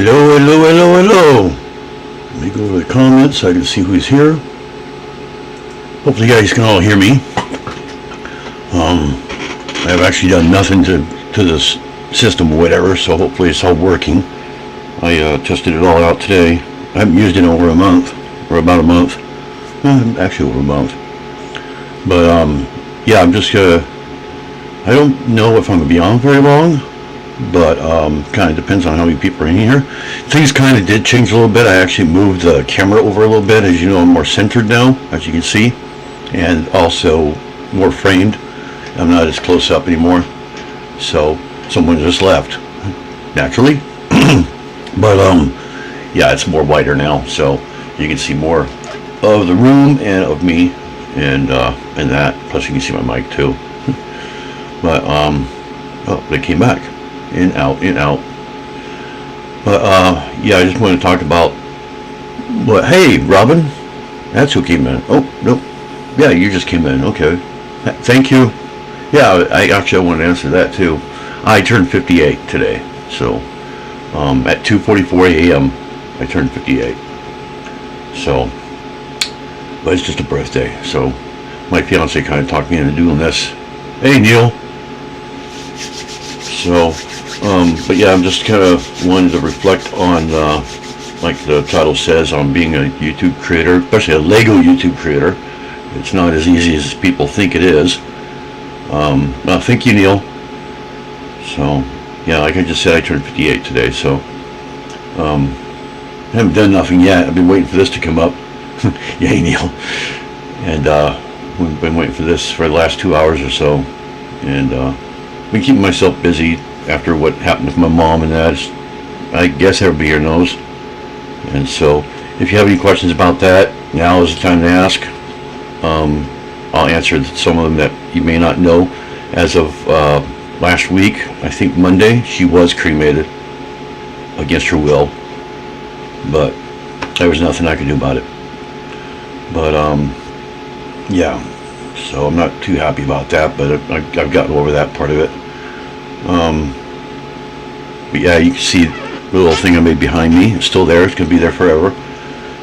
Hello, hello, hello, hello. Let me go over the comments so I can see who's here. Hopefully you guys can all hear me. I've actually done nothing to this system or whatever, so hopefully it's all working. I tested it all out today. I haven't used it in over a month, or about a month. Actually over a month. But yeah, I'm just I don't know if I'm going to be on very long, but kind of depends on how many people are in here. Things kind of did change a little bit. I actually moved the camera over a little bit. As you know, I'm more centered now, as you can see, and also more framed. I'm not as close up anymore. So someone just left, naturally. But yeah, it's more wider now, so you can see more of the room and of me, and that. Plus, you can see my mic too. But oh, they came back. In, out, in, out. But yeah, I just want to talk about what. Hey, Robin, that's who came in. Oh no, yeah, you just came in. Okay, thank you. Yeah, I want to answer that too. I turned 58 today, so at 2:44 a.m. I turned 58. So, but it's just a birthday. So my fiance kind of talked me into doing this. Hey, Neil. So, but yeah, I'm just kind of wanted to reflect on, like the title says, on being a YouTube creator, especially a Lego YouTube creator. It's not as easy as people think it is. Thank you, Neil. So, yeah, like I just said, I turned 58 today, so I haven't done nothing yet. I've been waiting for this to come up. Yay, Neil. And we've been waiting for this for the last 2 hours or so, and been keeping myself busy after what happened with my mom and that. I guess everybody here knows. And so, if you have any questions about that, now is the time to ask. I'll answer some of them that you may not know. As of last week, I think Monday, she was cremated against her will, but there was nothing I could do about it. But yeah, so I'm not too happy about that, but I've gotten over that part of it. But yeah, you can see the little thing I made behind me. It's still there. It's going to be there forever.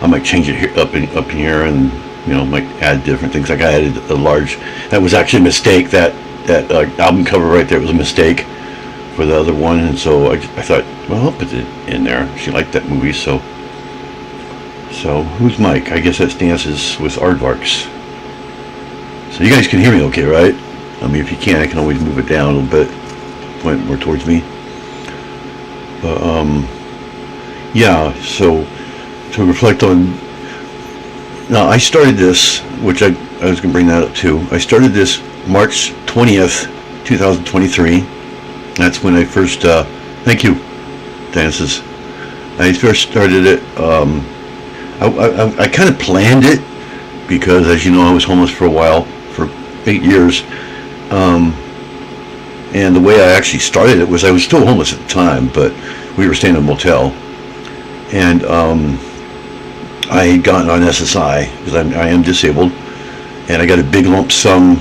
I might change it here, up in here, and might add different things. Like I added a large. That was actually a mistake. That album cover right there was a mistake for the other one, and so I thought, well, I'll put it in there. She liked that movie, so. So who's Mike? I guess that's Dances with Aardvarks. So you guys can hear me okay, right? I mean, if you can't, I can always move it down a little bit, point more towards me. But yeah. So to reflect on. Now I started this, which I was going to bring that up too. I started this March 20th, 2023. That's when I first. Thank you, Dances. I first started it. I kind of planned it because, as you know, I was homeless for a while, for 8 years. And the way I actually started it was I was still homeless at the time, but we were staying in a motel. And I had gotten on SSI because I am disabled. And I got a big lump sum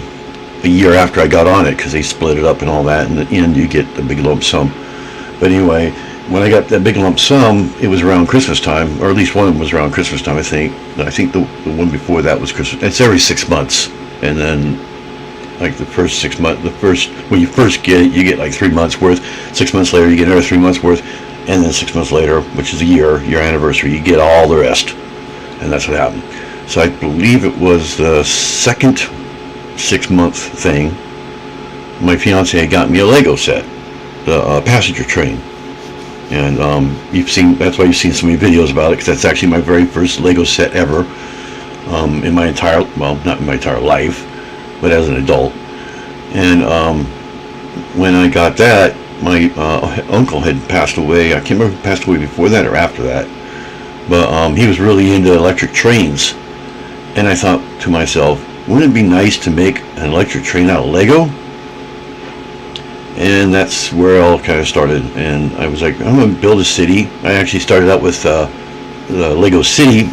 a year after I got on it because they split it up and all that. And at the end, you get a big lump sum. But anyway, when I got that big lump sum, it was around Christmas time, or at least one of them was around Christmas time, I think. I think the one before that was Christmas. It's every 6 months. And then, like the first 6 months, when you first get it, you get like 3 months worth. 6 months later, you get another 3 months worth. And then 6 months later, which is a year, your anniversary, you get all the rest. And that's what happened. So I believe it was the second 6 month thing. My fiance had got me a Lego set, the passenger train. And that's why you've seen so many videos about it, because that's actually my very first Lego set ever, in my entire, well, not in my entire life, but as an adult. And when I got that, my uncle had passed away. I can't remember if he passed away before that or after that, but he was really into electric trains. And I thought to myself, wouldn't it be nice to make an electric train out of Lego? And that's where it all kind of started. And I was like, I'm going to build a city. I actually started out with the Lego City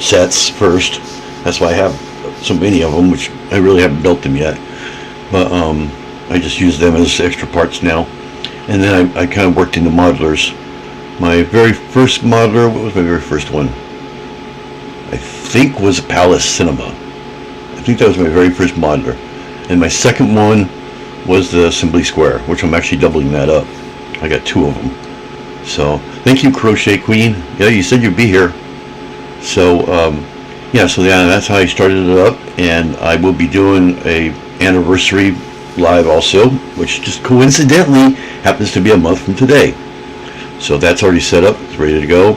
sets first. That's why I have so many of them, which I really haven't built them yet. But I just use them as extra parts now. And then I kind of worked into modelers. My very first modeler, what was my very first one? I think was Palace Cinema. I think that was my very first modeler. And my second one was the Assembly Square, which I'm actually doubling that up. I got 2 of them. So, thank you, Crochet Queen. Yeah, you said you'd be here. So, that's how I started it up. And I will be doing a anniversary live also, which just coincidentally happens to be a month from today. So that's already set up. It's ready to go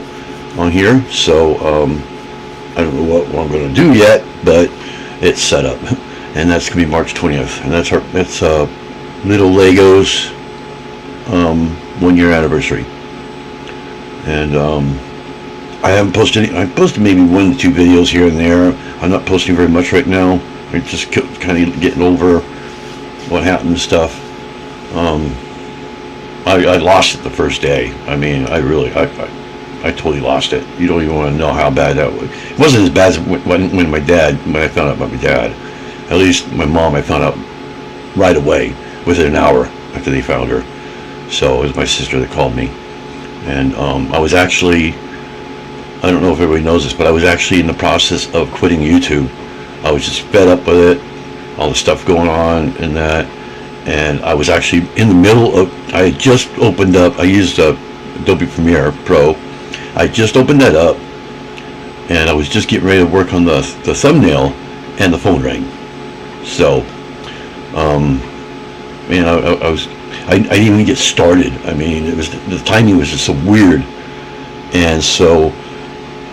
on here. So, I don't know what I'm going to do yet, but it's set up. And that's going to be March 20th. And that's Little Legos 1-year anniversary. And I haven't posted any. I posted maybe 1 to 2 videos here and there. I'm not posting very much right now. I'm just kind of getting over what happened and stuff. I lost it the first day. I mean, I totally lost it. You don't even want to know how bad that was. It wasn't as bad as when I found out about my dad. At least my mom, I found out right away, within an hour after they found her. So it was my sister that called me. And I was actually, I don't know if everybody knows this, but I was actually in the process of quitting YouTube. I was just fed up with it, all the stuff going on and that. And I was actually in the middle of, I had just opened up, I used Adobe Premiere Pro. I just opened that up, and I was just getting ready to work on the thumbnail, and the phone rang. So, I didn't even get started. I mean, it was the timing was just so weird, and so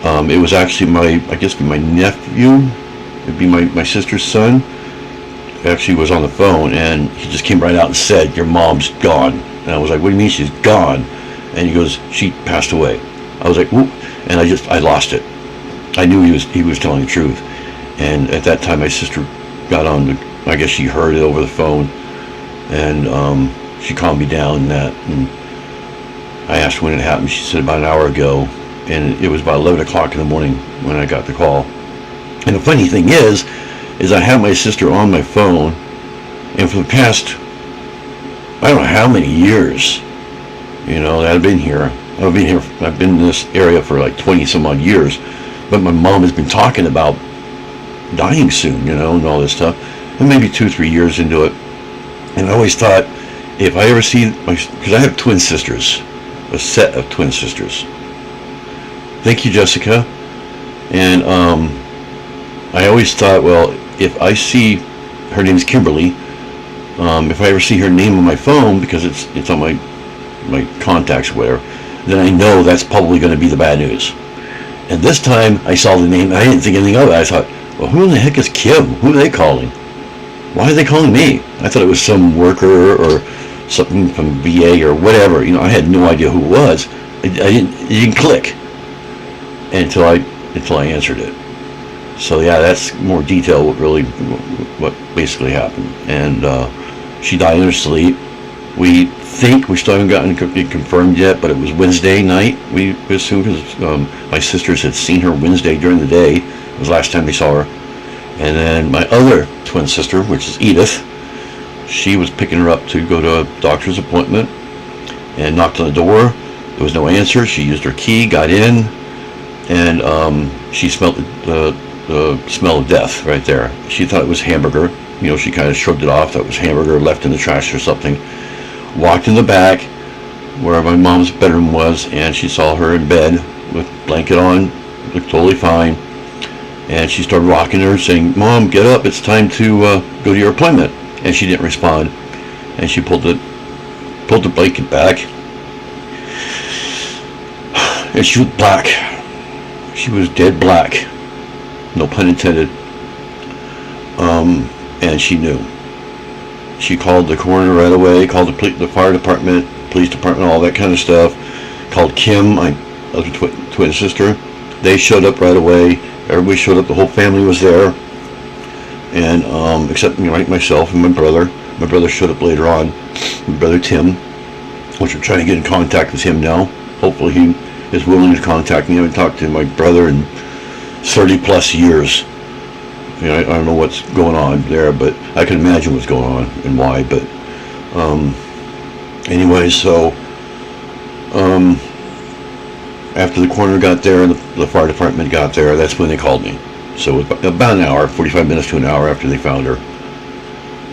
it was actually my nephew, it'd be my sister's son, actually was on the phone, and he just came right out and said, "Your mom's gone." And I was like, "What do you mean she's gone?" And he goes, "She passed away." I was like, "Whoop," and I lost it. I knew he was telling the truth. And at that time, my sister got on I guess she heard it over the phone, and she calmed me down and that. And I asked when it happened. She said about an hour ago, and it was about 11 o'clock in the morning when I got the call. And the funny thing is I have my sister on my phone, and for the past, I don't know how many years, that I've been here. I've been in this area for like 20 some odd years, but my mom has been talking about dying soon, and all this stuff, and maybe 2-3 years into it. And I always thought, if I ever see because I have twin sisters, a set of twin sisters. Thank you, Jessica. And I always thought, well, if I see, her name's Kimberly, if I ever see her name on my phone, because it's on my contacts or whatever, then I know that's probably going to be the bad news. And this time I saw the name, I didn't think anything of it. I thought, well, who in the heck is Kim? Who are they calling? Why are they calling me? I thought it was some worker or something from VA or whatever. I had no idea who it was. It didn't click until I answered it. So yeah, that's more detail what basically happened. And she died in her sleep. We think, we still haven't gotten it confirmed yet, but it was Wednesday night, we assume, because my sisters had seen her Wednesday during the day. It was the last time they saw her. And then my other twin sister, which is Edith, she was picking her up to go to a doctor's appointment, and knocked on the door. There was no answer. She used her key, got in, and she smelled the smell of death right there. She thought it was hamburger. She kind of shrugged it off, thought it was hamburger left in the trash or something. Walked in the back where my mom's bedroom was, and she saw her in bed with blanket on, looked totally fine. And she started rocking her, saying, "Mom, get up, it's time to go to your appointment." And she didn't respond. And she pulled the blanket back, and she was black. She was dead black, no pun intended. And she knew. She called the coroner right away, called the fire department, police department, all that kind of stuff. Called Kim, my other twin sister. They showed up right away. Everybody showed up. The whole family was there, and except myself and my brother. My brother showed up later on. My brother Tim, which we're trying to get in contact with him now. Hopefully he is willing to contact me. I haven't talked to my brother in 30 plus years. I don't know what's going on there, but I can imagine what's going on and why. But anyway, so after the coroner got there and the fire department got there, that's when they called me. So it was about an hour, 45 minutes to an hour after they found her.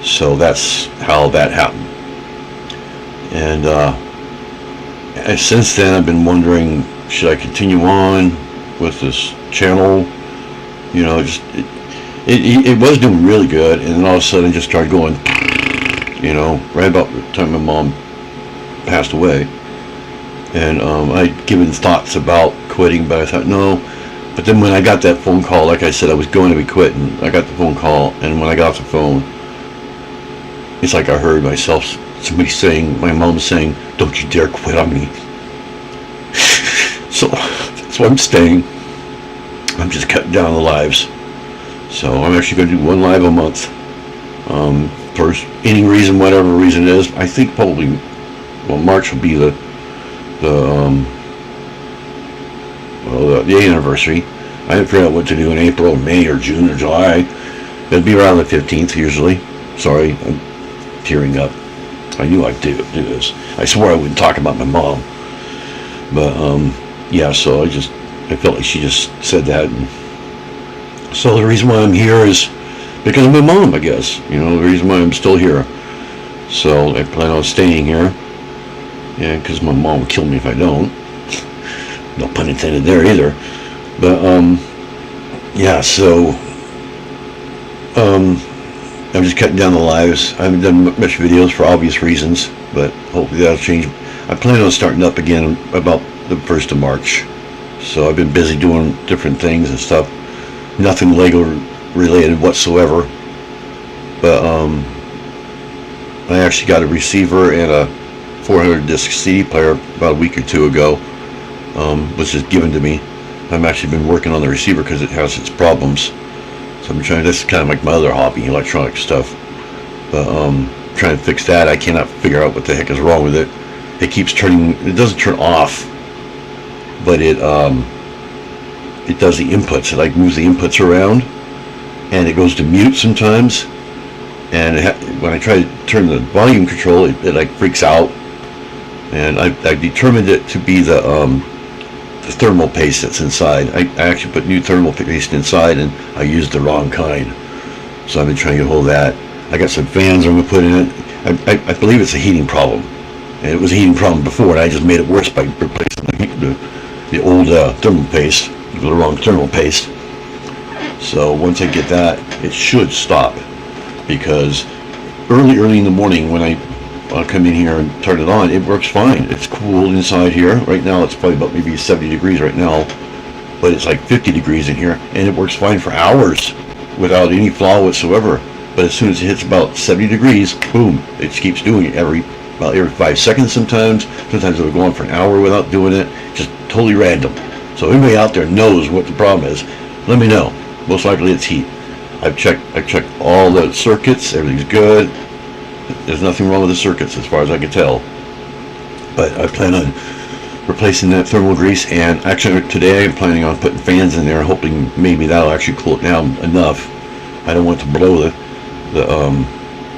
So that's how that happened. And since then, I've been wondering, should I continue on with this channel? You know, just it was doing really good, and then all of a sudden, it just started going. You know, right about the time my mom passed away, and I'd given thoughts about quitting, but I thought no. But then when I got that phone call, like I said, I was going to be quitting. I got the phone call, and when I got off the phone, it's like I heard myself, somebody saying, my mom saying, "Don't you dare quit on me." So that's why I'm staying. I'm just cutting down the lives. So I'm actually going to do one live a month. For any reason, whatever reason it is, I think probably, well, March will be the anniversary. I haven't figured out what to do in April, or May, or June, or July. It'll be around the 15th usually. Sorry, I'm tearing up. I knew I'd do this. I swore I wouldn't talk about my mom, but yeah. So I felt like she just said that, and so the reason why I'm here is because of my mom, I guess. You know, the reason why I'm still here. So I plan on staying here. Yeah, because my mom would kill me if I don't. No pun intended there either. But, yeah, so, I'm just cutting down the lives. I haven't done much videos for obvious reasons, but hopefully that'll change. I plan on starting up again about the 1st of March. So I've been busy doing different things and stuff. Nothing Lego related whatsoever, but I actually got a receiver and a 400 disc CD player about a week or two ago, which is given to me. I've actually been working on the receiver because it has its problems, so I'm trying. That's kind of like my other hobby, electronic stuff. But trying to fix that. I cannot figure out what the heck is wrong with it. It keeps turning. It doesn't turn off, but it does the inputs. It like moves the inputs around. And it goes to mute sometimes, and when I try to turn the volume control, it like freaks out. And I determined it to be the thermal paste that's inside. I actually put new thermal paste inside, and I used the wrong kind. So I've been trying to get hold of that. I got some fans I'm going to put in it. I believe it's a heating problem. And it was a heating problem before, and I just made it worse by replacing the old thermal paste with the wrong thermal paste. So once I get that, it should stop, because early in the morning when I come in here and turn it on, it works fine. It's cool inside here. Right now it's probably about maybe 70 degrees right now, but it's like 50 degrees in here, and it works fine for hours without any flaw whatsoever. But as soon as it hits about 70 degrees, boom, it keeps doing it about every 5 seconds sometimes. Sometimes it'll go on for an hour without doing it. Just totally random. So anybody out there knows what the problem is, let me know. Most likely it's heat. I've checked all the circuits, everything's good. There's nothing wrong with the circuits as far as I can tell. But I plan on replacing that thermal grease, and actually today I'm planning on putting fans in there, hoping maybe that'll actually cool it down enough. I don't want to blow the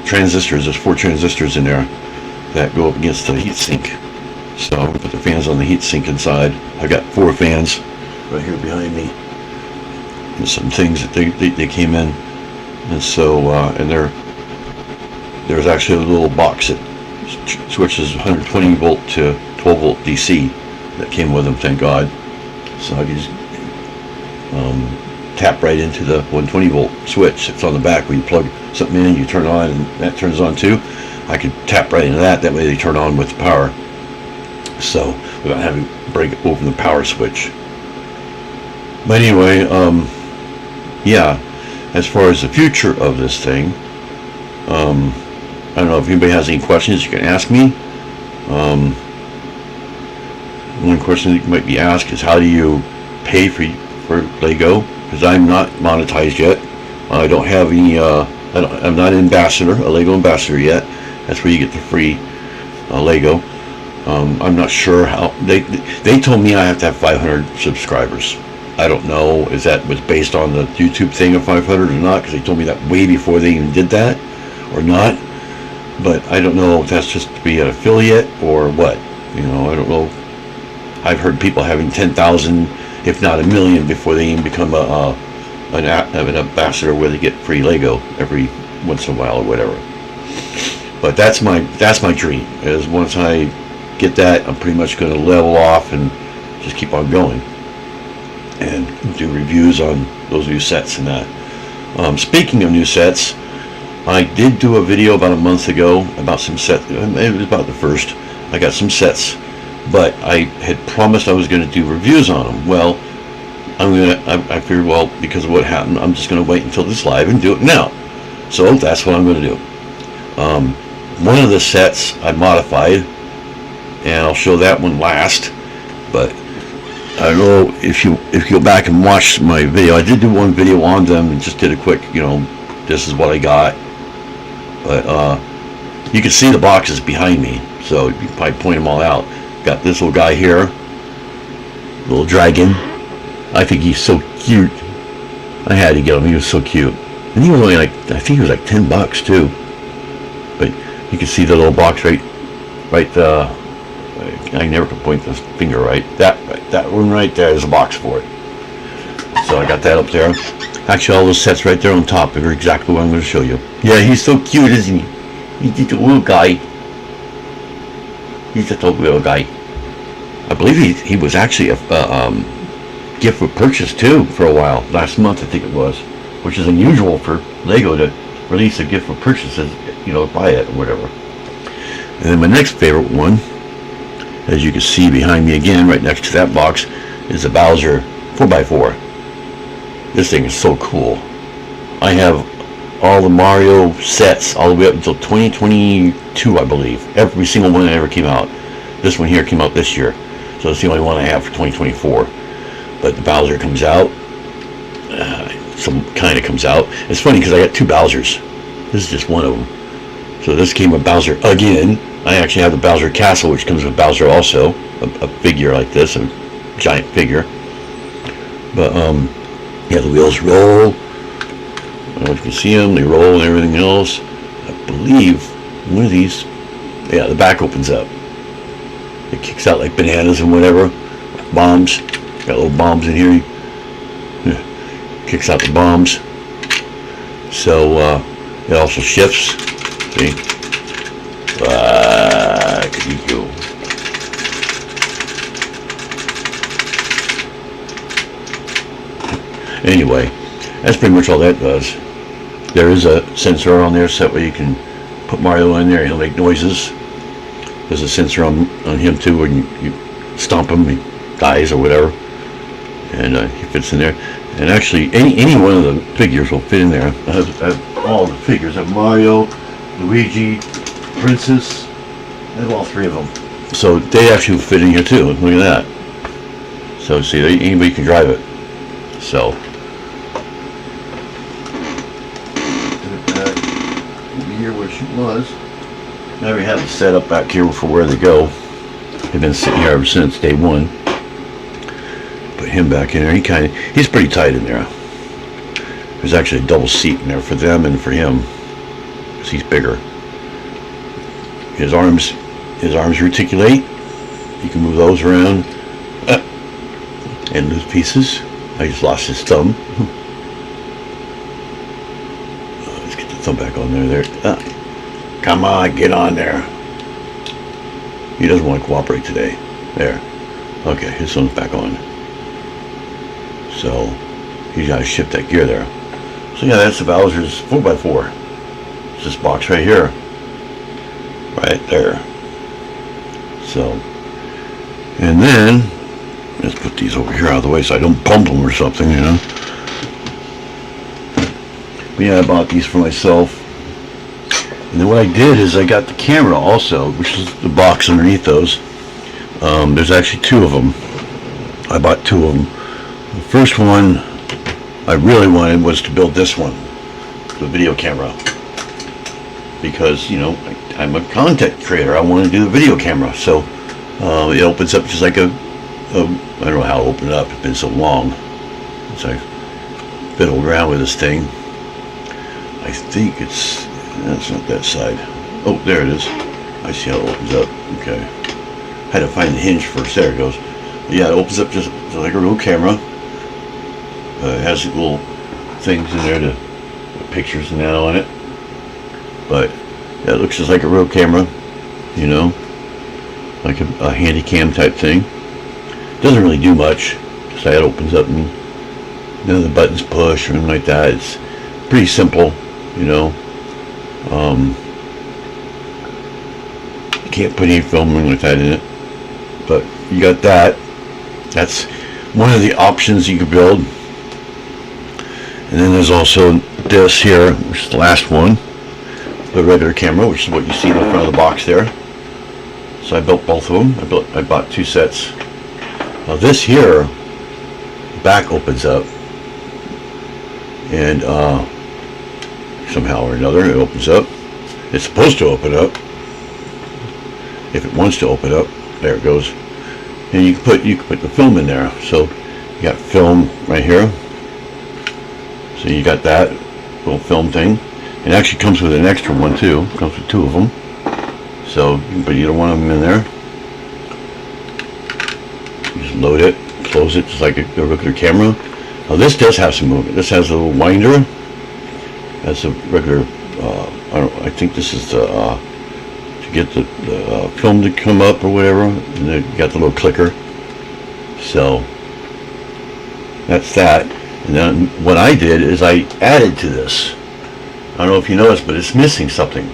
transistors. There's 4 transistors in there that go up against the heat sink. So I'm going to put the fans on the heat sink inside. I've got 4 fans right here behind me. And some things that they came in, and so and there's actually a little box that switches 120 volt to 12 volt DC that came with them, thank God. So I can just tap right into the 120 volt switch. It's on the back where you plug something in, you turn it on, and that turns on too. I can tap right into that way they turn on with the power, so without having to break open the power switch. But anyway, yeah, as far as the future of this thing, I don't know if anybody has any questions you can ask me. One question that might be asked is, how do you pay for Lego? Because I'm not monetized yet. I don't have any, I'm not an ambassador, a Lego ambassador yet. That's where you get the free Lego. I'm not sure how, they told me I have to have 500 subscribers. I don't know if that was based on the YouTube thing of 500 or not, because they told me that way before they even did that, or not. But I don't know if that's just to be an affiliate or what. You know, I don't know. I've heard people having 10,000, if not a million, before they even become an ambassador where they get free Lego every once in a while or whatever. But that's my dream, is once I get that, I'm pretty much going to level off and just keep on going and do reviews on those new sets and that. Speaking of new sets, I did do a video about a month ago about some sets. It was about the first. I got some sets, but I had promised I was going to do reviews on them. Well, I figured, well, because of what happened, I'm just going to wait until this live and do it now. So that's what I'm going to do. One of the sets I modified, and I'll show that one last. But I don't know if you go back and watch my video. I did do one video on them and just did a quick, this is what I got. But you can see the boxes behind me, so you can probably point them all out. Got this little guy here, little dragon. I think he's so cute. I had to get him. He was so cute, and he was only I think he was like $10 too. But you can see the little box right. I never can point this finger right. That one right there is a box for it. So I got that up there. Actually, all those sets right there on top are exactly what I'm going to show you. Yeah, he's so cute, isn't he? He's just a little guy. He's just a little guy. I believe he was actually a gift with purchase too for a while. Last month, I think it was, which is unusual for Lego to release a gift with purchases, buy it or whatever. And then my next favorite one, as you can see behind me again, right next to that box, is a Bowser 4x4. This thing is so cool. I have all the Mario sets all the way up until 2022, I believe. Every single one that ever came out. This one here came out this year, so it's the only one I have for 2024. But the Bowser comes out. Some kind of comes out. It's funny because I got two Bowsers. This is just one of them. So this came with Bowser again. I actually have the Bowser Castle, which comes with Bowser also. A figure like this, a giant figure. But, yeah, the wheels roll. I don't know if you can see them. They roll and everything else. I believe one of these, yeah, the back opens up. It kicks out like bananas and whatever. Bombs. Got little bombs in here. Kicks out the bombs. So, it also shifts. See? There you go. Anyway, that's pretty much all that does. There is a sensor on there, so that way you can put Mario in there, he'll make noises. There's a sensor on him too, when you stomp him, he dies or whatever. And he fits in there. And actually, any one of the figures will fit in there. I have all the figures. I have Mario, Luigi, Princess. I have all three of them. So they actually fit in here too. Look at that. So see, anybody can drive it. So. Here where she was. Now we have it set up back here for where they go. They've been sitting here ever since day one. Put him back in there. He's pretty tight in there. There's actually a double seat in there for them and for him, because he's bigger. His arms reticulate. You can move those around and lose pieces. I just lost his thumb. Let's get the thumb back on there. Come on, get on there. He doesn't want to cooperate today. There. Okay, his thumb's back on. So, he's got to shift that gear there. So yeah, that's the Bowser's 4x4. It's this box right here. Right there. So, and then, let's put these over here out of the way so I don't bump them or something, But yeah, I bought these for myself. And then what I did is I got the camera also, which is the box underneath those. There's actually two of them. I bought two of them. The first one I really wanted was to build this one, the video camera. Because, I'm a content creator. I want to do the video camera. So it opens up just like I don't know how to open it up. It's been so long since I've fiddled around with this thing. I think that's not that side. Oh, there it is. I see how it opens up. Okay. I had to find the hinge first. There it goes. Yeah, it opens up just like a real camera. It has little things in there to pictures and that on it. But yeah, it looks just like a real camera, you know, like a handy cam type thing. Doesn't really do much. Just that opens up and none of the buttons push or anything like that. It's pretty simple, you know. You can't put any filming like that in it, but you got that. That's one of the options you could build. And then there's also this here, which is the last one, the regular camera, which is what you see in the front of the box there. So I built both of them. I bought 2 sets. Now this here, back opens up, and somehow or another it opens up. It's supposed to open up. If it wants to open up, there it goes. And you can put the film in there. So you got film right here. So you got that little film thing. It actually comes with an extra one too. It comes with 2 of them. So you can put either one of them in there. You just load it, close it just like a regular camera. Now this does have some movement. This has a little winder. That's a regular. I think this is the to get the film to come up or whatever. And then you got the little clicker. So that's that. And then what I did is I added to this. I don't know if you noticed, but it's missing something.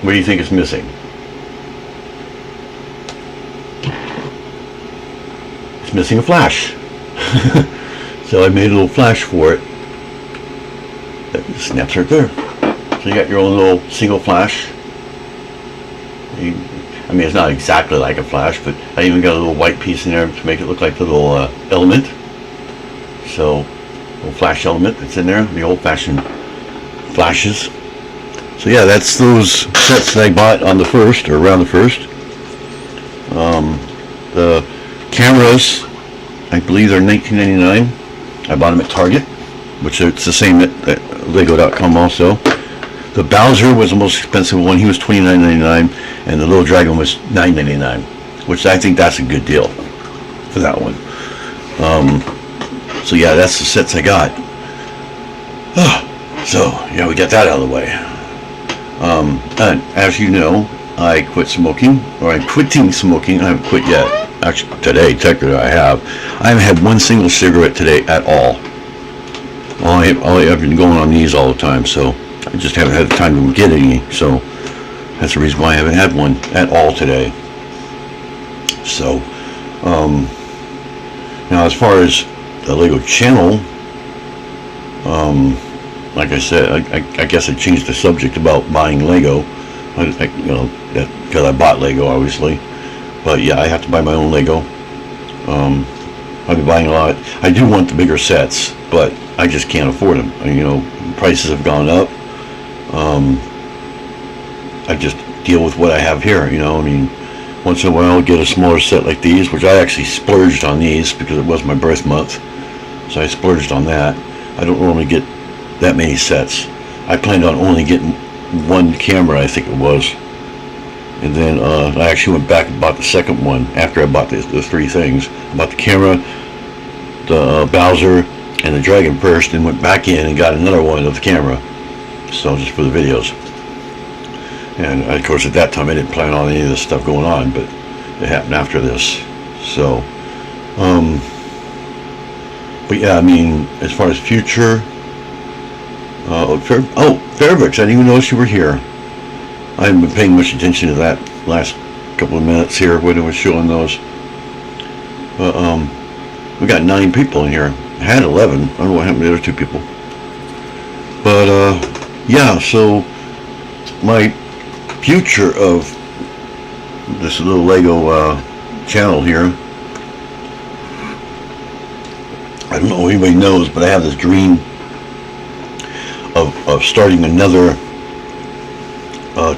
What do you think is missing? It's missing a flash. So I made a little flash for it. That snaps right there. So you got your own little single flash. I mean, it's not exactly like a flash, but I even got a little white piece in there to make it look like the little element. So, little flash element that's in there, the old-fashioned flashes. So yeah, that's those sets that I bought on the 1st, or around the 1st. The cameras, I believe they're $19.99. I bought them at Target, which it's the same at Lego.com also. The Bowser was the most expensive one. He was $29.99, and the Little Dragon was $9.99, which I think that's a good deal for that one. So yeah, that's the sets I got. So yeah, we got that out of the way. And as you know, I quit smoking, or I'm quitting smoking. I haven't quit yet. Actually, today, technically, I have. I haven't had one single cigarette today at all. I've been going on these all the time, so I just haven't had the time to get any. So that's the reason why I haven't had one at all today. So, now as far as the Lego channel, like I said, I guess I changed the subject about buying Lego. Because I bought Lego, obviously. But yeah, I have to buy my own Lego. I've been buying a lot. I do want the bigger sets, but I just can't afford them. You know, prices have gone up. I just deal with what I have here. You know, I mean, once in a while I'll get a smaller set like these, which I actually splurged on these because it was my birth month. So I splurged on that. I don't normally get that many sets. I planned on only getting one camera, I think it was. And then I actually went back and bought the second one after I bought the 3 things. I bought the camera, the Bowser, and the Dragon first, and went back in and got another one of the camera. So just for the videos. And of course at that time I didn't plan on any of this stuff going on, but it happened after this. So, but yeah, I mean, as far as future, Fairbricks, I didn't even notice you were here. I haven't been paying much attention to that last couple of minutes here when it was showing those. But we got 9 people in here. I had 11. I don't know what happened to the other 2 people. But yeah, so my future of this little Lego channel here, I don't know if anybody knows, but I have this dream of starting another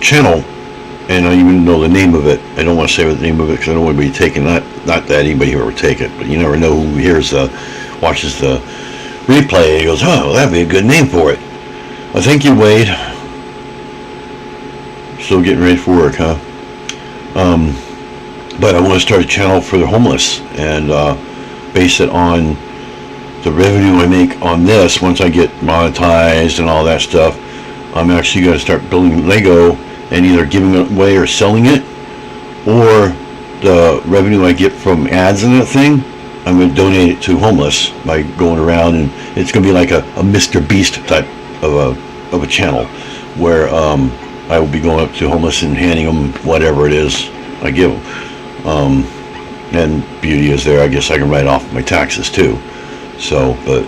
channel, and I don't even know the name of it. I don't want to say the name of it because I don't want to be taken. Not that anybody here would take it, but you never know who watches the replay and he goes, "Oh, well, that'd be a good name for it." Well, thank you, Wade. still getting ready for work, huh? But I want to start a channel for the homeless and base it on the revenue I make on this. Once I get monetized and all that stuff, I'm actually going to start building Lego and either giving it away or selling it, or the revenue I get from ads and that thing, I'm going to donate it to homeless by going around, and it's going to be like a Mr. Beast type of a channel where I will be going up to homeless and handing them whatever it is I give them. And beauty is there, I guess I can write off my taxes too. So, but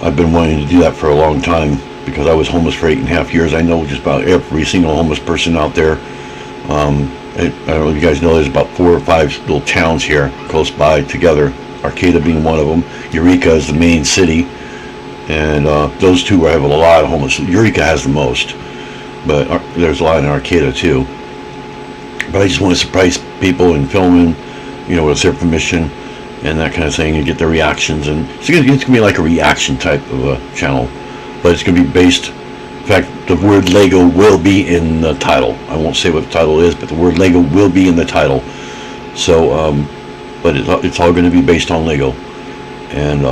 I've been wanting to do that for a long time because I was homeless for 8.5 years. I know just about every single homeless person out there. I don't know if you guys know, there's about 4 or 5 little towns here close by together, Arcata being one of them. Eureka is the main city, and those two have a lot of homeless. Eureka has the most, but there's a lot in Arcata too. But I just want to surprise people and filming, with their permission and that kind of thing, and get their reactions. And it's gonna be like a reaction type of a channel, but it's gonna be based. In fact, the word Lego will be in the title. I won't say what the title is, but the word Lego will be in the title. So, but it's all going to be based on Lego, and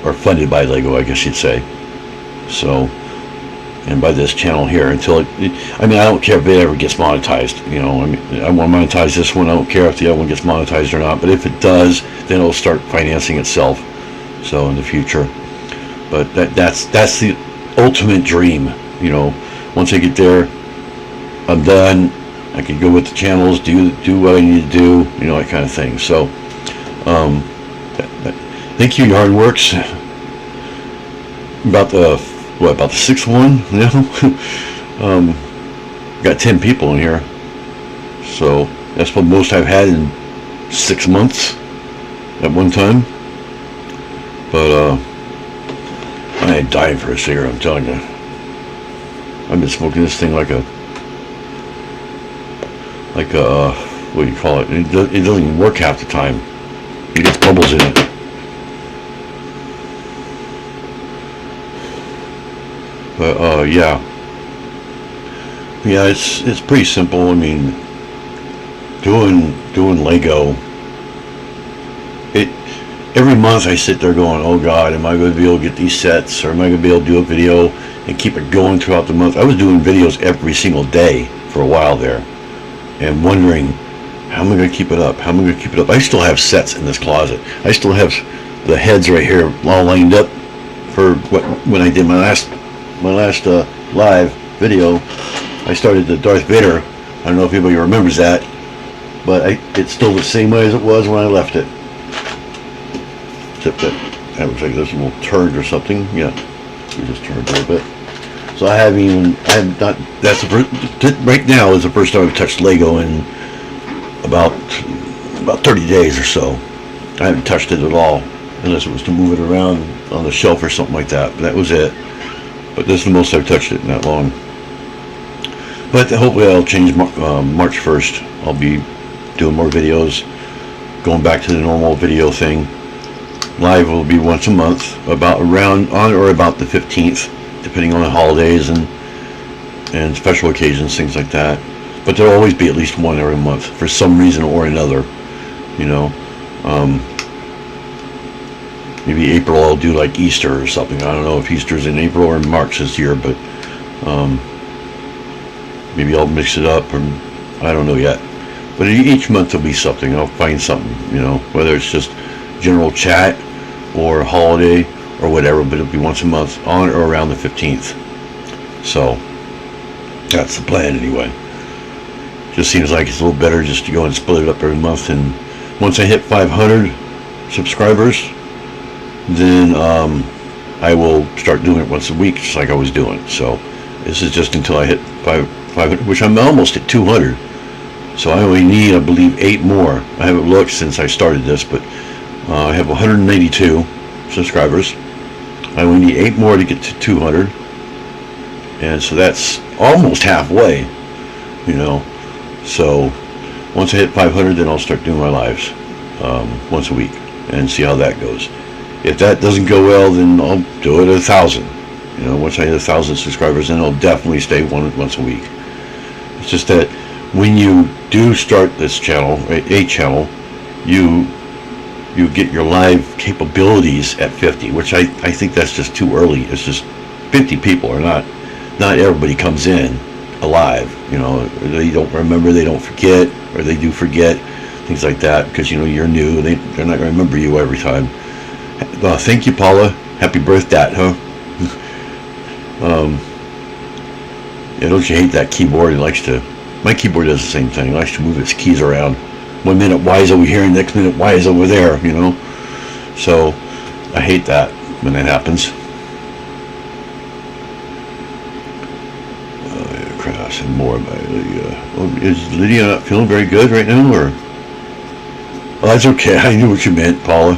or funded by Lego, I guess you'd say. So, and by this channel here until I don't care if it ever gets monetized. I want to monetize this one. I don't care if the other one gets monetized or not. But if it does, then it'll start financing itself. So in the future, but that's the ultimate dream. Once I get there, I'm done. I can go with the channels, do what I need to do, that kind of thing. So, thank you, Yarnworks. About the 6th one now. Got 10 people in here, so that's what most I've had in 6 months at one time. But I ain't dying for a cigarette, I'm telling you. I've been smoking this thing like a what do you call it? It doesn't even work half the time. It gets bubbles in it. But yeah, it's pretty simple. I mean, doing Lego. Every month I sit there going, oh God, am I going to be able to get these sets, or am I going to be able to do a video and keep it going throughout the month? I was doing videos every single day for a while there, and wondering, how am I going to keep it up? How am I going to keep it up? I still have sets in this closet. I still have the heads right here all lined up for when I did my last live video. I started the Darth Vader. I don't know if anybody remembers that, but it's still the same way as it was when I left it. Except that looks like there's a little turd or something. Yeah, we just turned a little bit. So I have not. That's the first, right now is the first time I've touched Lego in about 30 days or so. I haven't touched it at all, unless it was to move it around on the shelf or something like that. But that was it. But this is the most I've touched it in that long. But hopefully I'll change March 1st. I'll be doing more videos, going back to the normal video thing. Live will be once a month, on or about the 15th, depending on the holidays and special occasions, things like that. But there'll always be at least one every month for some reason or another. Maybe April I'll do like Easter or something. I don't know if Easter's in April or in March this year, but maybe I'll mix it up, or I don't know yet. But each month there'll be something. I'll find something, whether it's just general chat or holiday or whatever, but it'll be once a month on or around the 15th. So that's the plan anyway. Just seems like it's a little better just to go and split it up every month. And once I hit 500 subscribers, then I will start doing it once a week, just like I was doing. So this is just until I hit 500, which I'm almost at 200. So I only need, I believe, 8 more. I haven't looked since I started this, but I have 182 subscribers. I only need 8 more to get to 200, and so that's almost halfway. So once I hit 500, then I'll start doing my lives once a week and see how that goes. If that doesn't go well, then I'll do it at 1,000. Once I hit 1,000 subscribers, then I'll definitely stay once a week. just that when you do start this channel, a channel, you get your live capabilities at 50, which I think that's just too early. It's just 50 people are not everybody comes in alive. You know, they don't remember, they don't forget, or they do forget, things like that, because you know you're new. They're not going to remember you every time. Thank you, Paula. Happy birthday, huh? Yeah, don't you hate that keyboard? It likes to. My keyboard does the same thing. It likes to move its keys around. 1 minute Y is over here, and next minute Y is over there. You know, so I hate that when that happens. Crash and more about is Lydia not feeling very good right now, or? Oh, that's okay. I knew what you meant, Paula.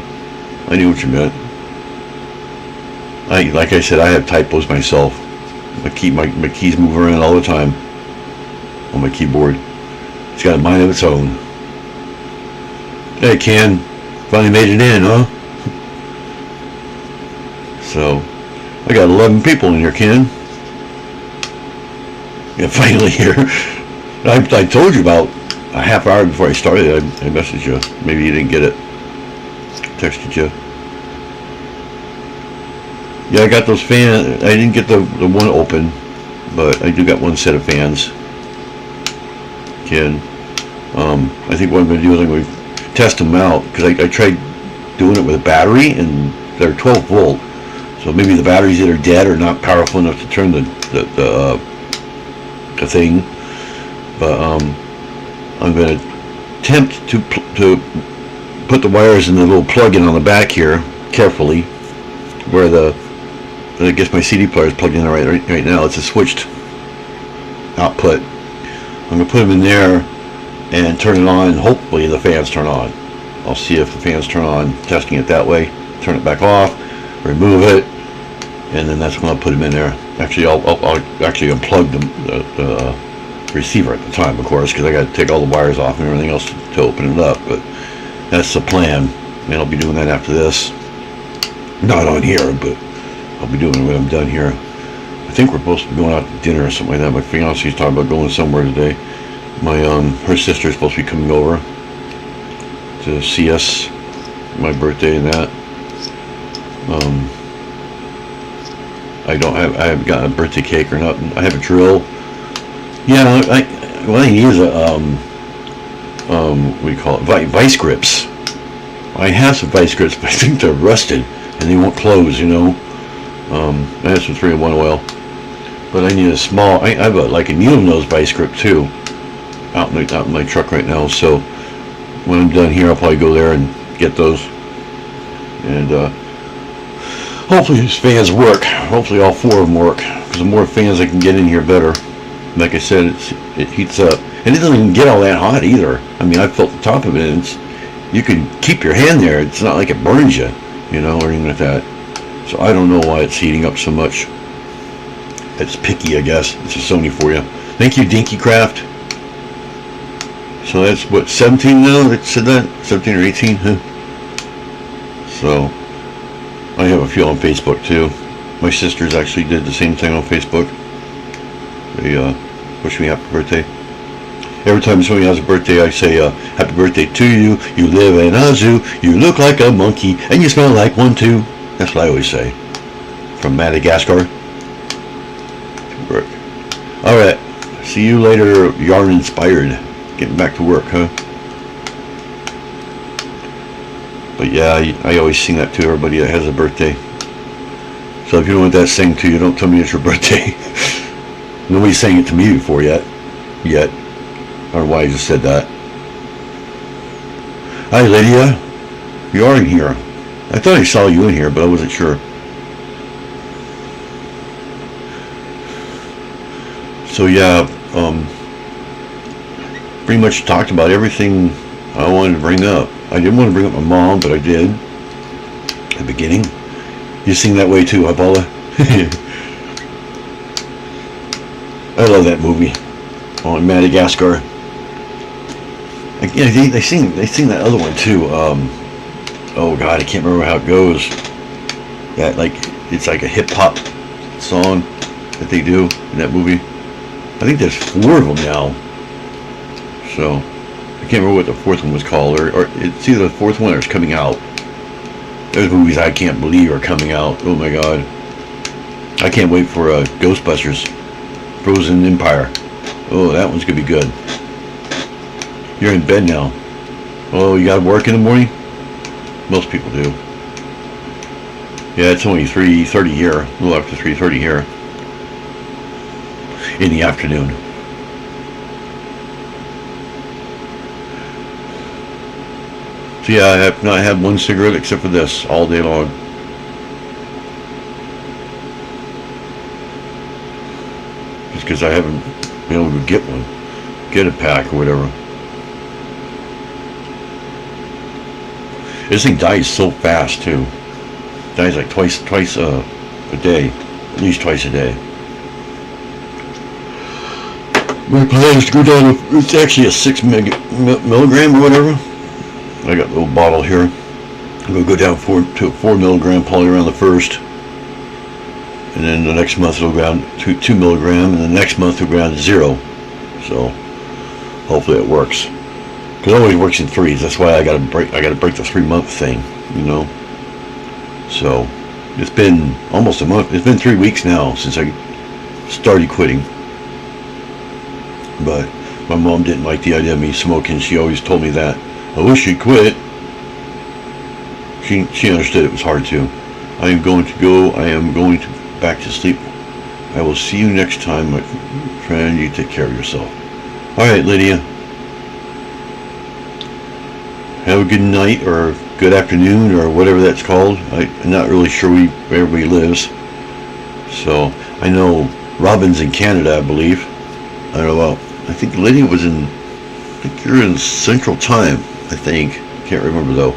I knew what you meant. Like I said, I have typos myself. My keys move around all the time on my keyboard. It's got a mind of its own. Hey, Ken, finally made it in, huh? So, I got 11 people in here, Ken. Yeah, finally here. I told you about a half hour before I started. I messaged you. Maybe you didn't get it. Texted you. Yeah, I got those fans. I didn't get the one open, but I do got one set of fans. Ken, I think what I'm going to do is I'm going to test them out, because I tried doing it with a battery, and they're 12 volt. So maybe the batteries either dead or not powerful enough to turn the thing. But I'm going to attempt to put the wires in the little plug-in on the back here carefully, where I guess my CD player is plugged in right now. It's a switched output. I'm going to put them in there and turn it on, and hopefully the fans turn on. I'll see if the fans turn on, testing it that way. Turn it back off, remove it, and then that's when I'll put them in there. Actually, I'll actually unplug the receiver at the time, of course, because I got to take all the wires off and everything else to open it up. But that's the plan, and I'll be doing that after this. Not on here, but I'll be doing it when I'm done here. I think we're supposed to be going out to dinner or something like that. My fiance's talking about going somewhere today. Her sister's supposed to be coming over to see us, my birthday and that. I haven't got a birthday cake or nothing. I have a drill. Yeah, I use a what do you call it? Vice grips. I have some vice grips, but I think they're rusted and they won't close. You know. I have some 3-in-1 oil, but I need a small. I have like a needle nose vice grip too, out in my truck right now. So when I'm done here, I'll probably go there and get those, and hopefully these fans work. Hopefully all 4 of them work, because the more fans I can get in here, better. Like I said, it heats up, and it doesn't even get all that hot either. I mean, I felt the top of it, and you can keep your hand there. It's not like it burns you, you know, or anything like that. So I don't know why it's heating up so much. It's picky, I guess. It's a Sony for you. Thank you, Dinky Craft. So that's what, 17 now? It said that? 17 or 18? Huh? So I have a few on Facebook too. My sisters actually did the same thing on Facebook. They wish me happy birthday. Every time somebody has a birthday, I say, happy birthday to you. You live in a zoo. You look like a monkey. And you smell like one too. That's what I always say. From Madagascar. Work. Alright. See you later, yarn inspired. Getting back to work, huh? But yeah, I always sing that to everybody that has a birthday. So if you don't want that sang to you, don't tell me it's your birthday. Nobody sang it to me before yet. I don't know why I just said that. Hi Lydia. You are in here. I thought I saw you in here, but I wasn't sure. So yeah, pretty much talked about everything I wanted to bring up. I didn't want to bring up my mom, but I did at the beginning. You sing that way too, huh, Paula? I love that movie. Oh, in Madagascar. Yeah, they sing that other one too. Oh God, I can't remember how it goes. That it's like a hip hop song that they do in that movie. I think there's 4 of them now. So I can't remember what the fourth one was called, or it's either the fourth one or it's coming out. There's movies I can't believe are coming out. Oh my god. I can't wait for Ghostbusters Frozen Empire. Oh, that one's gonna be good. You're in bed now. Oh, you gotta work in the morning? Most people do. Yeah, it's only 3:30 here. A little after 3:30 here. In the afternoon. So yeah, I have not had one cigarette except for this all day long. Just because I haven't been able to get one. Get a pack or whatever. This thing dies so fast too. It dies like twice a day. At least twice a day. My plan is to go down to, it's actually a 6 milligram or whatever. I got a little bottle here. I'm going to go down to 4 milligram probably around the 1st. And then the next month it'll go down to 2 milligram. And the next month it'll go down to 0. So hopefully it works. Because it always works in threes. That's why I got to break the 3-month thing, you know. So it's been almost a month. It's been 3 weeks now since I started quitting. But my mom didn't like the idea of me smoking. She always told me that. I wish you'd quit. She understood it was hard to. I am going to back to sleep. I will see you next time, my friend. You take care of yourself. Alright, Lydia. Have a good night or good afternoon or whatever that's called. I'm not really sure where everybody lives. So I know Robin's in Canada, I believe. I don't know. I think Lydia was in. I think you're in Central Time. I think. Can't remember though.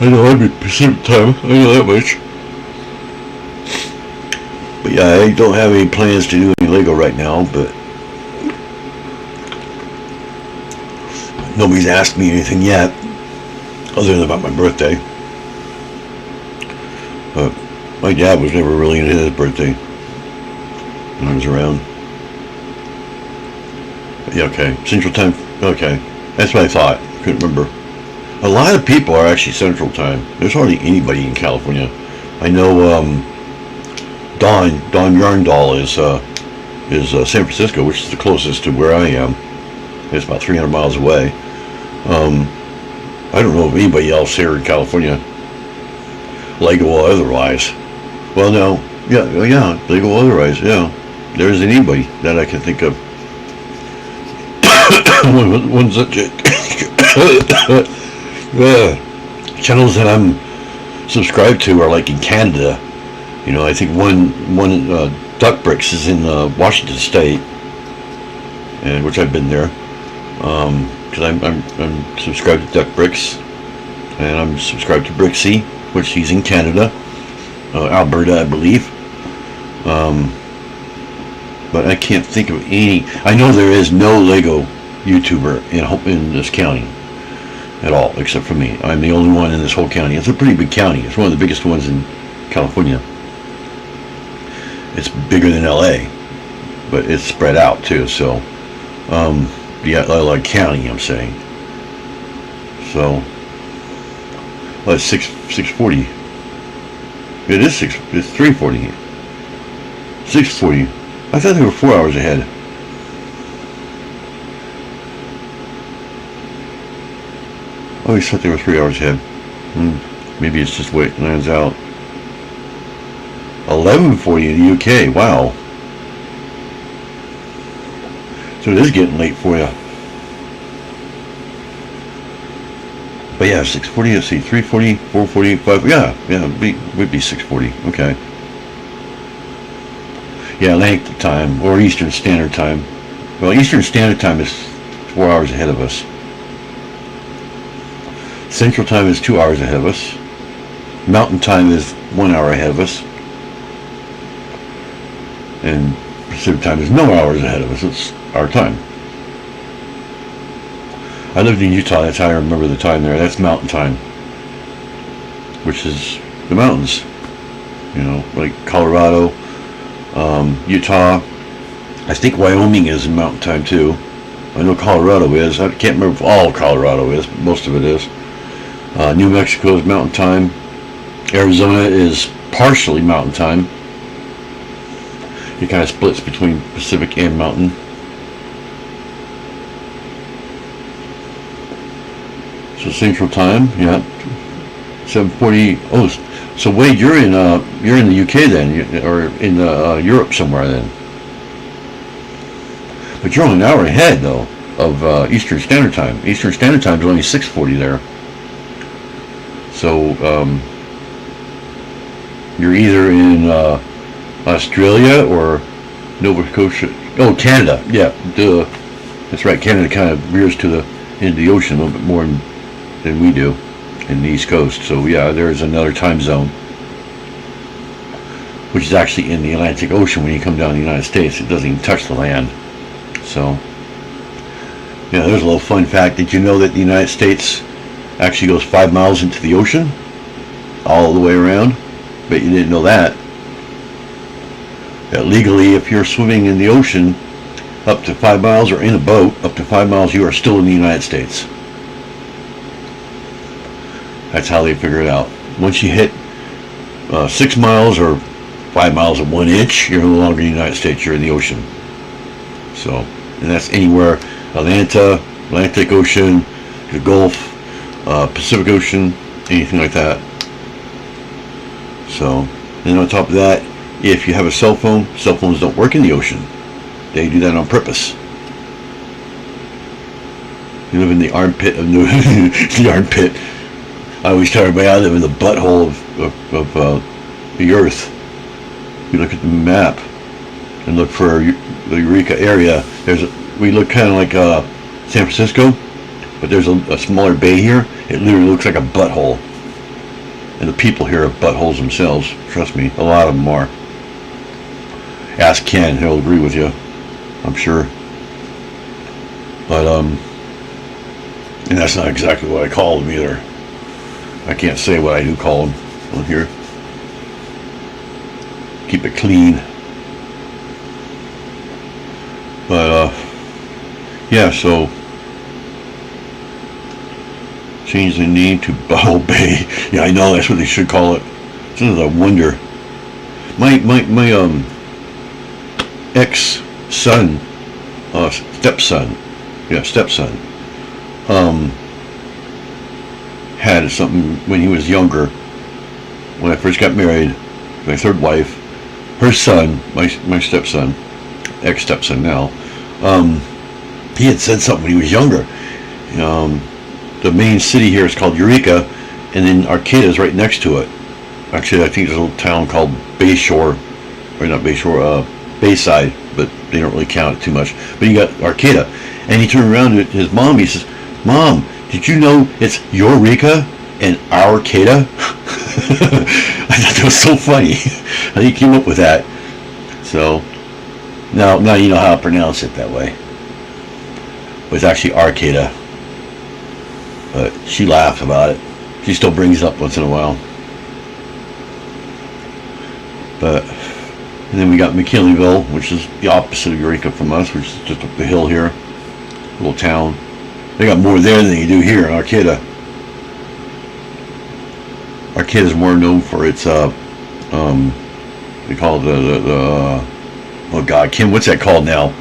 I know I'm in Pacific Time. I know that much. But yeah, I don't have any plans to do any Lego right now. But nobody's asked me anything yet, other than about my birthday. But my dad was never really into his birthday when I was around. Yeah, okay. Central Time. Okay. That's what I thought. Couldn't remember. A lot of people are actually Central Time. There's hardly anybody in California. I know Don Yarndall is San Francisco, which is the closest to where I am. It's about 300 miles away. I don't know of anybody else here in California, Lego or otherwise. Well, no. Yeah, Lego or otherwise, yeah. There isn't anybody that I can think of. One's channels that I'm subscribed to are like in Canada. You know, I think one Duck Bricks is in Washington State, and which I've been there. Because I'm subscribed to Duck Bricks, and I'm subscribed to Brixie, which he's in Canada, Alberta, I believe. But I can't think of any. I know there is no Lego YouTuber in this county at all, except for me. I'm the only one in this whole county. It's a pretty big county. It's one of the biggest ones in California. It's bigger than LA, but it's spread out too. So, yeah, like county, I'm saying. So, well, it's 6:40. It is 6. It's 3:40. 6:40. I thought they were 4 hours ahead. I always thought they were 3 hours ahead. Maybe it's just wait lands out. 11:40 in the UK. Wow. So it is getting late for you. But yeah, 6:40. Let's see, 3:40, 4:40, 5. Yeah, would be 6:40. Okay. Yeah, Atlantic time or Eastern Standard Time. Well, Eastern Standard Time is 4 hours ahead of us. Central Time is 2 hours ahead of us. Mountain Time is 1 hour ahead of us. And Pacific Time is no hours ahead of us. It's our time. I lived in Utah. That's how I remember the time there. That's Mountain Time, which is the mountains. You know, like Colorado, Utah, I think Wyoming is in mountain time too. I know Colorado is. I can't remember if all Colorado is, but most of it is. New Mexico is mountain time. Arizona is partially mountain time. It kind of splits between Pacific and mountain. So Central Time, yeah, 7:40. Oh, so Wade, you're in the UK then, or in Europe somewhere then. But you're only an hour ahead though of Eastern Standard Time. Eastern Standard Time is only 6:40 there. So you're either in Australia or Nova Scotia. Oh, Canada. Yeah, duh. That's right. Canada kind of veers into the ocean a little bit more than we do in the East Coast. So yeah, there's another time zone, which is actually in the Atlantic Ocean when you come down the United States. It doesn't even touch the land. So yeah, there's a little fun fact. Did you know that the United States actually goes 5 miles into the ocean all the way around? Bet you didn't know that. That legally, if you're swimming in the ocean up to 5 miles or in a boat up to 5 miles, you are still in the United States. That's how they figure it out. Once you hit 6 miles or 5 miles and 1 inch, you're no longer in the United States, you're in the ocean. So, and that's anywhere, Atlantic Ocean, the Gulf, Pacific Ocean, anything like that. So, and on top of that, if you have a cell phone, cell phones don't work in the ocean. They do that on purpose. You live in the armpit of the armpit. I always tell everybody I live in the butthole of the earth. You look at the map and look for the Eureka area. We look kind of like San Francisco, but there's a smaller bay here. It literally looks like a butthole. And the people here are buttholes themselves. Trust me, a lot of them are. Ask Ken, he'll agree with you, I'm sure. But and that's not exactly what I call them either. I can't say what I do call them on here. Keep it clean. But yeah, so change the name to Butthole Bay. Yeah, I know, that's what they should call it. This is a wonder. My ex-son, stepson, had something when he was younger. When I first got married, my third wife, her son, my stepson, ex-stepson now, he had said something when he was younger. The main city here is called Eureka, and then Arcata is right next to it. Actually, I think there's a little town called Bayshore, or not Bayshore, Bayside, but they don't really count it too much. But you got Arcata, and he turned around to his mom. He says, "Mom, did you know it's Eureka and Arcata?" I thought that was so funny. How he came up with that. So now you know how to pronounce it that way. But it's actually Arcata. But she laughs about it. She still brings it up once in a while. But and then we got McKinleyville, which is the opposite of Eureka from us, which is just up the hill here, little town. They got more there than you do here in Arcata. Arcata is more known for its they call it the oh God, Kim, what's that called now?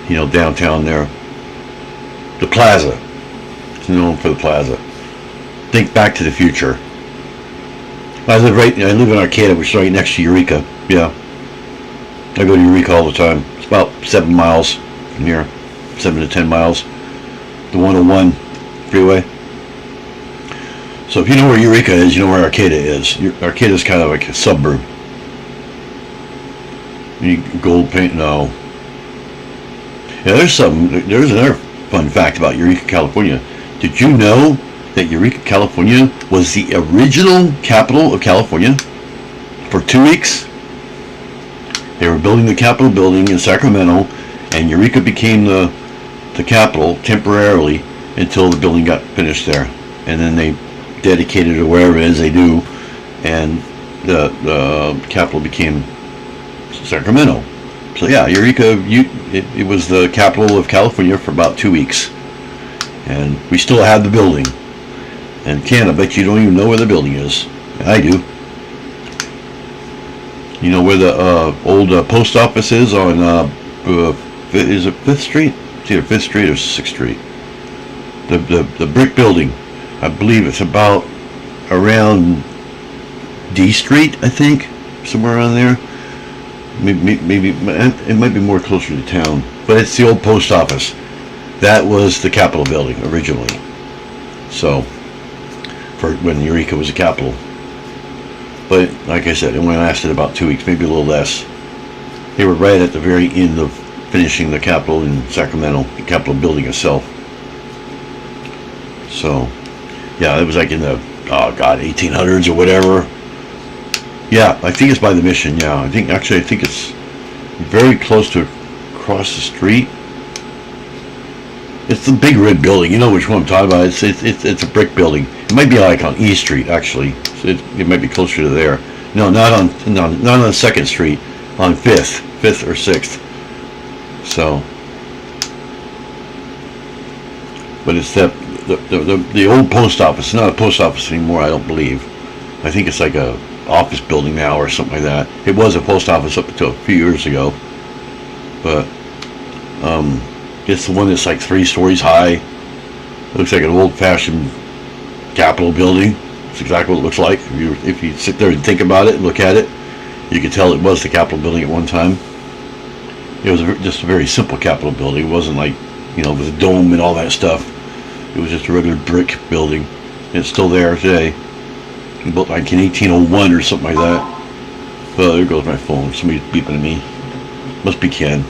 You know, downtown there, the Plaza. It's known for the Plaza. Think Back to the Future. I live in Arcata, which is right next to Eureka. Yeah, I go to Eureka all the time. It's about 7 miles from here, 7 to 10 miles. The 101 freeway. So if you know where Eureka is, you know where Arcata is. Arcata is kind of like a suburb. Gold paint? No. Yeah, there's another fun fact about Eureka, California. Did you know that Eureka, California was the original capital of California for 2 weeks? They were building the Capitol building in Sacramento, and Eureka became the capital temporarily until the building got finished there. And then they dedicated it to wherever it is they do, and the capital became Sacramento. So yeah, Eureka, it was the capital of California for about 2 weeks. And we still have the building. And Ken, I bet you don't even know where the building is. I do. You know where the old post office is on, is it 5th Street? It's either 5th Street or 6th Street. The brick building. I believe it's about around D Street, I think. Somewhere around there. Maybe it might be more closer to town. But it's the old post office. That was the Capitol building originally. So, for when Eureka was a capital. But like I said, it only lasted about 2 weeks, maybe a little less. They were right at the very end of finishing the Capitol in Sacramento, the Capitol building itself. So, yeah, it was like in the, 1800s or whatever. Yeah, I think it's by the Mission, yeah. I think it's very close to across the street. It's the big red building. You know which one I'm talking about. It's a brick building. It might be like on E Street, actually. So it might be closer to there. No, not on 2nd Street. On 5th or 6th. So, but it's the old post office. It's not a post office anymore, I don't believe. I think it's like a office building now or something like that. It was a post office up until a few years ago. But it's the one that's like 3 stories high. It looks like an old-fashioned Capitol building. That's exactly what it looks like. If you sit there and think about it and look at it, you can tell it was the Capitol building at one time. It was just a very simple Capitol building. It wasn't like, with a dome and all that stuff. It was just a regular brick building. And it's still there today. Built like in 1801 or something like that. Oh, there goes my phone. Somebody's beeping at me. Must be Ken.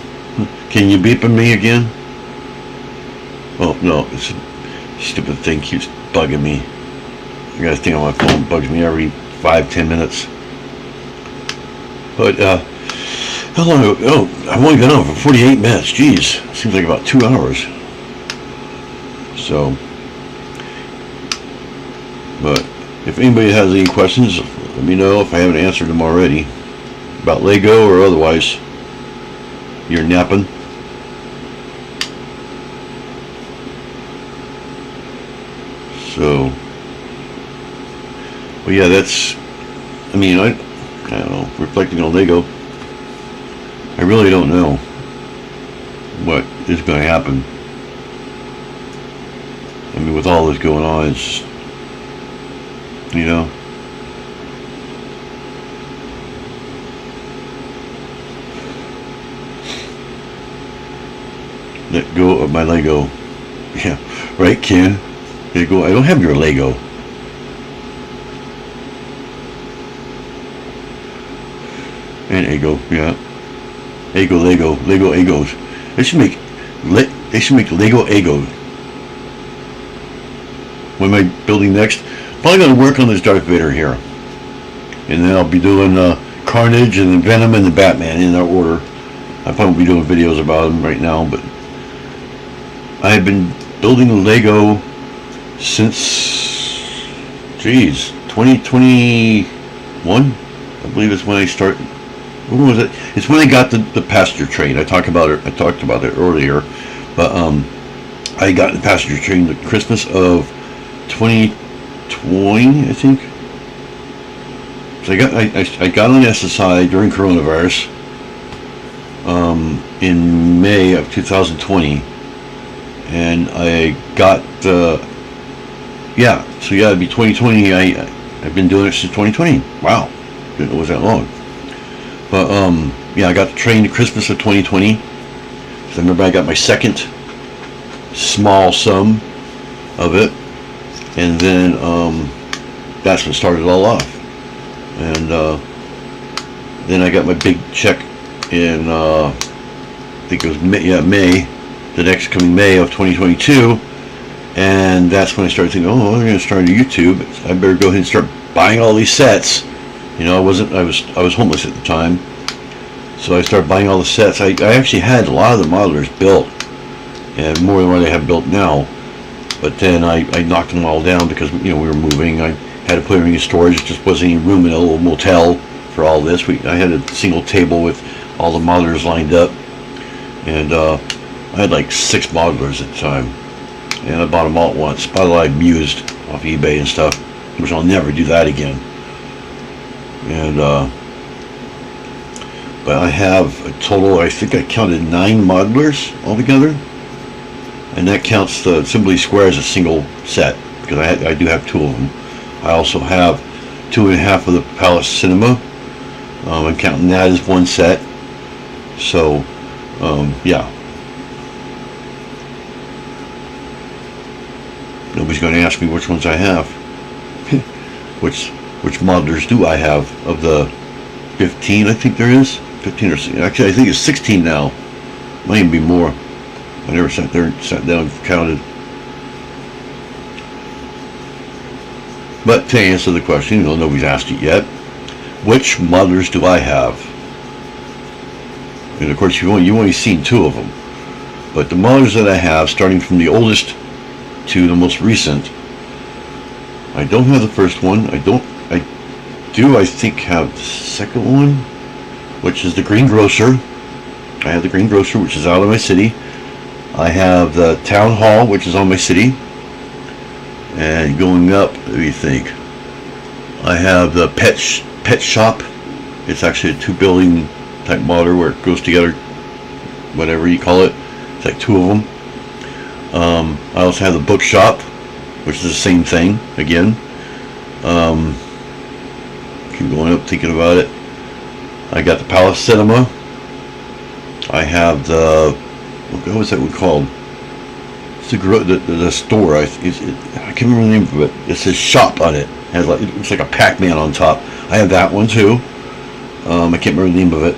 Can you beep at me again? Oh, no. This stupid thing keeps bugging me. I got a thing on my phone that bugs me every 5-10 minutes. But, how long ago? Oh, I've only been on for 48 minutes. Jeez. Seems like about 2 hours. So, but if anybody has any questions, let me know if I haven't answered them already. About Lego or otherwise. You're napping. So, well, yeah, that's, I don't know, reflecting on Lego, I really don't know what is going to happen. I mean, with all this going on, it's, let go of my Lego. Yeah, right, Ken? There you go. I don't have your Lego. And Ego, yeah. Lego Egos. They should make Lego Egos. What am I building next? Probably going to work on this Darth Vader here. And then I'll be doing Carnage and then Venom and the Batman in that order. I probably won't be doing videos about them right now, but I've been building Lego since, 2021. I believe it's when I started. When was it? It's when I got the passenger train. I talked about it earlier, but I got the passenger train the Christmas of 2020, I think. So I got on SSI during coronavirus in May of 2020, and I got it'd be 2020. I've been doing it since 2020. Wow, didn't know it was that long. But I got the train Christmas of 2020. So I remember I got my second small sum of it, and then that's what started it all off. And then I got my big check in I think it was May, the next coming May of 2022, and that's when I started thinking, I'm going to start a YouTube. I better go ahead and start buying all these sets. I was homeless at the time, so I started buying all the sets. I actually had a lot of the modelers built, and more than what I have built now. But then I knocked them all down because we were moving. I had to put everything in storage. It just wasn't any room in a little motel for all this. I had a single table with all the modelers lined up, and I had like 6 modelers at the time, and I bought them all at once. Bought a lot used off eBay and stuff, which I'll never do that again. And but I have a total, I think I counted 9 modelers altogether, and that counts the Assembly Square as a single set, because I do have 2 of them. I also have 2.5 of the Palace Cinema. I'm counting that as one set. So, yeah. Nobody's going to ask me which ones I have. which modelers do I have of the 15? I think there is 15 or 16. Actually, I think it's 16 now. Might even be more. I never sat down and counted. But to answer the question, nobody's asked it yet. Which modelers do I have? And of course, you've only seen 2 of them. But the modelers that I have, starting from the oldest to the most recent, I don't have the first one. I think have the second one, which is the Greengrocer. I have the Greengrocer, which is out of my city. I have the Town Hall, which is on my city. And going up, let me think, I have the Pet Shop. It's actually a 2-building type model where it goes together, whatever you call it. It's like 2 of them. I also have the Bookshop, which is the same thing again. Keep going up, thinking about it. I got the Palace Cinema. I have the, what was that one called? It's the store. I can't remember the name of it. It says shop on it. It's like a Pac-Man on top. I have that one too. I can't remember the name of it.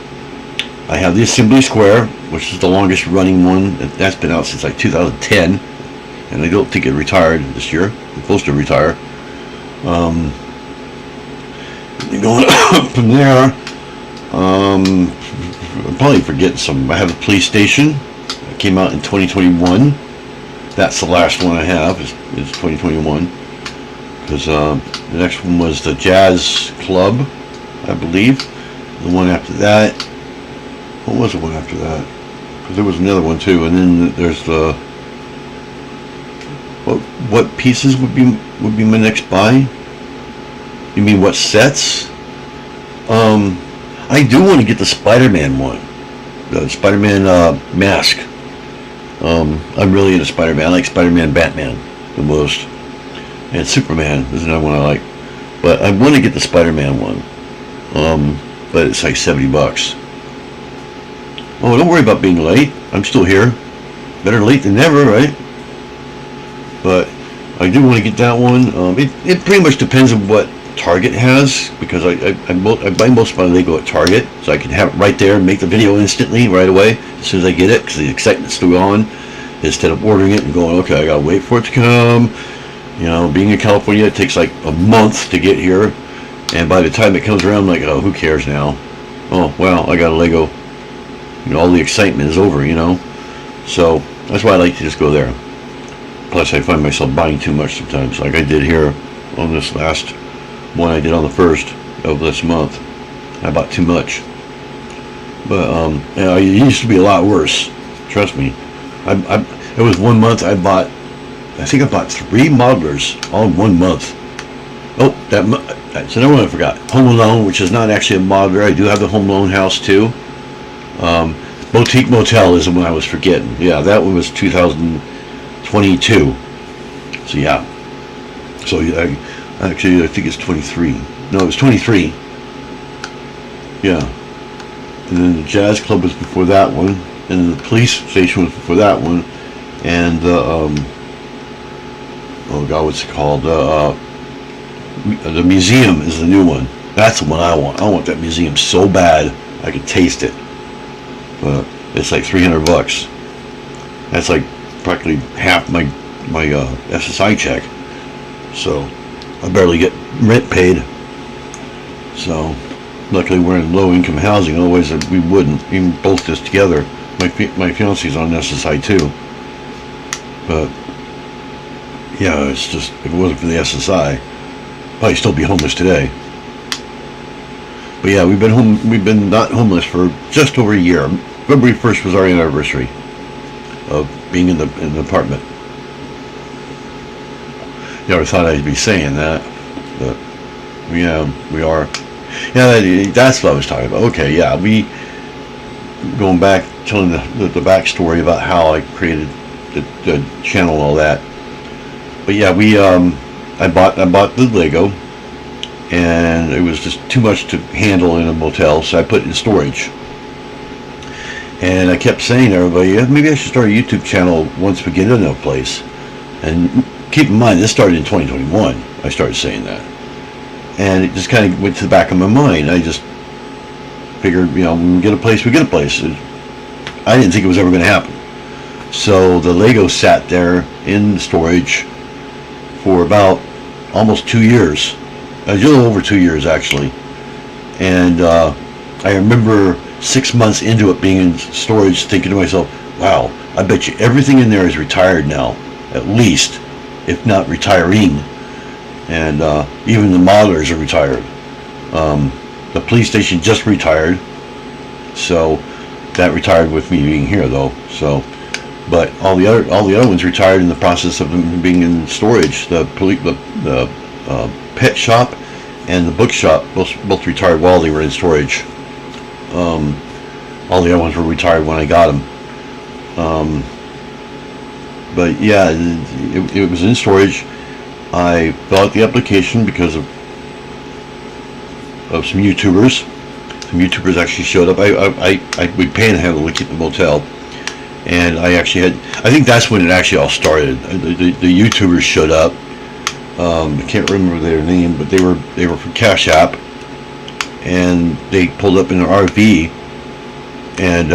I have the Assembly Square, which is the longest running one. That's been out since like 2010, and I don't think it retired this year. It's supposed to retire. Going up from there, I'm probably forgetting some. I have the Police Station. It came out in 2021. That's the last one I have, is 2021. Because the next one was the Jazz Club, I believe. The one after that, what was the one after that? Because there was another one too. And then there's the, what pieces would be my next buy? You mean what sets? I do want to get the Spider-Man one, the Spider-Man mask. I'm really into Spider-Man. I like Spider-Man, Batman the most, and Superman is another one I like. But I want to get the Spider-Man one. But it's like $70. Oh, don't worry about being late. I'm still here. Better late than never, right? But I do want to get that one. It pretty much depends on what Target has, because I buy most of my Lego at Target, so I can have it right there and make the video instantly, right away, as soon as I get it, because the excitement's still on, instead of ordering it and going, okay, I gotta wait for it to come. Being in California, it takes like a month to get here, and by the time it comes around, I'm like, oh, who cares now? Oh, well, I got a Lego. All the excitement is over, So that's why I like to just go there. Plus, I find myself buying too much sometimes, like I did here on this last one I did on the 1st of this month. I bought too much. But it used to be a lot worse. Trust me. It was 1 month I think I bought 3 modelers all in 1 month. Oh, that's another one I forgot. Home Alone, which is not actually a modeler. I do have the Home Alone house too. Boutique Motel is the one I was forgetting. Yeah, that one was 2022. So yeah. So actually, I think it's 23. No, it was 23. Yeah. And then the Jazz Club was before that one. And then the Police Station was before that one. And the, oh God, what's it called? The museum is the new one. That's the one I want. I want that museum so bad I could taste it. But it's like $300. That's like practically half my SSI check. So I barely get rent paid. So luckily we're in low income housing, otherwise we wouldn't, even both this together. My fiance's on SSI too. But yeah, it's just, if it wasn't for the SSI, I'd probably still be homeless today. But yeah, we've been not homeless for just over a year. February 1st was our anniversary of being in the apartment. You never thought I'd be saying that, but yeah, we are. Yeah, that's what I was talking about. Okay, yeah, going back, telling the backstory about how I created the channel and all that. But yeah, I bought the Lego, and it was just too much to handle in a motel, so I put it in storage. And I kept saying to everybody, yeah, maybe I should start a YouTube channel once we get into a place. And keep in mind, this started in 2021. I started saying that, and it just kind of went to the back of my mind. I just figured, when we get a place, we get a place. I didn't think it was ever going to happen. So the Lego sat there in storage for about almost 2 years, a little over 2 years actually. And I remember 6 months into it being in storage, thinking to myself, wow, I bet you everything in there is retired now, at least, if not retiring. And even the modelers are retired. The police station just retired, so that retired with me being here though. So, but all the other ones retired in the process of them being in storage. The pet shop and the bookshop both retired while they were in storage. All the other ones were retired when I got them. But yeah, it was in storage. I filled out the application because of some YouTubers. Some YouTubers actually showed up. We panhandled to keep the motel, and I think that's when it actually all started. The YouTubers showed up. I can't remember their name, but they were from Cash App, and they pulled up in their RV, and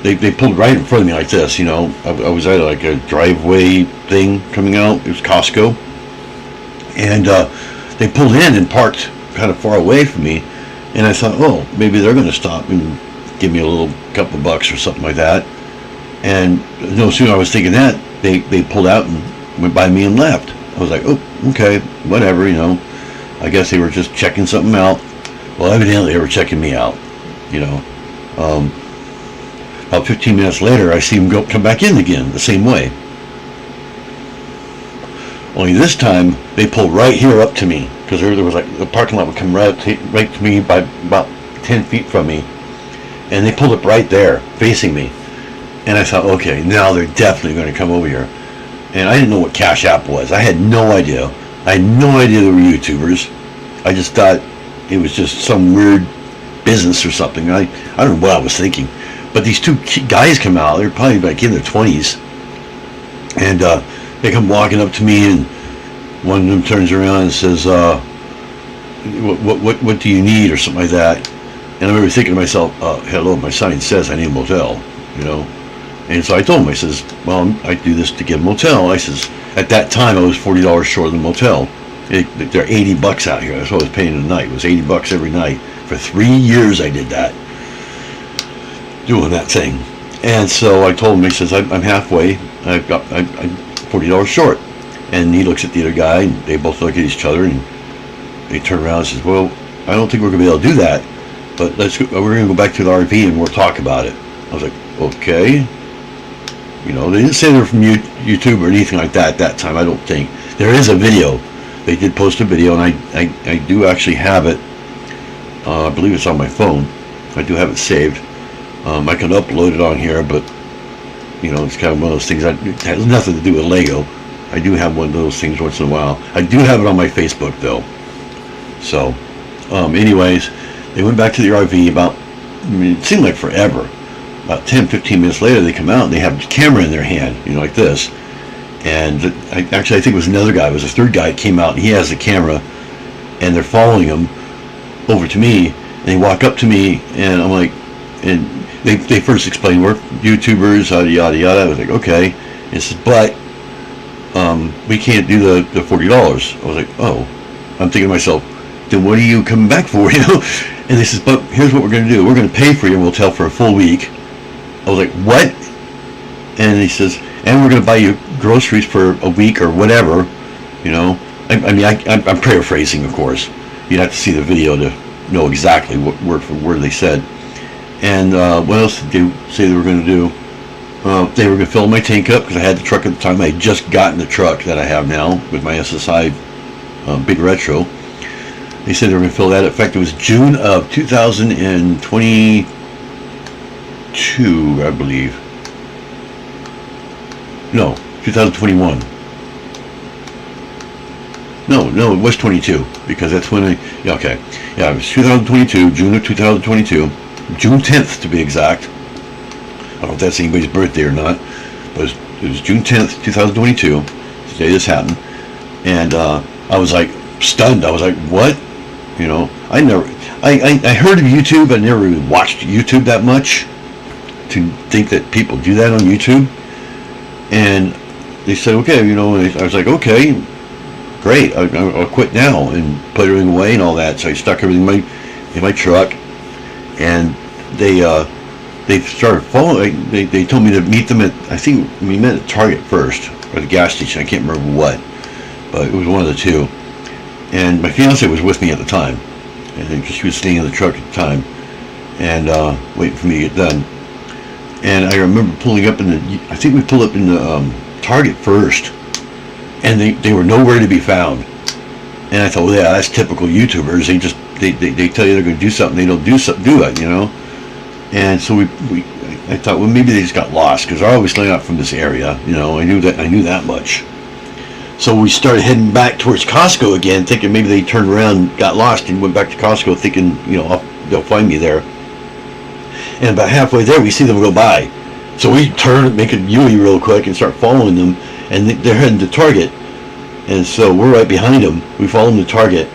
they pulled right in front of me like this. I was at like a driveway thing coming out. It was Costco, and they pulled in and parked kind of far away from me, and I thought, oh, maybe they're going to stop and give me a little couple bucks or something like that. And no sooner I was thinking that, they pulled out and went by me and left. I was like, oh, okay, whatever, I guess they were just checking something out. Well, evidently they were checking me out. About 15 minutes later, I see them come back in again the same way. Only this time, they pulled right here up to me, because there was like the parking lot would come right to me by about 10 feet from me, and they pulled up right there, facing me. And I thought, okay, now they're definitely going to come over here. And I didn't know what Cash App was. I had no idea. I had no idea they were YouTubers. I just thought it was just some weird business or something. I don't know what I was thinking. But these two guys come out. They're probably like in their 20s, and they come walking up to me, and one of them turns around and says, what do you need, or something like that. And I remember thinking to myself, hello, my sign says I need a motel, And so I told him, I says, well, I do this to get a motel. I says, at that time I was $40 short of the motel. They're $80 out here. That's what I was paying a night. It was $80 every night. For 3 years I did that, doing that thing. And so I told him, he says, I'm halfway. I'm $40 short. And he looks at the other guy, and they both look at each other, and they turn around and says, well, I don't think we're going to be able to do that, but we're going to go back to the RV and we'll talk about it. I was like, okay. They didn't say they were from YouTube or anything like that at that time, I don't think. There is a video. They did post a video, and I do actually have it. I believe it's on my phone. I do have it saved. I can upload it on here, but, it's kind of one of those things that has nothing to do with Lego. I do have one of those things once in a while. I do have it on my Facebook, though. So, anyways, they went back to the RV it seemed like forever. About 10, 15 minutes later, they come out, and they have a camera in their hand, like this. And I think it was another guy. It was a third guy that came out, and he has the camera, and they're following him over to me, and they walk up to me, and I'm like, and they first explained, we're YouTubers, yada, yada, yada. I was like, okay. And it says, but we can't do the $40. I was like, oh. I'm thinking to myself, then what are you coming back for, And they says, but here's what we're going to do. We're going to pay for your motel for a full week. I was like, what? And he says, and we're going to buy you groceries for a week or whatever, I'm paraphrasing, of course. You'd have to see the video to know exactly what word for word they said. And what else did they say they were going to do? They were going to fill my tank up because I had the truck at the time. I had just gotten the truck that I have now with my SSI Big Retro. They said they were going to fill that. In fact, it was June of 2022, I believe. No, 2021. No, it was 22 because that's when it was 2022, June of 2022, June 10th to be exact. I don't know if that's anybody's birthday or not, but it was June 10th, 2022, the day this happened, and I was like stunned. I was like, what? You know, I heard of YouTube. I never really watched YouTube that much to think that people do that on YouTube. And they said, okay, you know, and I was like, okay, great, I'll quit now, and put everything away and all that. So I stuck everything in my truck, and they started following. They told me to meet them at, I think we met at Target first, or the gas station. I can't remember what, but it was one of the two. And my fiance was with me at the time, and she was staying in the truck at the time, and waiting for me to get done. And I remember pulling up I think we pulled up in the Target first, and they were nowhere to be found. And I thought, well, yeah, that's typical YouTubers. They tell you they're going to do something, they don't do it, you know. And so I thought, well, maybe they just got lost, because they're always not from this area, you know. I knew that much. So we started heading back towards Costco again, thinking maybe they turned around, got lost, and went back to Costco, thinking, you know, they'll find me there. And about halfway there, we see them go by. So we turn, make a U-turn real quick, and start following them, and they're heading to Target. And so we're right behind them. We follow them to Target,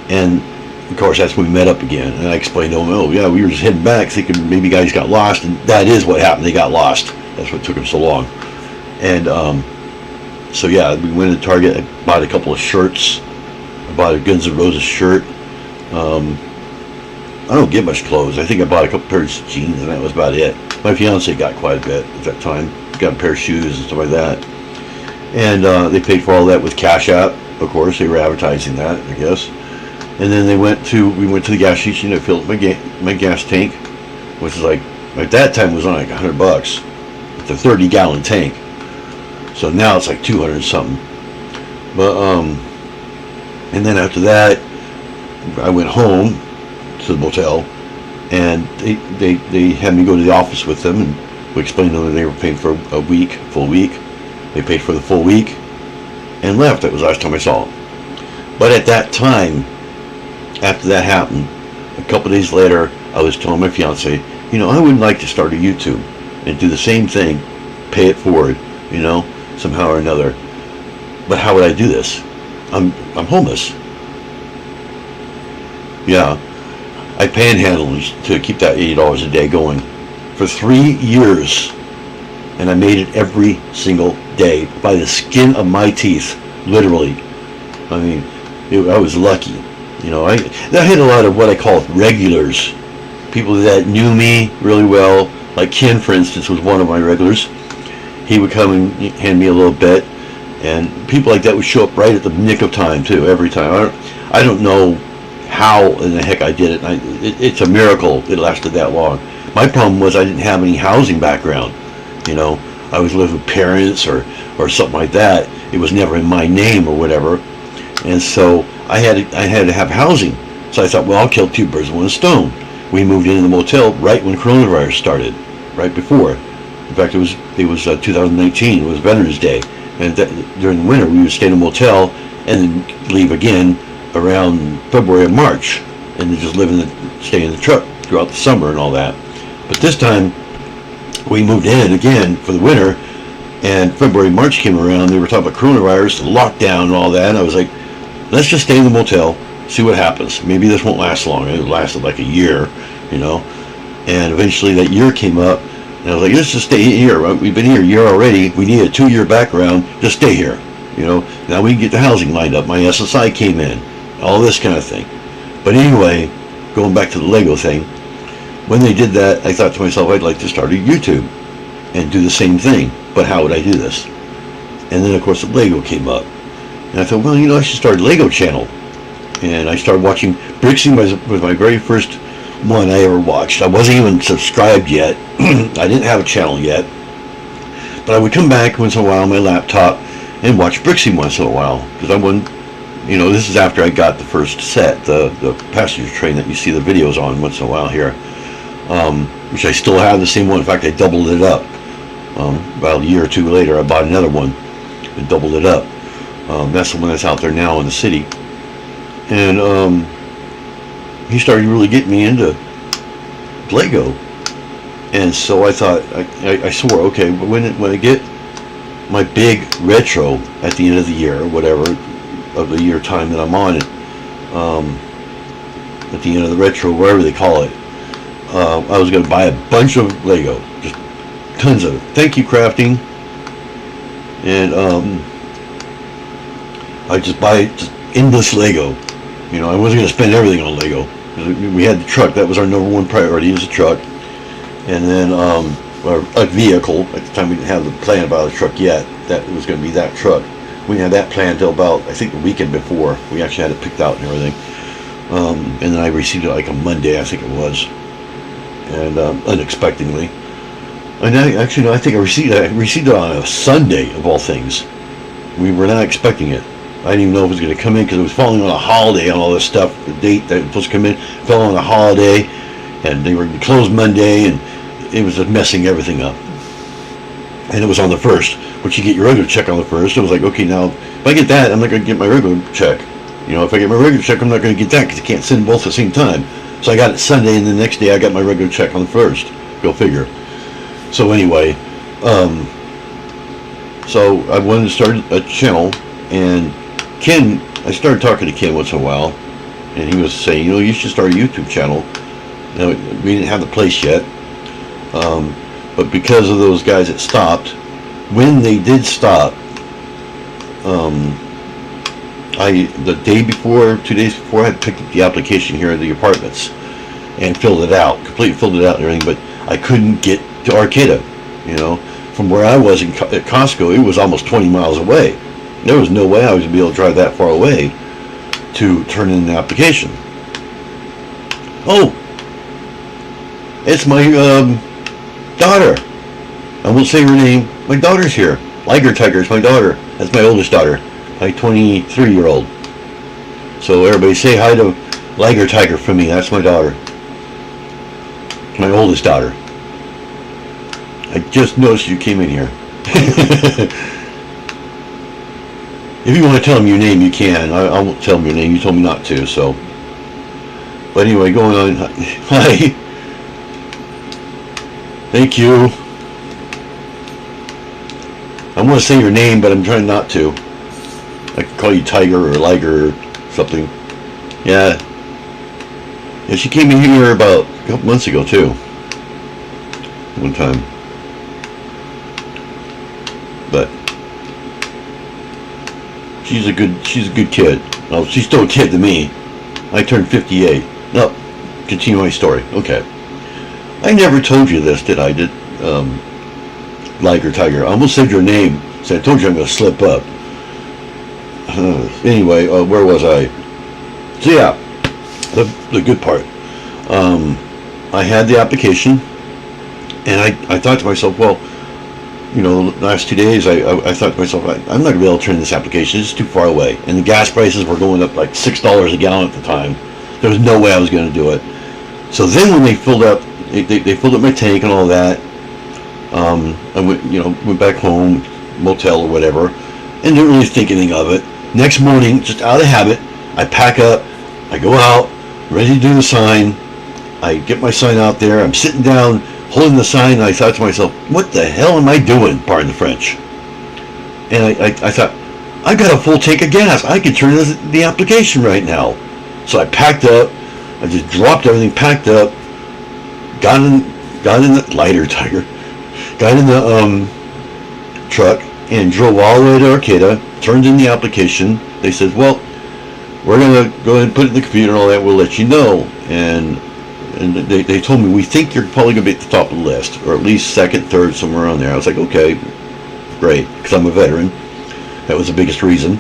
and of course that's when we met up again. And I explained to them, oh yeah, we were just heading back, thinking maybe guys got lost, and that is what happened. They got lost. That's what took them so long. And so yeah, we went to Target. I bought a couple of shirts. I bought a Guns N' Roses shirt. I don't get much clothes. I think I bought a couple pairs of jeans, and that was about it. My fiance got quite a bit at that time. Got a pair of shoes and stuff like that. And they paid for all that with Cash App. Of course, they were advertising that, I guess. And then we went to the gas station. I filled my gas tank, which is like, at that time was on like $100. It's a 30-gallon tank. So now it's like 200 something. But and then after that, I went home to the motel, and they had me go to the office with them, and we explained to them that they were paying for a week, full week. They paid for the full week and left. That was the last time I saw them. But at that time, after that happened, a couple days later, I was telling my fiance, you know, I would like to start a YouTube and do the same thing, pay it forward, you know, somehow or another. But how would I do this? I'm homeless. Yeah, I panhandled to keep that $80 a day going for 3 years, and I made it every single day by the skin of my teeth, literally. I mean, I was lucky. You know, I had a lot of what I call regulars, people that knew me really well. Like Ken, for instance, was one of my regulars. He would come and hand me a little bit, and people like that would show up right at the nick of time too, every time. I don't know how in the heck I did it. It's a miracle it lasted that long. My problem was I didn't have any housing background. You know, I was living with parents or something like that. It was never in my name or whatever, and so I had to have housing. So I thought, well, I'll kill two birds with one stone. We moved into the motel right when coronavirus started, right before. In fact, it was 2019. It was Veterans Day, and during the winter we would stay in a motel and then leave again around February and March, and then just stay in the truck throughout the summer and all that. But this time we moved in again for the winter, and February, March came around. They were talking about coronavirus, the lockdown and all that, and I was like, let's just stay in the motel, see what happens. Maybe this won't last long. It lasted like a year, you know, and eventually that year came up, and I was like, let's just stay here. We've been here a year already. We need a 2-year background. Just stay here, you know. Now we can get the housing lined up. My SSI came in, all this kind of thing. But anyway, going back to the Lego thing, when they did that, I thought to myself, I'd like to start a YouTube and do the same thing, but how would I do this? And then of course the Lego came up, and I thought, well, you know, I should start a Lego channel and I started watching. Brixie was my very first one I ever watched. I wasn't even subscribed yet. I didn't have a channel yet, but I would come back once in a while on my laptop and watch Brixie once in a while, because I wouldn't, this is after I got the first set, the passenger train that you see the videos on once in a while here, which I still have the same one. In fact, I doubled it up. About a year or two later, I bought another one and doubled it up. That's the one that's out there now in the city. And he started really getting me into Lego. And so I thought, I swore, okay, when I get my big retro at the end of the year, or whatever, of the year time that I'm on it, at the end of the retro, whatever they call it, I was going to buy a bunch of Lego, just tons of it. Thank you, crafting. And I just buy just endless Lego. I wasn't going to spend everything on Lego. We had the truck. That was our number one priority, is the truck. And then a vehicle. At the time, we didn't have the plan about a truck yet. That was going to be that truck. We didn't have that plan until about, I think, the weekend before. We actually had it picked out and everything. And then I received it like a Monday, I think it was. And unexpectedly. And I think I received it on a Sunday, of all things. We were not expecting it. I didn't even know if it was going to come in, because it was falling on a holiday and all this stuff. The date that it was supposed to come in fell on a holiday, and they were closed Monday, and it was just messing everything up. And it was on the 1st, which you get your regular check on the 1st. I was like, okay, now if I get that, I'm not going to get my regular check. If I get my regular check, I'm not going to get that, because you can't send both at the same time. So I got it Sunday, and the next day I got my regular check on the 1st. Go figure. So anyway, so I wanted to start a channel, and Ken, I started talking to Ken once in a while, and he was saying, you should start a YouTube channel. We didn't have the place yet, but because of those guys that stopped, when they did stop, the day before, 2 days before, I had picked up the application here at the apartments and filled it out, completely filled it out and everything, but I couldn't get to Arcata. From where I was at Costco, it was almost 20 miles away. There was no way I was going to be able to drive that far away to turn in an application. Oh, it's my daughter. I won't say her name. My daughter's here. Liger Tiger is my daughter. That's my oldest daughter, my 23-year-old. So everybody say hi to Liger Tiger for me. That's my daughter. My oldest daughter. I just noticed you came in here. If you want to tell them your name, you can. I won't tell them your name. You told me not to, so. But anyway, going on. Hi. Thank you. I want to say your name, but I'm trying not to. I could call you Tiger or Liger or something. Yeah. Yeah, she came in here about a couple months ago, too. One time. But she's a good kid. Well, she's still a kid to me. I turned 58. No, continue my story. Okay. I never told you this, did I? Liger Tiger. I almost said your name. So I told you I'm going to slip up. Anyway, where was I? So yeah, the good part. I had the application, and I thought to myself, well, the last 2 days, I thought to myself, I'm not going to be able to turn this application. It's too far away. And the gas prices were going up like $6 a gallon at the time. There was no way I was going to do it. So then when they filled up, they filled up my tank and all that, I went back home, motel or whatever, and didn't really think anything of it. Next morning, just out of habit, I pack up, I go out, ready to do the sign. I get my sign out there. I'm sitting down, holding the sign, and I thought to myself, what the hell am I doing? Pardon the French. And I thought, I've got a full tank of gas. I could turn the application right now. So I packed up. I just dropped everything, packed up, got in the Liger Tiger, got in the truck, and drove all the way to Arcata, turned in the application. They said, well, we're going to go ahead and put it in the computer and all that. We'll let you know. And they told me, we think you're probably going to be at the top of the list, or at least second, third, somewhere around there. I was like, okay, great, because I'm a veteran. That was the biggest reason.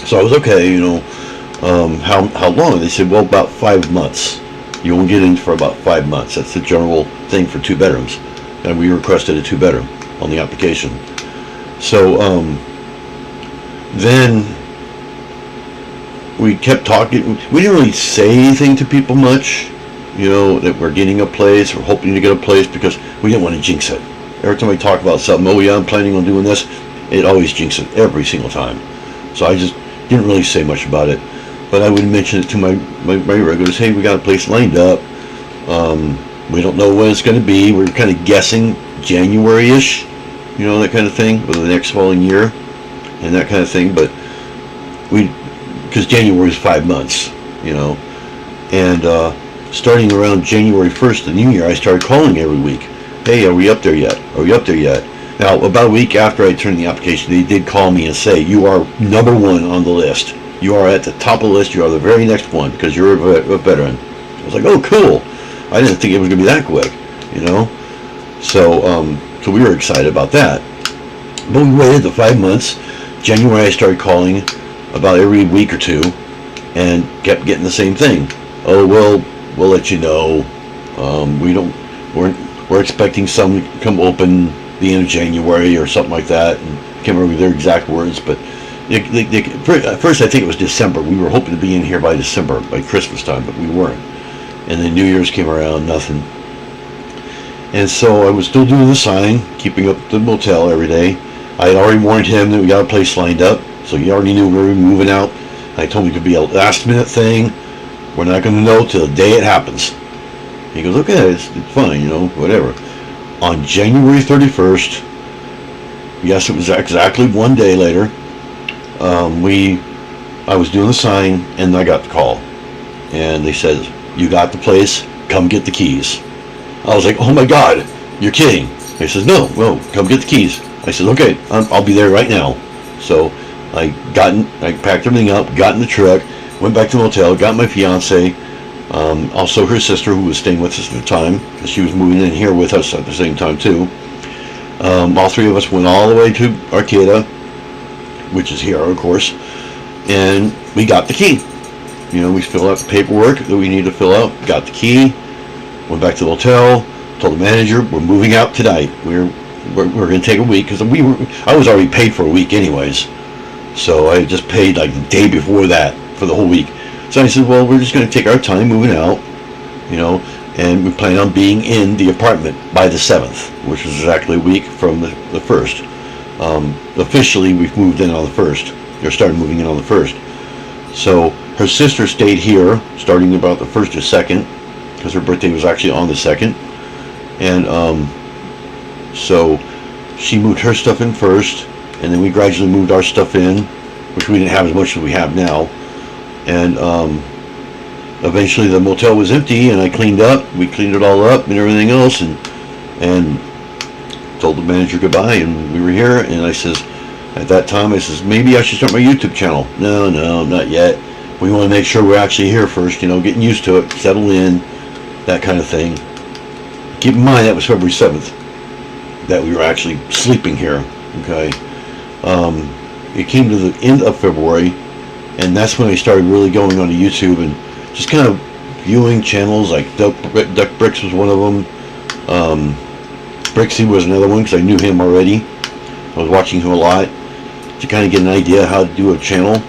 So I was okay, How long? They said, well, about 5 months. You won't get in for about 5 months. That's the general thing for 2 bedrooms. And we requested a 2-bedroom on the application. So then we kept talking. We didn't really say anything to people much, that we're getting a place, we're hoping to get a place, because we didn't want to jinx it. Every time we talk about something, oh yeah, I'm planning on doing this, it always jinxes it every single time. So I just didn't really say much about it. But I would mention it to my regulars. Hey, we got a place lined up. We don't know when it's going to be. We're kind of guessing January-ish, that kind of thing, for the next following year, and that kind of thing. But because January is 5 months, and starting around January 1st, the new year, I started calling every week. Hey, are we up there yet? Are we up there yet? Now, about a week after I turned the application, they did call me and say, you are number 1 on the list. You are at the top of the list. You are the very next one because you're a veteran. I was like, oh, cool. I didn't think it was going to be that quick, So we were excited about that. But we waited the 5 months. January, I started calling about every week or two and kept getting the same thing. Oh, well, we'll let you know. We're expecting some to come open the end of January or something like that. And I can't remember their exact words, but at first I think it was December. We were hoping to be in here by December, by Christmas time, but we weren't. And then New Year's came around, nothing. And so I was still doing the sign, keeping up the motel every day. I had already warned him that we got a place lined up, so he already knew we were moving out. I told him it could be a last minute thing. We're not going to know till the day it happens. He goes, okay, it's fine, whatever. On January 31st, yes, it was exactly 1 day later, I was doing the sign, and I got the call. And they said, you got the place, come get the keys. I was like, oh my God, you're kidding. He says, no, come get the keys. I said, okay, I'll be there right now. So I packed everything up, got in the truck, went back to the motel, got my fiance, also her sister who was staying with us at the time, because she was moving in here with us at the same time too. All 3 of us went all the way to Arcata, which is here, of course, and we got the key. We filled out the paperwork that we needed to fill out, got the key, went back to the hotel, told the manager, we're moving out tonight. We're going to take a week, because I was already paid for a week anyways. So I just paid like the day before that for the whole week. So I said, well, we're just going to take our time moving out, and we plan on being in the apartment by the 7th, which was exactly a week from the 1st. Officially, we've moved in on the 1st, or started moving in on the 1st. So her sister stayed here starting about the 1st or 2nd, because her birthday was actually on the 2nd. And so she moved her stuff in first, and then we gradually moved our stuff in, which we didn't have as much as we have now. And eventually the motel was empty, and I cleaned up. We cleaned it all up and everything else, and told the manager goodbye, and we were here. And I says, at that time, I says, maybe I should start my YouTube channel. No, not yet. We want to make sure we're actually here first, getting used to it, settle in, that kind of thing. Keep in mind, that was February 7th, that we were actually sleeping here, okay? It came to the end of February, and that's when I started really going on to YouTube and just kind of viewing channels, like Duck Bricks was one of them. Brixie was another one, because I knew him already. I was watching him a lot to kind of get an idea how to do a channel.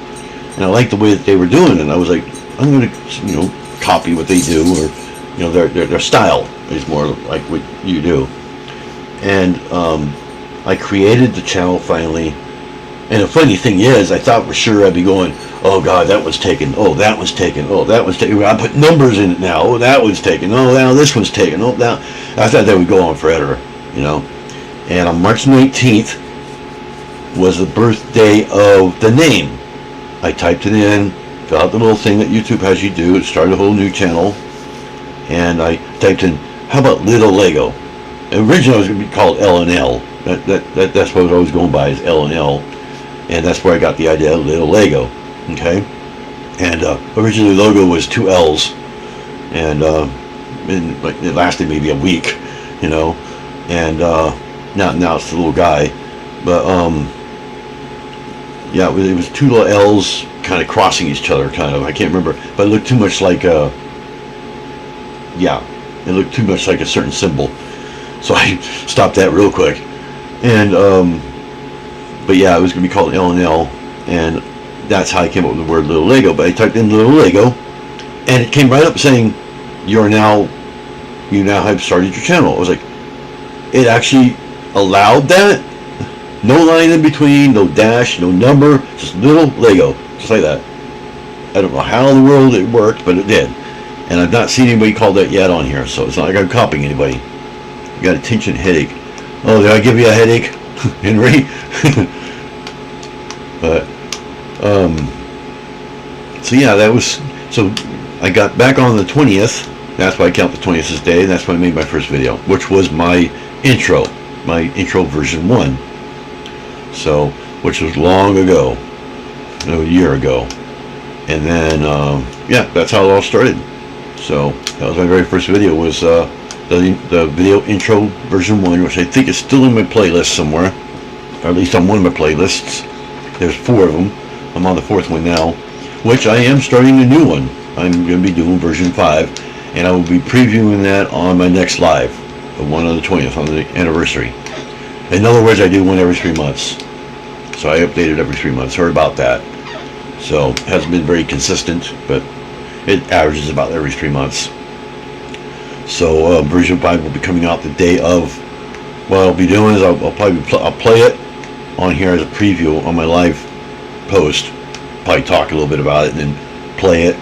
And I liked the way that they were doing it. And I was like, I'm going to, copy what they do, or, their style is more like what you do. And I created the channel finally. And the funny thing is, I thought for sure I'd be going, oh God, that was taken. Oh, that was taken. Oh, that was taken. I put numbers in it now. Oh, that was taken. Oh, now this one's taken. Oh, now. I thought that would go on forever, And on March 19th was the birthday of the name. I typed it in, filled out the little thing that YouTube has you do to start a whole new channel. And I typed in, how about Little Lego? And originally it was going to be called L&L. That's what I was going by, is L&L. And that's where I got the idea of Little Lego. Okay? And originally the logo was 2 L's. And it lasted maybe a week, And now it's the little guy. But Yeah, it was two little L's kind of crossing each other, kind of. I can't remember, but it looked too much like a. Yeah, it looked too much like a certain symbol, so I stopped that real quick. And but yeah, it was gonna be called L and L, and that's how I came up with the word Little Lego. But I typed in Little Lego, and it came right up saying, you now have started your channel. I was like, it actually allowed that. No line in between, no dash, no number, just Little Lego, just like that. I don't know how in the world it worked, but it did. And I've not seen anybody call that yet on here, so it's not like I'm copying anybody. You got a tension headache. Oh, did I give you a headache, Henry? But, so yeah, so I got back on the 20th. That's why I count the 20th as day. That's when I made my first video, which was my intro version 1. So, which was long ago, a year ago. And then, yeah, that's how it all started. So, that was my very first video, was the video intro version 1, which I think is still in my playlist somewhere. Or at least on one of my playlists. There's 4 of them. I'm on the 4th one now, which I am starting a new one. I'm going to be doing version 5, and I will be previewing that on my next live, the one on the 20th, on the anniversary. In other words, I do one every 3 months. So I update it every 3 months. Heard about that. So it hasn't been very consistent, but it averages about every 3 months. So version 5 will be coming out the day of. What I'll be doing is I'll play it on here as a preview on my live post. Probably talk a little bit about it and then play it,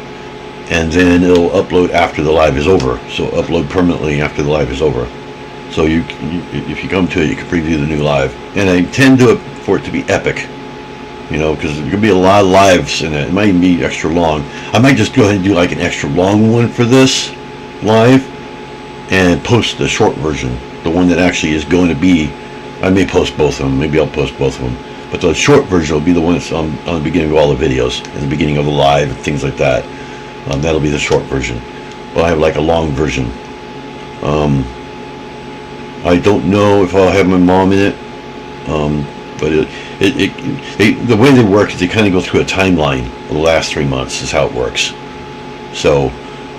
and then it'll upload after the live is over. So upload permanently after the live is over. So if you come to it, you can preview the new live. And I intend for it to be epic, because there's going to be a lot of lives in it. It might even be extra long. I might just go ahead and do like an extra long one for this live and post the short version, the one that actually is going to be. I may post both of them. Maybe I'll post both of them. But the short version will be the one that's on the beginning of all the videos, and the beginning of the live and things like that. That'll be the short version. But I have like a long version. I don't know if I'll have my mom in it, but the way they work is they kind of go through a timeline of the last 3 months is how it works. So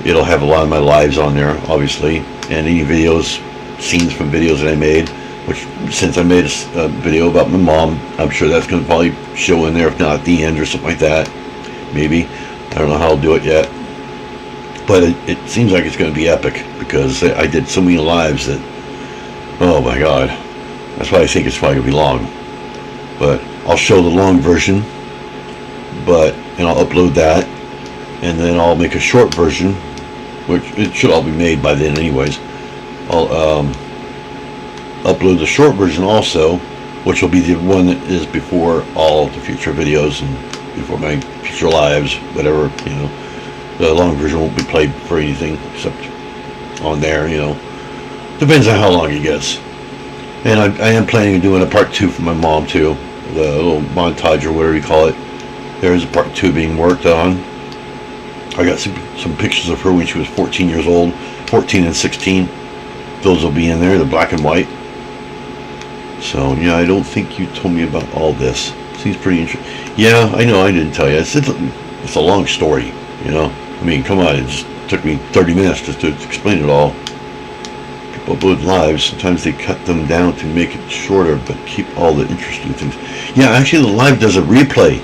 it'll have a lot of my lives on there, obviously, and any videos, scenes from videos that I made, which since I made a video about my mom, I'm sure that's going to probably show in there, if not at the end or something like that. Maybe. I don't know how I'll do it yet. But it seems like it's going to be epic, because I did so many lives that, oh my god. That's why I think it's probably going to be long. But I'll show the long version, and I'll upload that, and then I'll make a short version, which it should all be made by then anyways. I'll upload the short version also, which will be the one that is before all the future videos and before my future lives, whatever, The long version won't be played for anything except on there, Depends on how long it gets. And I am planning on doing a part 2 for my mom too. The little montage or whatever you call it. There is a part 2 being worked on. I got some pictures of her when she was 14 years old, 14 and 16. Those will be in there, the black and white. So yeah, I don't think you told me about all this. Seems pretty interesting. Yeah, I know I didn't tell you. It's a long story, I mean, come on, it just took me 30 minutes just to explain it all. People upload lives. Sometimes they cut them down to make it shorter, but keep all the interesting things. Yeah, actually the live does a replay.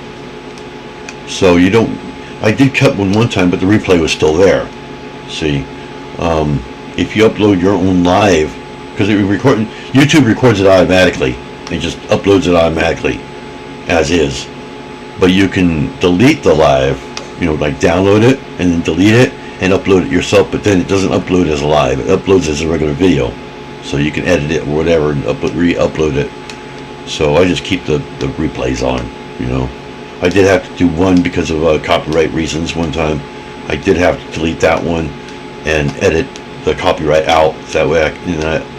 So you don't. I did cut one time, but the replay was still there. See, if you upload your own live, because YouTube records it automatically. It just uploads it automatically, as is. But you can delete the live, like download it and then delete it and upload it yourself. But then it doesn't upload as a live; it uploads as a regular video. So you can edit it or whatever and re-upload it. So I just keep the replays on. I did have to do one because of copyright reasons. One time, I did have to delete that one and edit the copyright out. That way, I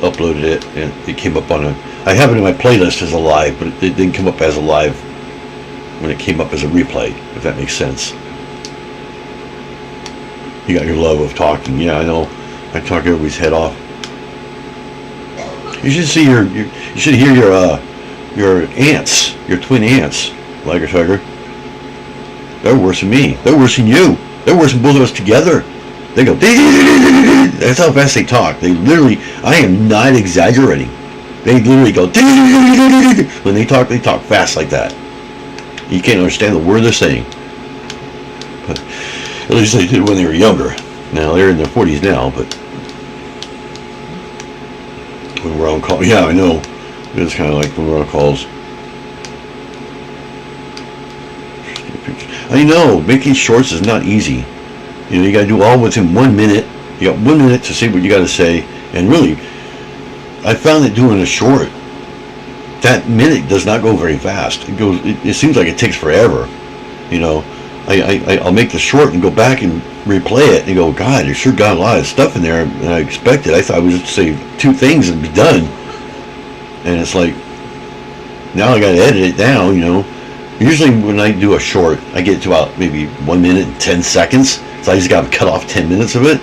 uploaded it and it came up on I have it in my playlist as a live, but it didn't come up as a live when it came up as a replay. If that makes sense. You got your love of talking. Yeah, I know. I talk everybody's head off. You should see you should hear your aunts, your twin aunts. Liger Tiger. They're worse than me. They're worse than you. They're worse than both of us together. They go, that's how fast they talk. They literally, I am not exaggerating. They literally go, when they talk fast like that. You can't understand the word they're saying. But at least they did when they were younger. Now they're in their 40s now, but when we're on call, yeah, I know. It's kind of like when we're on calls. I know, making shorts is not easy. You know, you got to do all within 1 minute. You got 1 minute to say what you got to say, and really, I found that doing a short, that minute does not go very fast. It goes. It seems like it takes forever. You know, I'll make the short and go back and replay it and go, God, you sure got a lot of stuff in there than I expected. I thought I would just say 2 things and be done. And it's like, now I got to edit it down, you know. Usually when I do a short, I get to about maybe 1 minute and 10 seconds. So I just got to cut off 10 minutes of it,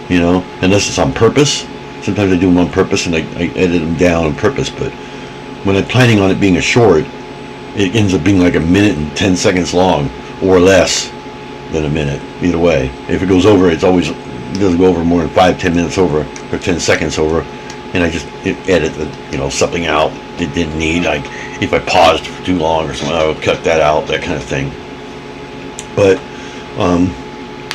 you know, unless it's on purpose. Sometimes I do them on purpose and I edit them down on purpose. But when I'm planning on it being a short, it ends up being like 1 minute and 10 seconds long or less than a minute. Either way, if it goes over, it doesn't go over more than 5-10 minutes over or 10 seconds over, and I just edit something out it didn't need. Like if I paused for too long or something, I would cut that out, that kind of thing. But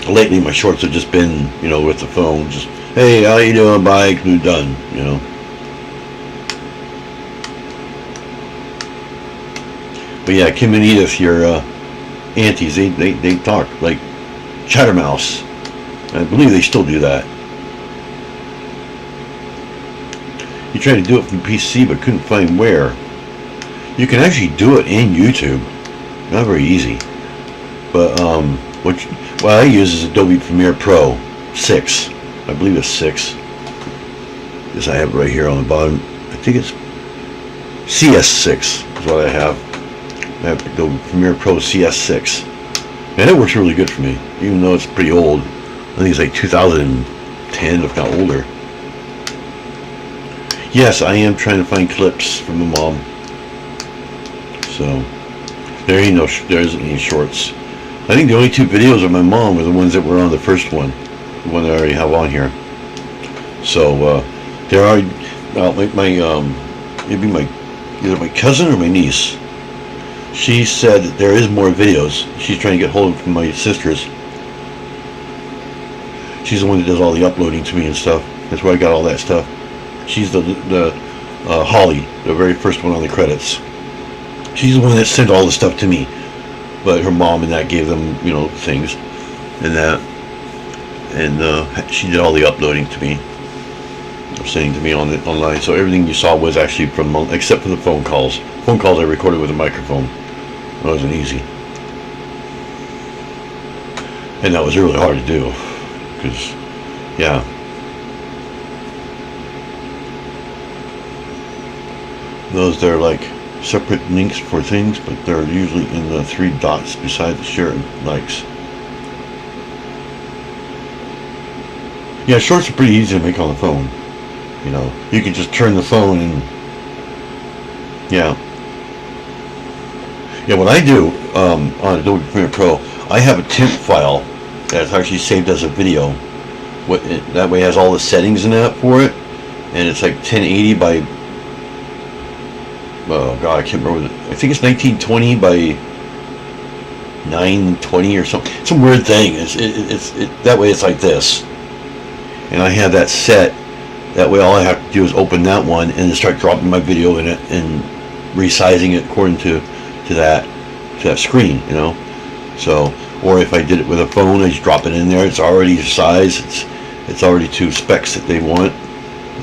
lately my shorts have just been, with the phone, just, hey, how you doing, bye, done, But yeah, Kim and Edith, your aunties, they talk like chattermouse. I believe they still do that. You tried to do it from PC but couldn't find where. You can actually do it in YouTube. Not very easy. But what I use is Adobe Premiere Pro 6. I believe it's 6. This I have right here on the bottom. I think it's CS6 is what I have. I have Adobe Premiere Pro CS6. And it works really good for me, even though it's pretty old. I think it's like 2010, if not older. Yes, I am trying to find clips from my mom. So there isn't any shorts. I think the only 2 videos of my mom were the ones that were on the first one, the one that I already have on here. So there are maybe either my cousin or my niece. She said that there is more videos. She's trying to get hold of my sisters. She's the one that does all the uploading to me and stuff. That's where I got all that stuff. She's the Holly, the very first one on the credits. She's the one that sent all the stuff to me. But her mom and that gave them, things and that. And she did all the uploading to me, sending to me online. So everything you saw was actually from, except for the phone calls. Phone calls I recorded with a microphone. It wasn't easy. And that was really hard to do. Because, yeah. Those, they're like separate links for things, but they're usually in the 3 dots beside the share and likes. Yeah, shorts are pretty easy to make on the phone. You can just turn the phone and yeah, what I do on Adobe Premiere Pro, I have a temp file that's actually saved as a video. That way it has all the settings in that for it, and it's like 1080 by, oh god, I can't remember. I think it's 1920 by 920 or something. Some weird thing. It's that way it's like this, and I have that set. That way all I have to do is open that one and then start dropping my video in it and resizing it according to that screen, So, or if I did it with a phone, I just drop it in there. It's already sized. It's already to specs that they want,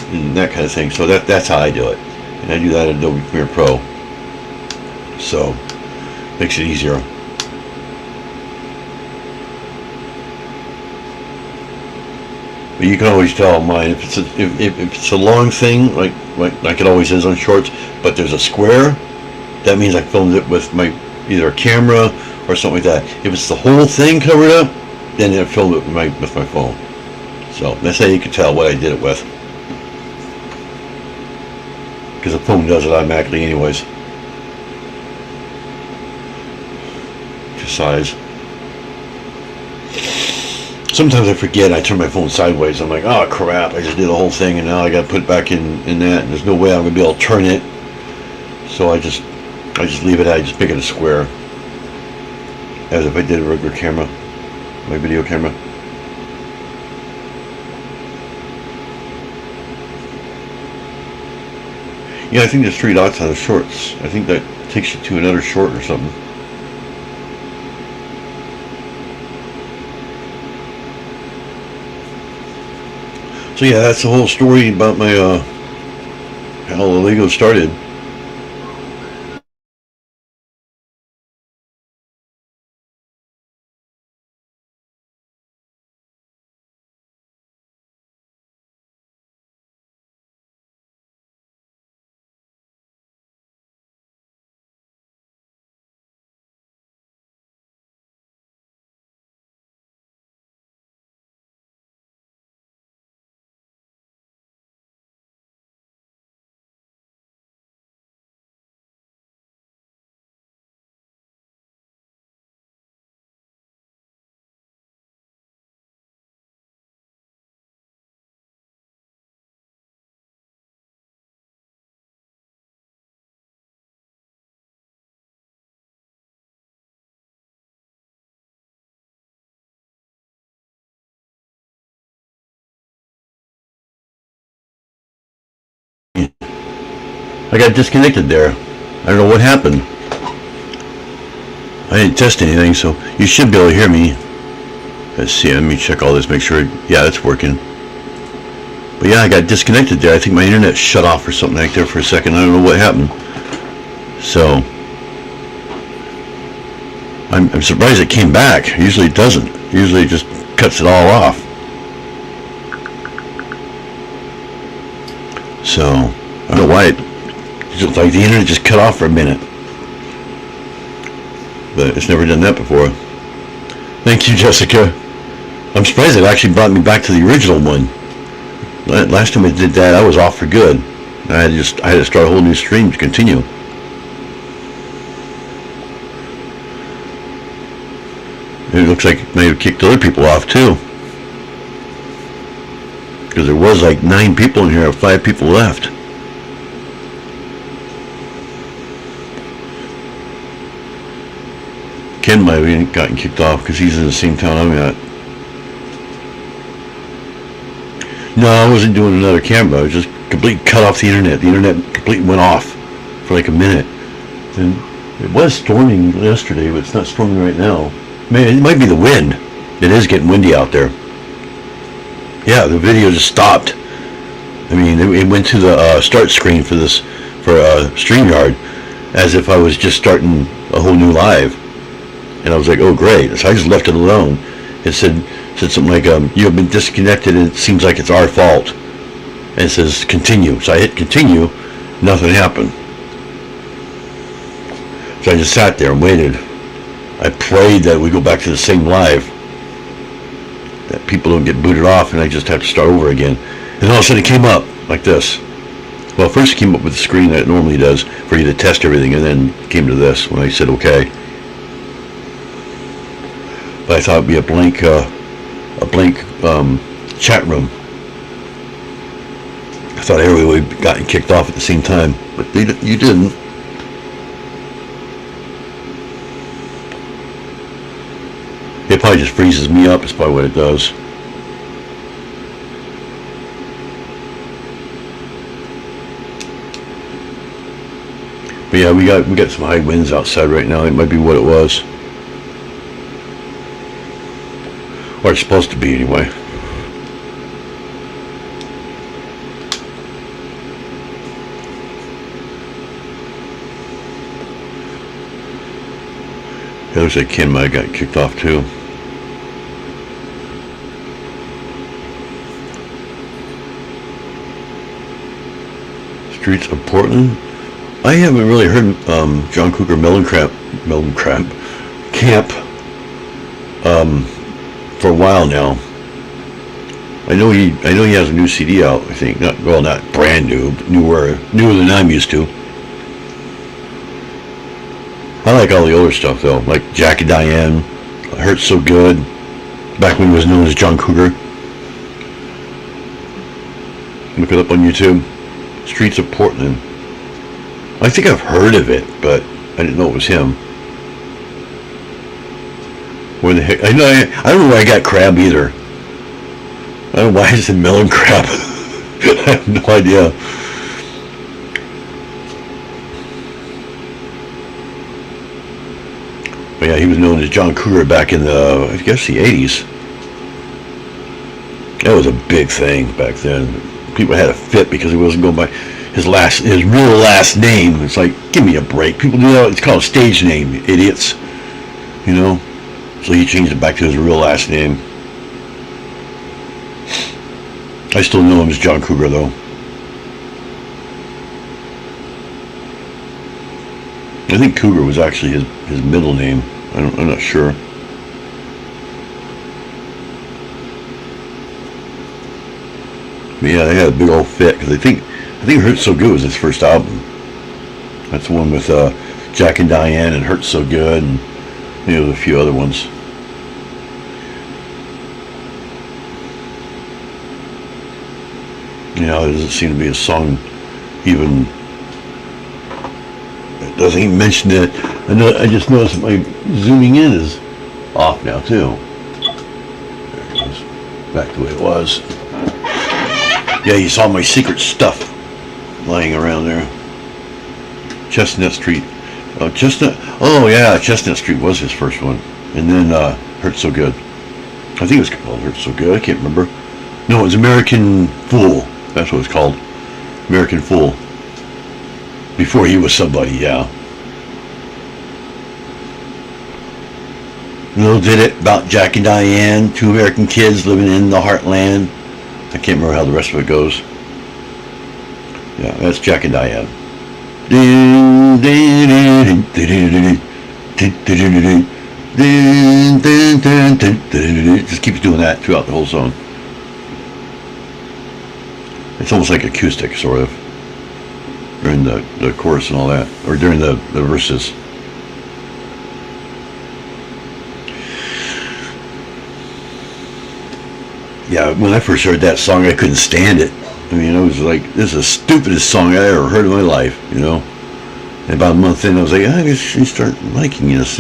and that kind of thing. So that's how I do it, and I do that in Adobe Premiere Pro. So makes it easier. But you can always tell mine if it's a long thing, like it always is on shorts. But there's a square. That means I filmed it with my either a camera or something like that. If it's the whole thing covered up, then I filmed it with my phone. So that's how you can tell what I did it with. Because the phone does it automatically anyways. a size. Sometimes I forget. I turn my phone sideways. I'm like, oh crap! I just did the whole thing, and now I got to put it back in that. And there's no way I'm gonna be able to turn it. So I just leave it. I just make it a square, as if I did a regular camera, my video camera. Yeah, I think there's 3 dots on the shorts. I think that takes you to another short or something. So yeah, that's the whole story about my how the Lego started. I got disconnected there. I don't know what happened. I didn't test anything, so you should be able to hear me. Let's see, let me check all this, make sure, yeah, it's working. But yeah, I got disconnected there. I think my internet shut off or something like there for a second. I don't know what happened. So, I'm surprised it came back. Usually it doesn't. Usually it just cuts it all off. So, I don't know why it's just like the internet just cut off for a minute. But it's never done that before. Thank you, Jessica. I'm surprised it actually brought me back to the original one. Last time I did that, I was off for good. I had to start a whole new stream to continue. It looks like it may have kicked other people off too. Because there was like 9 people in here, 5 people left. Ken might have gotten kicked off because he's in the same town I'm at. No, I wasn't doing another camera. I was just completely cut off the internet. The internet completely went off for like a minute. And it was storming yesterday, but it's not storming right now. Man, it might be the wind. It is getting windy out there. Yeah, the video just stopped. I mean, it went to the start screen for StreamYard as if I was just starting a whole new live. And I was like, oh great. So I just left it alone. It said something like, you have been disconnected and it seems like it's our fault. And it says continue. So I hit continue, nothing happened. So I just sat there and waited. I prayed that we go back to the same live, that people don't get booted off and I just have to start over again. And all of a sudden it came up like this. Well, first it came up with the screen that it normally does for you to test everything, and then it came to this when I said okay. But I thought it'd be a blank chat room. I thought everybody would have gotten kicked off at the same time, but you didn't. It probably just freezes me up. Is probably what it does. But yeah, we got some high winds outside right now. It might be what it was, or it's supposed to be anyway. It looks like Ken might have got kicked off too. Streets of Portland. I haven't really heard John Cougar Mellencamp Camp for a while now. I know he has a new CD out. I think not brand new, but newer than I'm used to. I like all the older stuff though, like Jack and Diane, Hurt So Good, back when he was known as John Cougar. Look it up on YouTube. Streets of Portland. I think I've heard of it, but I didn't know it was him. Where the heck? I don't know where I got crab either. I don't know why I said melon crab. I have no idea. But yeah, he was known as John Cougar back in the, I guess, the 80s. That was a big thing back then. People had a fit because he wasn't going by his real last name. It's like, give me a break. People do that. It's called a stage name, idiots. You know? So he changed it back to his real last name. I still know him as John Cougar, though. I think Cougar was actually his middle name. I'm not sure. But yeah, they had a big old fit because I think Hurt So Good was his first album. That's the one with Jack and Diane and Hurt So Good, and a few other ones. There doesn't seem to be a song even. It doesn't even mention it. I just noticed my zooming in is off now too. There it goes. Back the way it was. Yeah, you saw my secret stuff lying around there. Chestnut Street. Oh yeah, Chestnut Street was his first one. And then Hurt So Good. I think it was called Hurt So Good. I can't remember. No, it was American Fool. That's what it's called. American Fool. Before he was somebody, yeah. Little Did It about Jack and Diane, two American kids living in the heartland. I can't remember how the rest of it goes. Yeah, that's Jack and Diane. Just keeps doing that throughout the whole song. It's almost like acoustic, sort of, during the chorus and all that, or during the verses. Yeah, when I first heard that song, I couldn't stand it. I mean, I was like, this is the stupidest song I ever heard in my life, And about a month in, I was like, I guess you start liking this,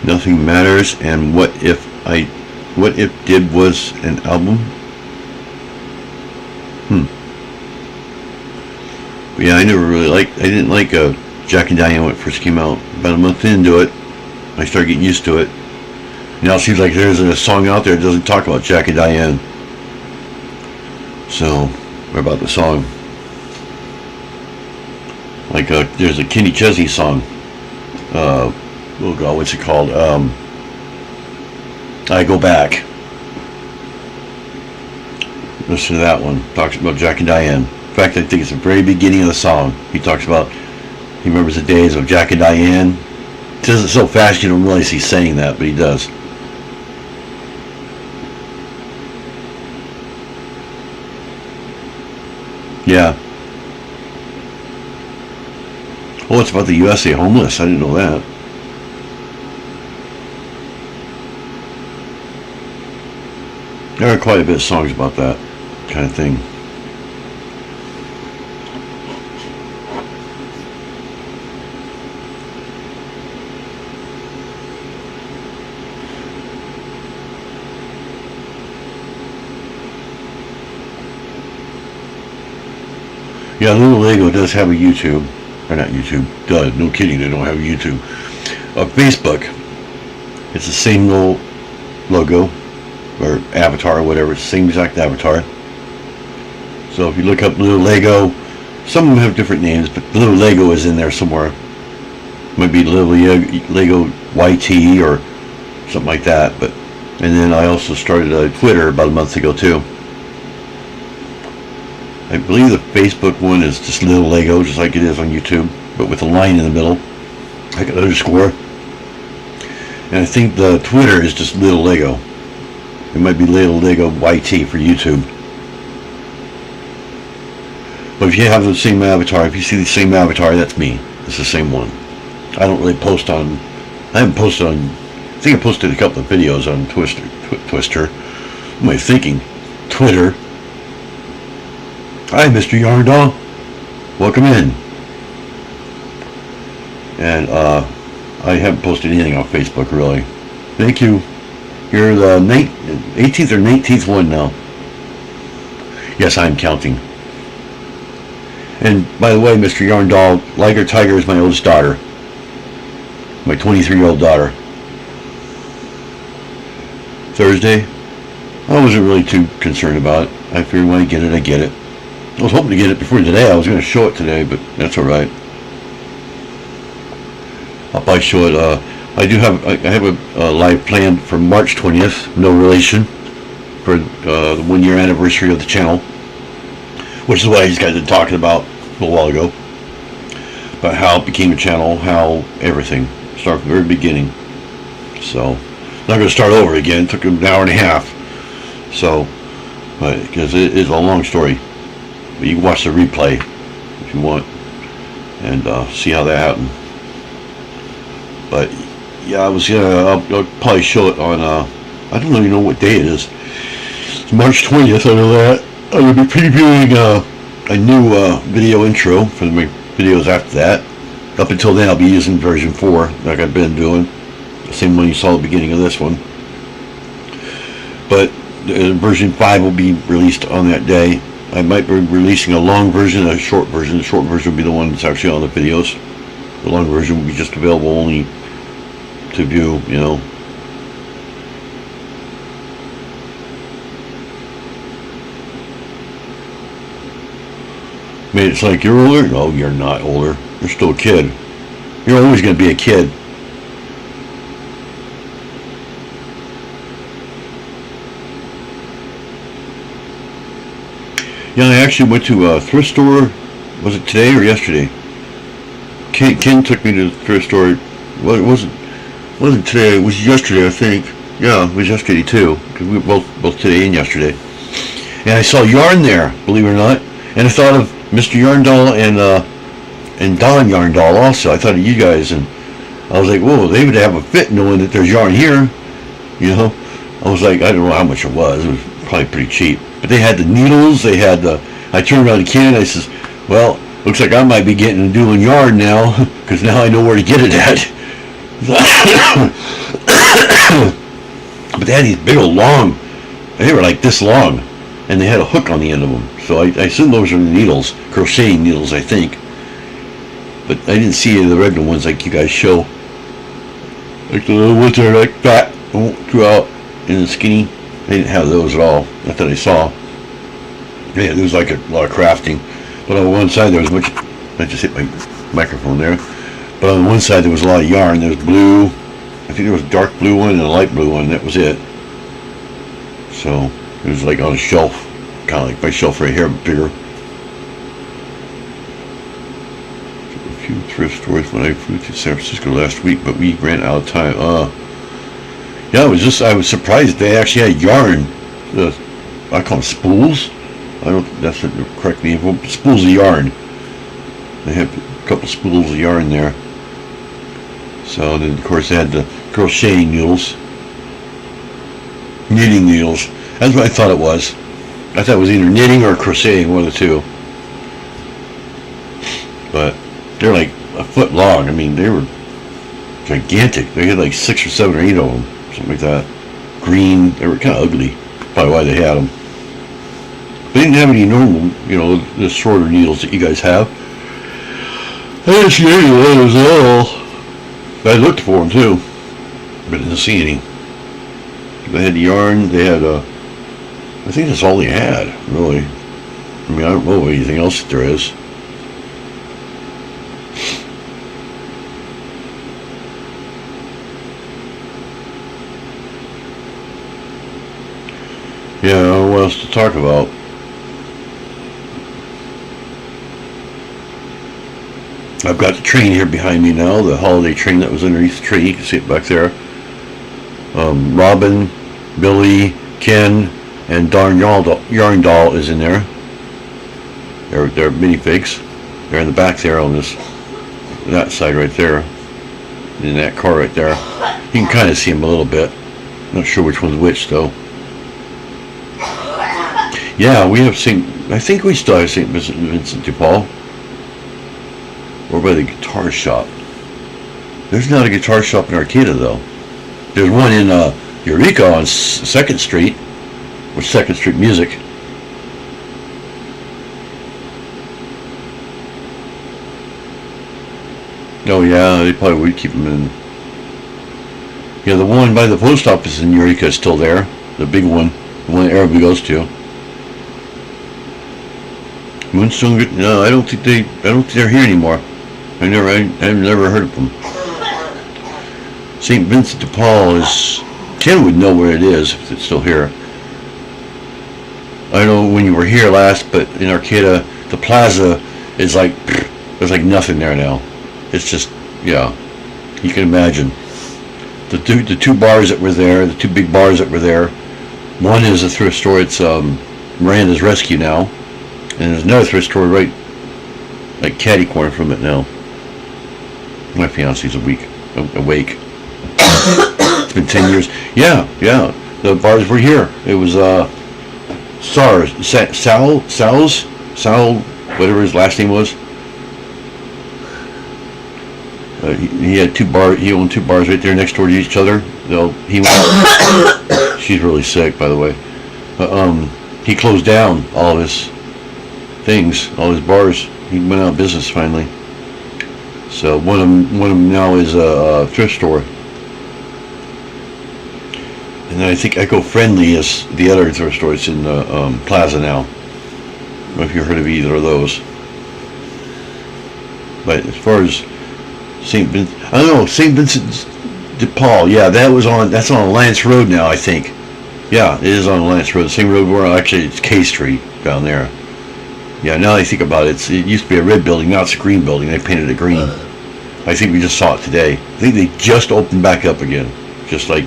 Nothing Matters and What If Did was an album? But yeah, I didn't like Jack and Diane when it first came out. About a month into it, I started getting used to it. Now it seems like there's a song out there that doesn't talk about Jack and Diane. So, what about the song? Like, there's a Kenny Chesney song. Oh God, what's it called? I Go Back. Listen to that one. Talks about Jack and Diane. In fact, I think it's the very beginning of the song. He talks about, he remembers the days of Jack and Diane. It says it so fast you don't realize he's saying that, but he does. Yeah. Oh, it's about the USA homeless. I didn't know that. There are quite a bit of songs about that kind of thing. Yeah, Little Lego does have a YouTube. Or not YouTube. Duh, no kidding, they don't have a YouTube. Facebook. It's the same little logo. Or avatar or whatever. It's the same exact avatar. So if you look up Little Lego, some of them have different names, but Little Lego is in there somewhere. Might be Little Lego YT or something like that. And then I also started a Twitter about a month ago too. I believe the Facebook one is just Little Lego, just like it is on YouTube, but with a line in the middle, like an underscore. And I think the Twitter is just Little Lego. It might be Little Lego YT for YouTube. But if you have the same avatar, if you see the same avatar, that's me. It's the same one. I don't really post on. I haven't posted on. I think I posted a couple of videos on Twister. What am I thinking? Twitter. Hi, Mr. Yarndall. Welcome in. And I haven't posted anything on Facebook really. Thank you. You're the 18th or 19th one now. Yes, I'm counting. And by the way, Mr. Yarndall, Liger Tiger is my oldest daughter. My 23-year-old daughter. Thursday, I wasn't really too concerned about it. I figured when I get it, I get it. I was hoping to get it before today. I was going to show it today, but that's all right. I'll probably show it. I have a live planned for March 20th. No relation, for the 1-year anniversary of the channel, which is what these guys had talking about a little while ago. About how it became a channel, how everything. Start from the very beginning. So, I'm not going to start over again. It took an hour and a half. So, because it is a long story. But you can watch the replay if you want and see how that happened. But yeah, I'll probably show it on I don't even know what day it is. It's March 20th. I know that I'm going to be previewing a new video intro for my videos after that. Up until then, I'll be using version 4 like I've been doing, the same one you saw at the beginning of this one. But version 5 will be released on that day. I might be releasing a long version and a short version. The short version will be the one that's actually on the videos. The long version will be just available only to view, you know. I mean, it's like, you're older? No, you're not older. You're still a kid. You're always going to be a kid. Yeah, I actually went to a thrift store. Was it today or yesterday? Ken took me to the thrift store. Well, it wasn't today. It was yesterday, I think. Yeah, it was yesterday too. Because we were both today and yesterday. And I saw yarn there, believe it or not. And I thought of Mr. Yarndall and Don Yarndall also. I thought of you guys, and I was like, whoa, they would have a fit knowing that there's yarn here. You know, I was like, I don't know how much it was. It was probably pretty cheap. But they had the needles. They had the. I turned around to Ken and I says, well, looks like I might be getting a doing yarn now, because now I know where to get it at. But they had these big old long. They were like this long, and they had a hook on the end of them. So I assume those are the needles, crocheting needles, I think. But I didn't see any of the regular ones like you guys show. Like the little ones that are like fat, throughout, and skinny. They didn't have those at all. Not that I saw. Yeah, there was like a lot of crafting. But on one side there was much. I just hit my microphone there. But on one side there was a lot of yarn. There was blue. I think there was a dark blue one and a light blue one. That was it. So it was like on a shelf, kind of like my shelf right here, but bigger. A few thrift stores when I flew to San Francisco last week, but we ran out of time. Yeah, I was surprised they actually had yarn. I call them spools. I don't. That's the correct name. Spools of yarn. They had a couple spools of yarn there. So then, of course, they had the crocheting needles, knitting needles. That's what I thought it was. I thought it was either knitting or crocheting, one of the two. But they're like a foot long. I mean, they were gigantic. They had like 6 or 7 or 8 of them, something like that. Green. They were kind of ugly. Probably why they had them. They didn't have any normal, you know, the shorter needles that you guys have. I didn't see any of those at all. I looked for them too, but didn't see any. They had yarn. They had I think that's all they had, really. I mean, I don't know anything else that there is. Yeah, what else to talk about? I've got the train here behind me now, the holiday train that was underneath the tree. You can see it back there. Robin, Billy, Ken, and Darn Yarndall is in there. They're minifigs. They're in the back there on that side right there, in that car right there. You can kind of see them a little bit. Not sure which one's which though. Yeah, we have I think we still have St. Vincent de Paul. Or by the guitar shop. There's not a guitar shop in Arcata though. There's one in Eureka on 2nd Street, with 2nd Street Music. Oh yeah, they probably would keep them in. Yeah, the one by the post office in Eureka is still there. The big one, the one that everybody goes to. Moonstone? No, I don't think they're here anymore. I've never heard of them. St. Vincent de Paul is. Ken would know where it is if it's still here. I know when you were here last, but in Arcata, the plaza is like there's like nothing there now. It's just, yeah, you can imagine. The two bars that were there, the two big bars that were there. One is a thrift store. It's Miranda's Rescue now, and there's another thrift store right like catty corner from it now. My fiance's awake. It's been 10 years. Yeah. The bars were here. It was Sal, whatever his last name was. He had two bars. He owned two bars right there next door to each other. She's really sick, by the way. He closed down all of his things, all his bars. He went out of business finally. So one of them now is a thrift store. And then I think Eco Friendly is the other thrift store. It's in the Plaza now. I don't know if you heard of either of those. But as far as St. Vincent de Paul. Yeah, that's on Alliance Road now, I think. Yeah, it is on Alliance Road. The same road where actually it's K Street down there. Yeah, now I think about it, it used to be a red building, now it's a green building. They painted it green. I think we just saw it today. I think they just opened back up again, just like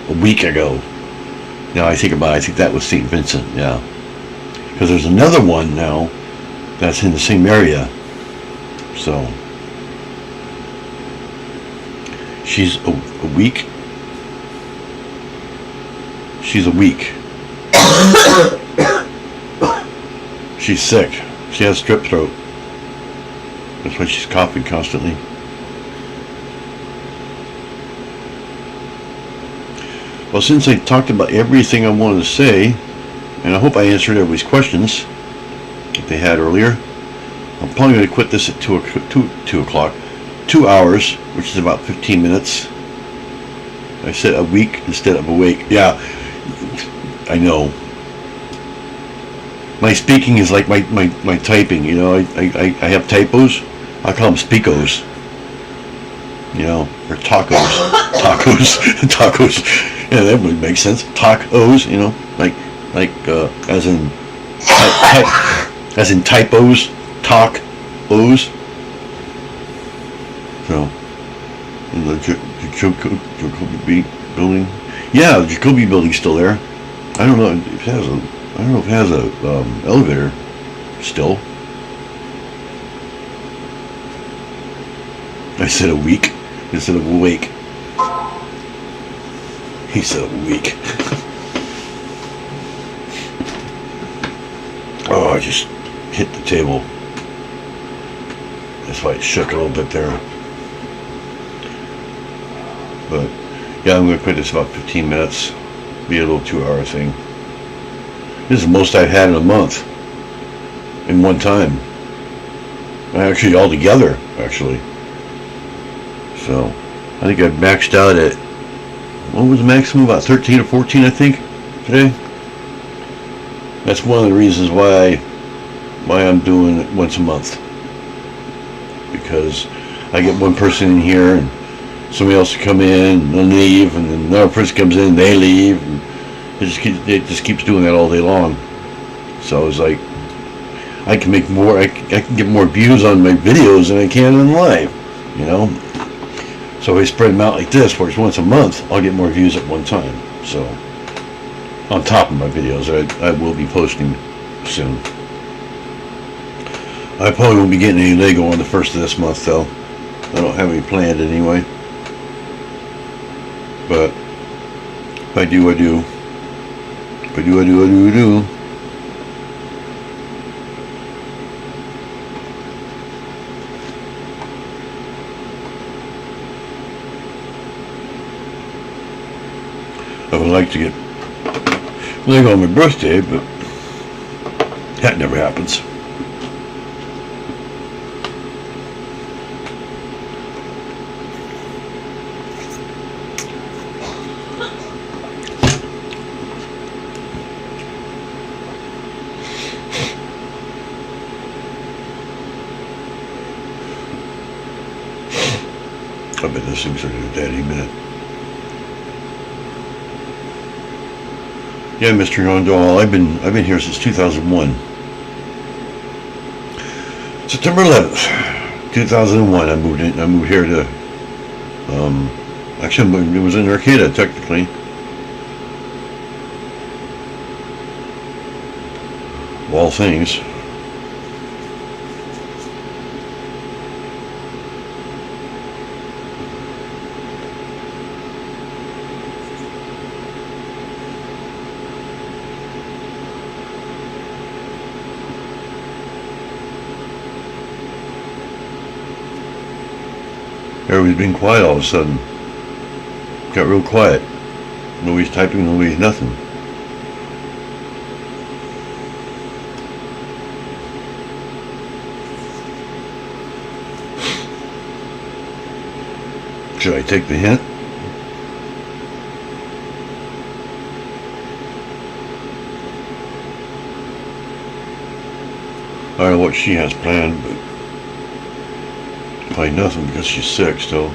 a week ago. Now I think about it, I think that was St. Vincent, yeah. Because there's another one now that's in the same area. So, she's a week. She's a week. She's sick. She has strep throat. That's why she's coughing constantly. Well, since I talked about everything I wanted to say, and I hope I answered everybody's questions that they had earlier, I'm probably going to quit this at 2 o'clock. 2 hours, which is about 15 minutes. I said a week instead of a week. Yeah, I know. My speaking is like my typing, you know. I have typos. I call them speakos. You know, or tacos. Tacos. Yeah, that would make sense. Tacos, you know, like as in typos, talk-os. So, in the Jacoby building. Yeah, the Jacoby building's still there. I don't know if it has a elevator still. I said a week instead of a week. He said a week. Oh, I just hit the table. That's why it shook a little bit there. But yeah, I'm going to quit this about 15 minutes. Be a little 2-hour thing. This is the most I've had in a month. In one time. Actually, all together, actually. So, I think I've maxed out at, what was the maximum? About 13 or 14, I think, today. That's one of the reasons why I'm doing it once a month. Because I get one person in here, and somebody else will come in, and they'll leave, and then another person comes in, and they leave, and it just keeps doing that all day long. So it's like, I can make more, I can get more views on my videos than I can in live, you know. So if I spread them out like this, where it's once a month, I'll get more views at one time. So, on top of my videos, I will be posting soon. I probably won't be getting any Lego on the first of this month, though. I don't have any planned anyway. But if I do, I do. If I do, I do, I do, I do. I would like to get Lego on my birthday, but that never happens. I bet this thing's going to do that any minute. Yeah, Mr. Yondall, I've been here since 2001. September 11th, 2001. I moved in. I moved here to. Actually, it was in Arcata technically. Of all things. Everybody's been quiet all of a sudden. Got real quiet. Nobody's typing, nobody's nothing. Should I take the hint? I don't know what she has planned, but probably nothing because she's sick still.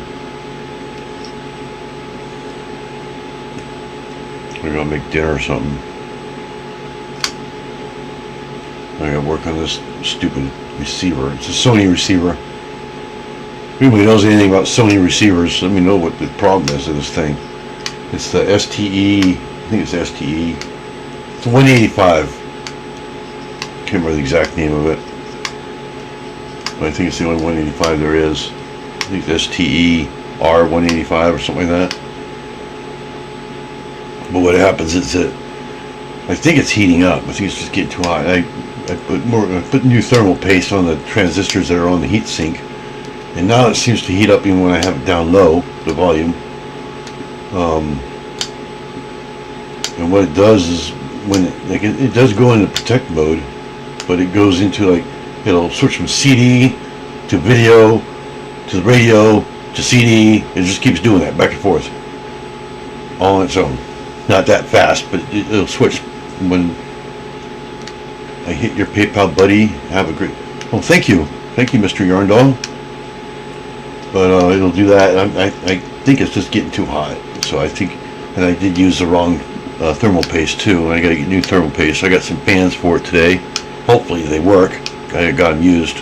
We're gonna make dinner or something. I gotta work on this stupid receiver. It's a Sony receiver. If anybody knows anything about Sony receivers, let me know what the problem is of this thing. It's the STE, I think it's STE. It's a 185. Can't remember the exact name of it. But I think it's the only 185 there is. I think it's STE R185 or something like that. But what happens is that I think it's heating up. I think it's just getting too hot. I put new thermal paste on the transistors that are on the heat sink, and now it seems to heat up even when I have it down low, the volume. And what it does is when it does go into protect mode, but it goes into like, it'll switch from CD to video to the radio to CD. It just keeps doing that back and forth all on its own. Not that fast, but it'll switch when I hit your PayPal, buddy. Have a great. Oh, thank you, Mr. Yarndall. But it'll do that. I think it's just getting too hot. So I think, and I did use the wrong thermal paste too. I got to get new thermal paste. I got some fans for it today. Hopefully they work. I got them used.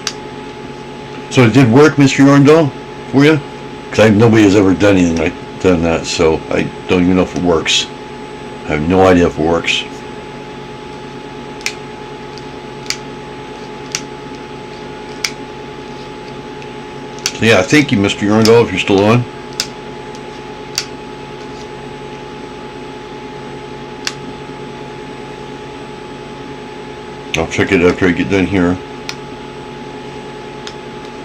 So it did work, Mr. Yarndall, for you? Because nobody has ever done anything like done that, so I don't even know if it works. I have no idea if it works. So yeah, thank you, Mr. Yarndall, if you're still on. I'll check it after I get done here.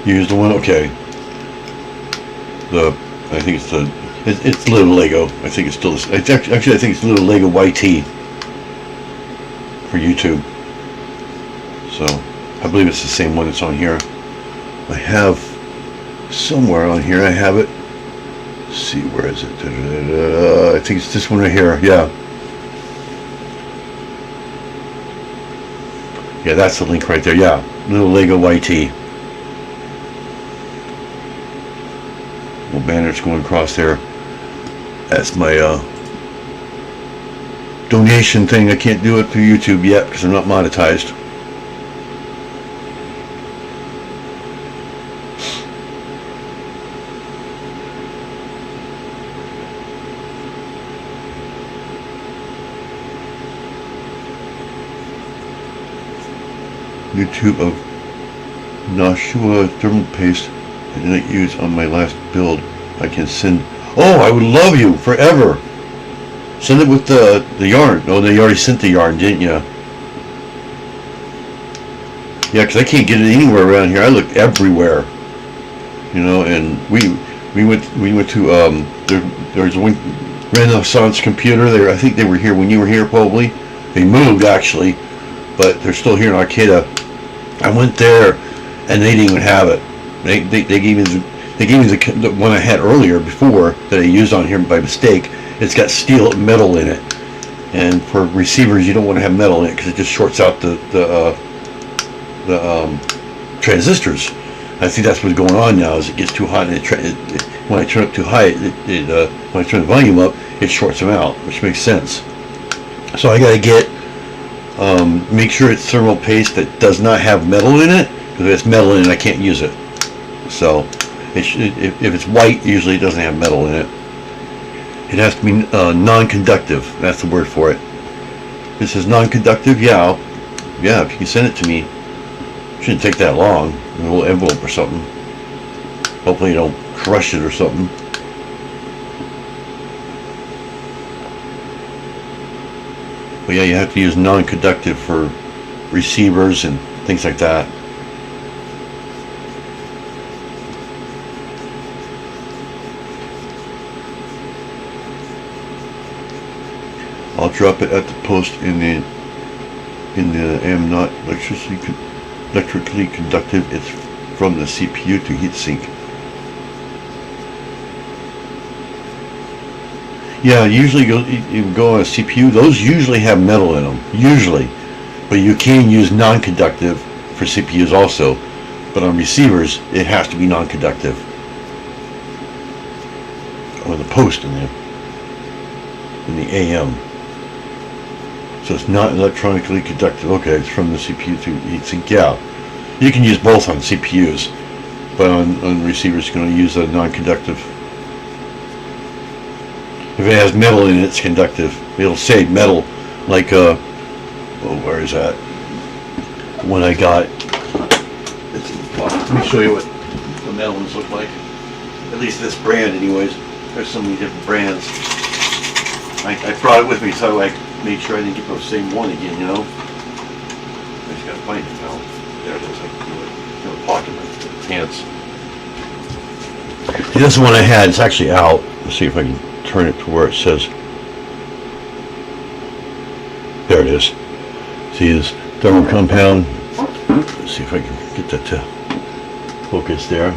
Use the one, okay. I think it's it's little Lego. I think it's still. It's actually I think it's little Lego YT for YouTube. So I believe it's the same one that's on here. I have somewhere on here. I have it. Let's see, where is it? I think it's this one right here. Yeah. Yeah, that's the link right there. Yeah, little Lego YT. Little banner's going across there. That's my donation thing. I can't do it through YouTube yet because I'm not monetized. YouTube of Nashua thermal paste I did not use on my last build. I can send. Oh, I would love you forever. Send it with the yarn. Oh, they already sent the yarn, didn't you? Yeah, because I can't get it anywhere around here. I looked everywhere, you know. And we went to there's one Renaissance computer there. I think they were here when you were here, probably. They moved actually, but they're still here in Arcata. I went there, and they didn't even have it. They gave me the one I had earlier before that I used on here by mistake. It's got steel metal in it, and for receivers you don't want to have metal in it because it just shorts out the transistors. I think that's what's going on now. As it gets too hot, and when I turn it too high, when I turn the volume up, it shorts them out, which makes sense. So I gotta make sure it's thermal paste that does not have metal in it, because if it's metal in it, I can't use it. So if it's white, usually it doesn't have metal in it. It has to be non-conductive. That's the word for it. This is non-conductive. Yeah, if you can send it to me, it shouldn't take that long. A little envelope or something. Hopefully you don't crush it or something. But yeah, you have to use non-conductive for receivers and things like that. I'll drop it at the post in the am not electrically conductive. It's from the CPU to heatsink. Yeah, usually you go on a CPU. Those usually have metal in them, usually, but you can use non-conductive for CPUs also. But on receivers, it has to be non-conductive. Or the post in the AM. So it's not electronically conductive. Okay, it's from the CPU to heatsink. Yeah, you can use both on CPUs, but on receivers, you're going to use a non-conductive. If it has metal in it, it's conductive. It'll say metal, like where is that? When I got, let me show you what the metal ones look like. At least this brand, anyways. There's so many different brands. I brought it with me, so I made sure I didn't get the same one again, you know. I just gotta find it now. There it is. I can do it in the pocket of my pants. See, this is the one I had. It's actually out. Let's see if I can turn it to where it says. There it is. See this thermal compound? Let's see if I can get that to focus there.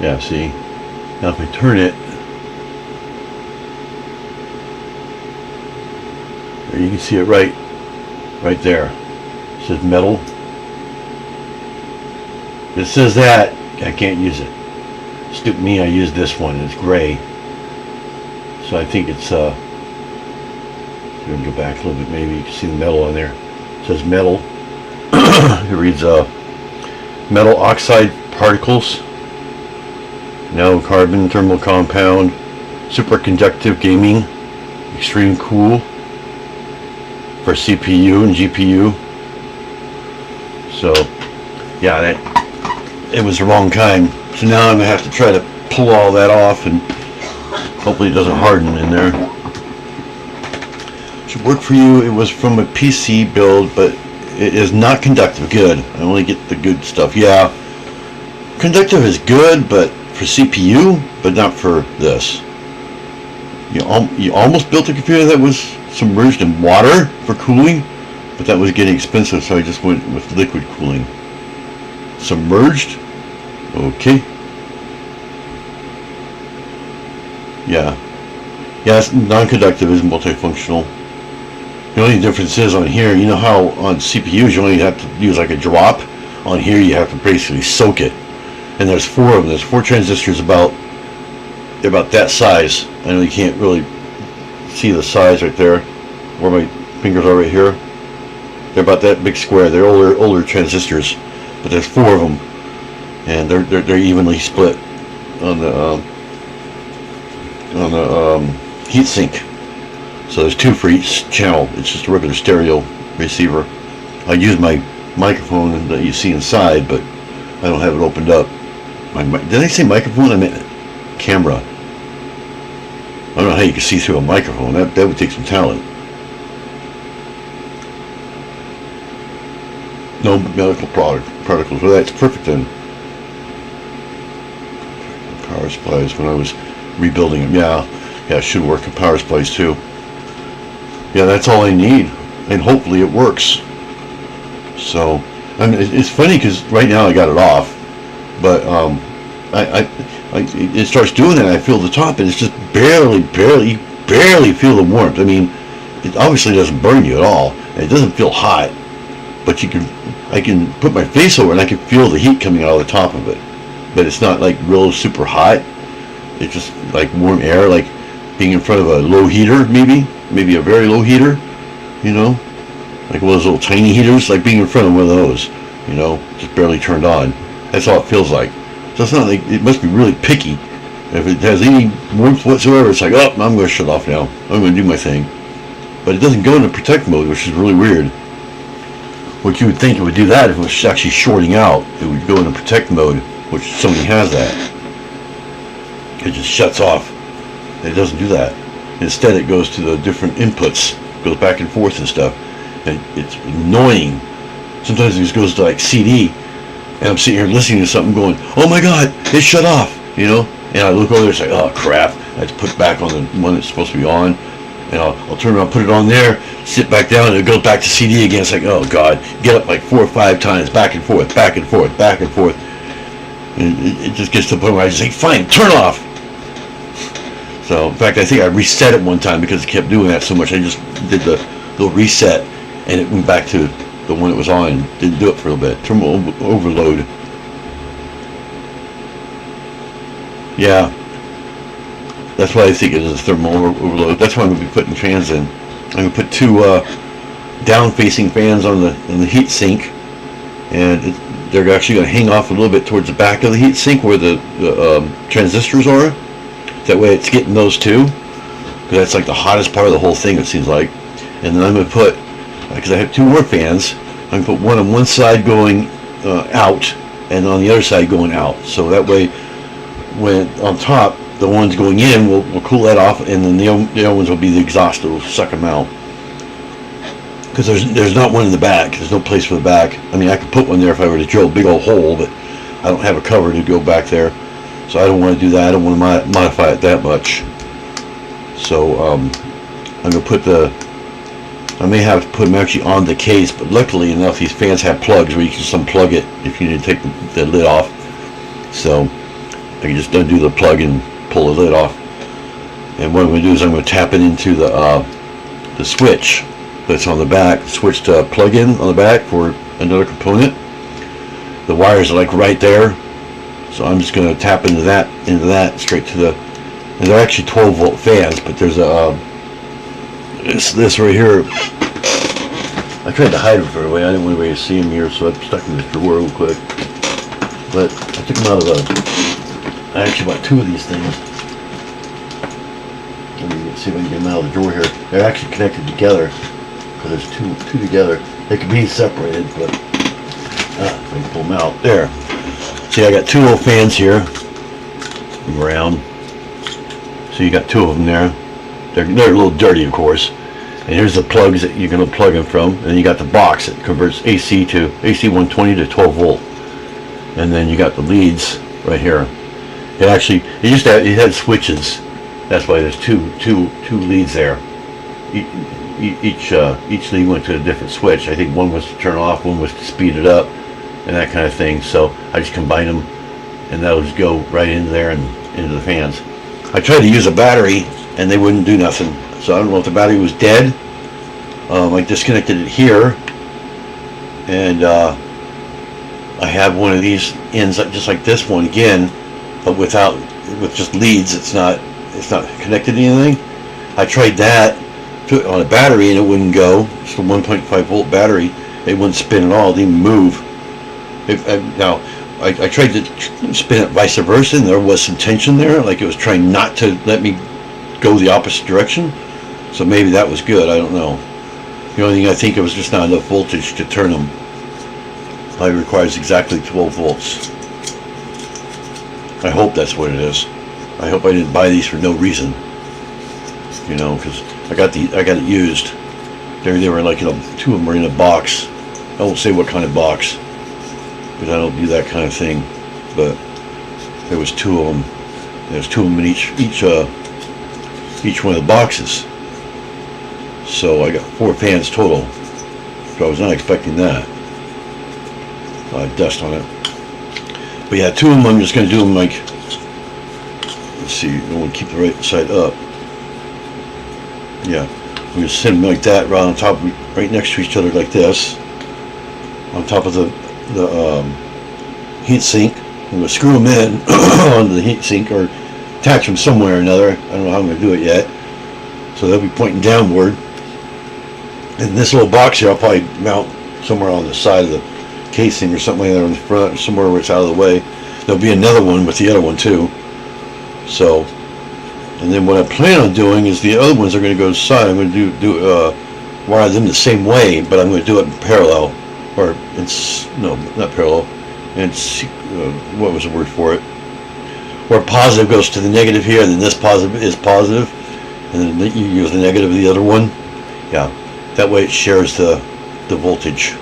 Yeah, see? Now if I turn it, you can see it right there. It says metal. If it says that, I can't use it. Stupid me, I used this one. It's gray. So I think it's I'm gonna go back a little bit. Maybe you can see the metal on there. It says metal. It reads metal oxide particles. No carbon thermal compound. Superconductive gaming. Extreme cool. For CPU and GPU. So yeah, it was the wrong kind. So now I'm gonna have to try to pull all that off, and hopefully it doesn't harden in there. Should work for you. It was from a PC build, but it is not conductive. Good. I only get the good stuff. Yeah, conductive is good, but for CPU, but not for this. You almost built a computer that was submerged in water for cooling, but that was getting expensive, so I just went with liquid cooling. Submerged? Okay. Yeah, it's non-conductive, is multifunctional. The only difference is on here, you know how on CPUs you only have to use like a drop? On here you have to basically soak it. And there's 4 of them. There's 4 transistors they're about that size. I know you can't really see the size right there, where my fingers are right here. They're about that big square. They're older transistors, but there's 4 of them, and they're evenly split on the heatsink. So there's 2 for each channel. It's just a regular stereo receiver. I use my microphone that you see inside, but I don't have it opened up. Did I say microphone? I meant camera. I don't know how you can see through a microphone. That would take some talent. No medical particles. Well, that's perfect then. Power supplies when I was rebuilding them. Yeah, it should work in power supplies too. Yeah, that's all I need, and hopefully it works. So, and it's funny because right now I got it off, but it starts doing that. I feel the top, and it's just barely feel the warmth. I mean, it obviously doesn't burn you at all, and it doesn't feel hot. But I can put my face over, and I can feel the heat coming out of the top of it. But it's not like real super hot. It's just like warm air, like being in front of a low heater, maybe a very low heater, like one of those little tiny heaters, like being in front of one of those, just barely turned on. That's all it feels like. So it's not like, it must be really picky. If it has any warmth whatsoever, it's like, oh, I'm going to shut off now. I'm going to do my thing. But it doesn't go into protect mode, which is really weird. What you would think it would do that if it was actually shorting out. It would go into protect mode, which Sony has that. It just shuts off. It doesn't do that. Instead, it goes to the different inputs, goes back and forth and stuff. And it's annoying. Sometimes it just goes to like CD, and I'm sitting here listening to something going, oh my god, it shut off, And I look over there and say, oh crap, I have to put it back on the one that's supposed to be on. And I'll turn around, put it on there, sit back down, and it goes back to CD again. It's like, oh god, get up like 4 or 5 times, back and forth, back and forth, back and forth. And it just gets to the point where I just say, fine, turn off. So, in fact, I think I reset it one time because it kept doing that so much. I just did the little reset, and it went back to the one it was on. Didn't do it for a little bit. Thermal overload. Yeah. That's why I think it is a thermal overload. That's why I'm going to be putting fans in. I'm going to put 2 down-facing fans on the heat sink, and they're actually going to hang off a little bit towards the back of the heat sink where the transistors are. That way it's getting those too, because that's like the hottest part of the whole thing, it seems like. And then I'm going to put, because I have 2 more fans, I'm going to put one on one side going out, and on the other side going out. So that way, when on top, the ones going in will cool that off, and then the other ones will be the exhaust that will suck them out. Because there's not one in the back. There's no place for the back. I mean, I could put one there if I were to drill a big old hole, but I don't have a cover to go back there. So I don't want to do that. I don't want to modify it that much. So I'm going to put I may have to put them actually on the case, but luckily enough, these fans have plugs where you can just unplug it if you need to take the lid off. So I can just undo the plug and pull the lid off. And what I'm going to do is I'm going to tap it into the switch that's on the back. Switch to plug-in on the back for another component. The wires are like right there. So I'm just going to tap into that straight to the, and they're actually 12-volt fans, but there's this right here. I tried to hide them far away. I didn't want anybody to see them here, so I stuck them in this drawer real quick. But I took them out of I actually bought 2 of these things. Let me see if I can get them out of the drawer here. They're actually connected together, because there's two together. They could be separated, but if I can pull them out. There. See, I got 2 little fans here, around. So you got 2 of them there. They're a little dirty, of course. And here's the plugs that you're going to plug them from. And you got the box that converts AC 120 to 12 volt. And then you got the leads right here. It had switches. That's why there's two leads there. Each lead went to a different switch. I think one was to turn off, one was to speed it up, and that kind of thing. So I just combined them, and those go right into there and into the fans. I tried to use a battery, and they wouldn't do nothing. So I don't know if the battery was dead. I disconnected it here, and I have one of these ends just like this one again, but with just leads. It's not connected to anything. I tried that on a battery and it wouldn't go. It's a 1.5 volt battery. It wouldn't spin at all. It didn't move. I tried to spin it vice versa, and there was some tension there, like it was trying not to let me go the opposite direction. So maybe that was good. I don't know. The only thing I think it was just not enough voltage to turn them. It requires exactly 12 volts. I hope that's what it is. I hope I didn't buy these for no reason. You know, because I got it used. They were like, you know, 2 of them were in a box. I won't say what kind of box, because I don't do that kind of thing. But there was 2 of them. There's 2 of them in each one of the boxes. So I got 4 fans total. So I was not expecting that. Dust on it. But yeah, 2 of them I'm just going to do them like, let's see, I want to keep the right side up. Yeah, I'm going to set them like that, right on top, right next to each other like this, on top of the heat sink. I'm going to screw them in onto the heat sink or attach them somewhere or another. I don't know how I'm going to do it yet. So they'll be pointing downward. And this little box here I'll probably mount somewhere on the side of the casing or something like that on the front, somewhere where it's out of the way. There'll be another one with the other one too. So, and then what I plan on doing is the other ones are going to go inside. I'm going to wire them the same way, but I'm going to do it in parallel, or it's no, not parallel. It's what was the word for it? Where positive goes to the negative here, and then this positive is positive, and then you use the negative of the other one. Yeah, that way it shares the voltage.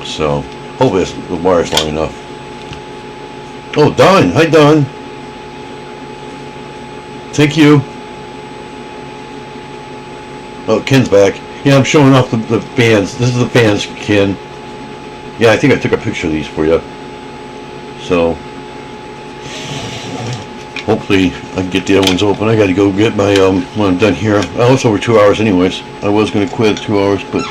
So hopefully the wire's long enough. Oh, Don. Hi, Don. Thank you. Oh, Ken's back. Yeah, I'm showing off the fans. This is the fans, Ken. Yeah, I think I took a picture of these for you. So hopefully I can get the other ones open. I got to go get my when I'm done here. Oh, it's over 2 hours anyways. I was going to quit at 2 hours, but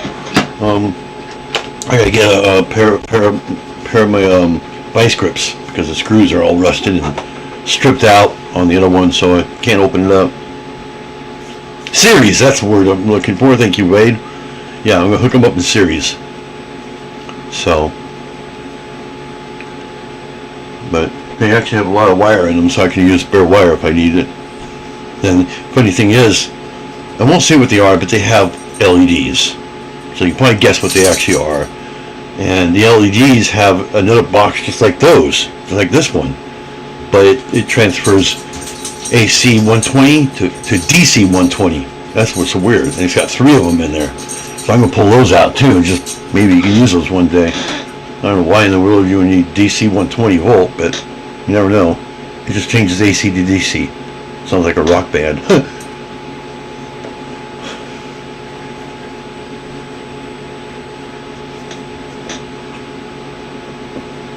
I got to get a pair of my vice grips, because the screws are all rusted and stripped out on the other one, so I can't open it up. Series, that's the word I'm looking for. Thank you, Wade. Yeah, I'm going to hook them up in series. So, but they actually have a lot of wire in them, so I can use bare wire if I need it. And funny thing is, I won't say what they are, but they have LEDs. So you can probably guess what they actually are. And the LEDs have another box just like those, just like this one. But it transfers AC 120 to DC 120. That's what's so weird. And it's got 3 of them in there. So I'm going to pull those out too, and just maybe you can use those one day. I don't know why in the world you would need DC 120 volt, but you never know. It just changes AC to DC. Sounds like a rock band.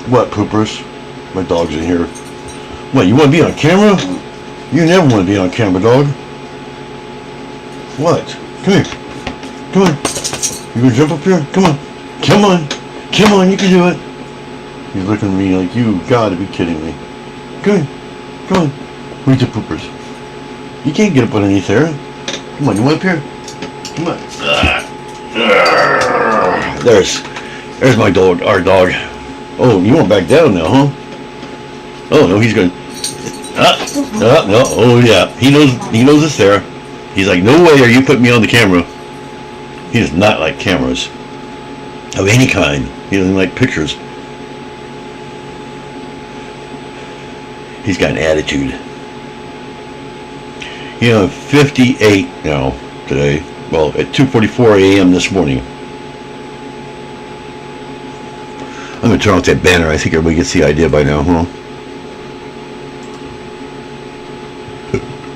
What, poopers? My dog's in here. What, you want to be on camera? You never want to be on camera, dog. What? Come here. Come on. You gonna jump up here? Come on. Come on. Come on, you can do it. He's looking at me like, you gotta be kidding me. Come here. Come on. Where's the poopers? You can't get up underneath there. Come on, you want up here? Come on. There's my dog, our dog. Oh, you want back down now, huh? Oh no, he's going. No. Oh yeah, he knows it's there. He's like, no way are you putting me on the camera. He does not like cameras of any kind. He doesn't like pictures. He's got an attitude. You know, 58 now today. Well, at 2:44 a.m. this morning. I'm going to turn off that banner. I think everybody gets the idea by now, huh?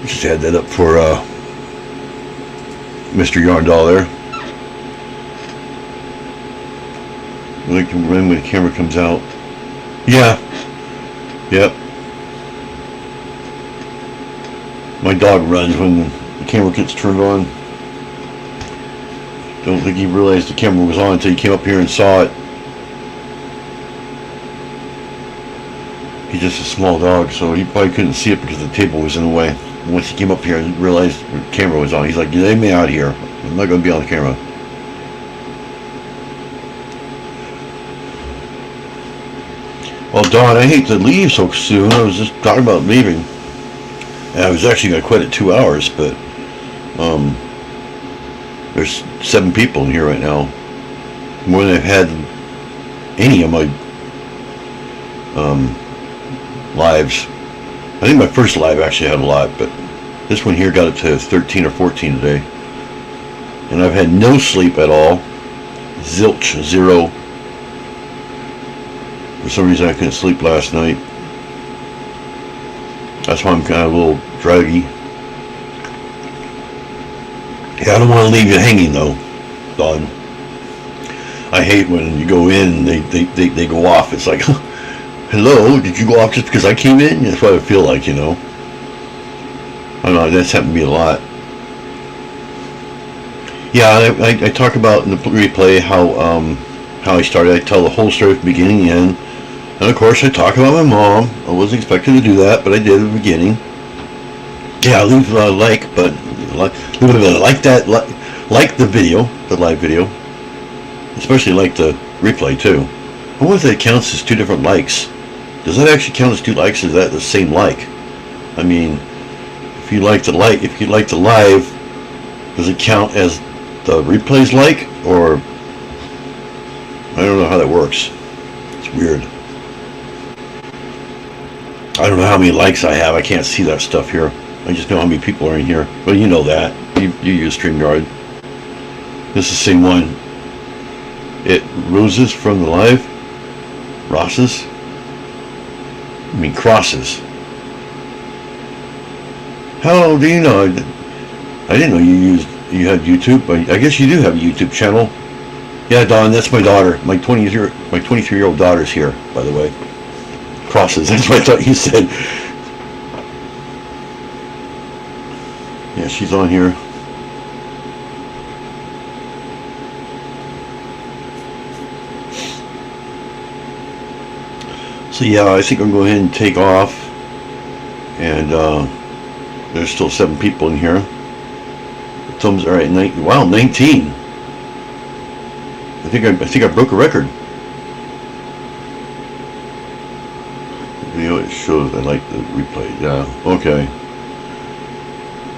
Just had that up for Mr. Yarndoll there. I like to run when the camera comes out. Yeah. Yep. My dog runs when the camera gets turned on. Don't think he realized the camera was on until he came up here and saw it. He's just a small dog, so he probably couldn't see it because the table was in the way. Once he came up here and realized the camera was on, he's like, "Get me out of here. I'm not going to be on the camera." Well, Don, I hate to leave so soon. I was just talking about leaving. And I was actually going to quit at 2 hours, but There's 7 people in here right now, more than I've had any of my lives. I think my first live actually had a lot, but this one here got it to 13 or 14 today. And I've had no sleep at all. Zilch, 0. For some reason I couldn't sleep last night. That's why I'm kind of a little draggy. Yeah, I don't want to leave you hanging though, Dawn. I hate when you go in and they go off. It's like, hello, did you go off just because I came in? That's what I feel like, you know. I don't know, that's happened to me a lot. Yeah, I talk about in the replay how I started. I tell the whole story from beginning to end. And of course I talk about my mom. I wasn't expecting to do that, but I did at the beginning. Yeah, leave a like, but like the video, the live video. Especially like the replay too. I wonder if that counts as 2 different likes. Does that actually count as 2 likes, or is that the same like? I mean, if you like the live, does it count as the replay's like, or I don't know how that works. It's weird. I don't know how many likes I have. I can't see that stuff here. I just know how many people are in here. Well, you know that. You use StreamYard. This is the same one. It roses from the live. Rosses. I mean crosses. How do you know? I didn't know you had YouTube. I guess you do have a YouTube channel. Yeah, Don, that's my daughter. My 23-year-old daughter's here, by the way. Crosses. That's what I thought you said. Yeah, she's on here. So yeah, I think I'm going to go ahead and take off. And there's still 7 people in here. The thumbs are at 19. Wow, 19. I think I broke a record. The video it shows. I like the replay. Yeah. Okay.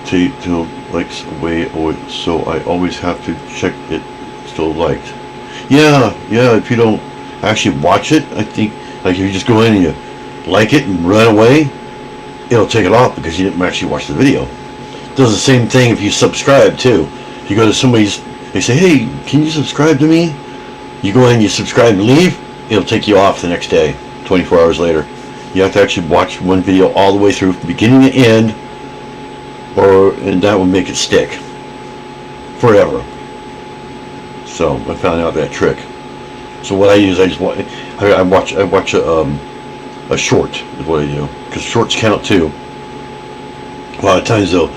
Take till likes away, so I always have to check it still liked. Yeah. If you don't actually watch it, I think. Like if you just go in and you like it and run away, it'll take it off because you didn't actually watch the video. It does the same thing if you subscribe too. If you go to somebody's, they say, hey, can you subscribe to me? You go in, you subscribe and leave, it'll take you off the next day, 24 hours later. You have to actually watch one video all the way through from beginning to end, and that will make it stick forever. So I found out that trick. So what I use, I watch a short is what I do, because shorts count too. A lot of times though,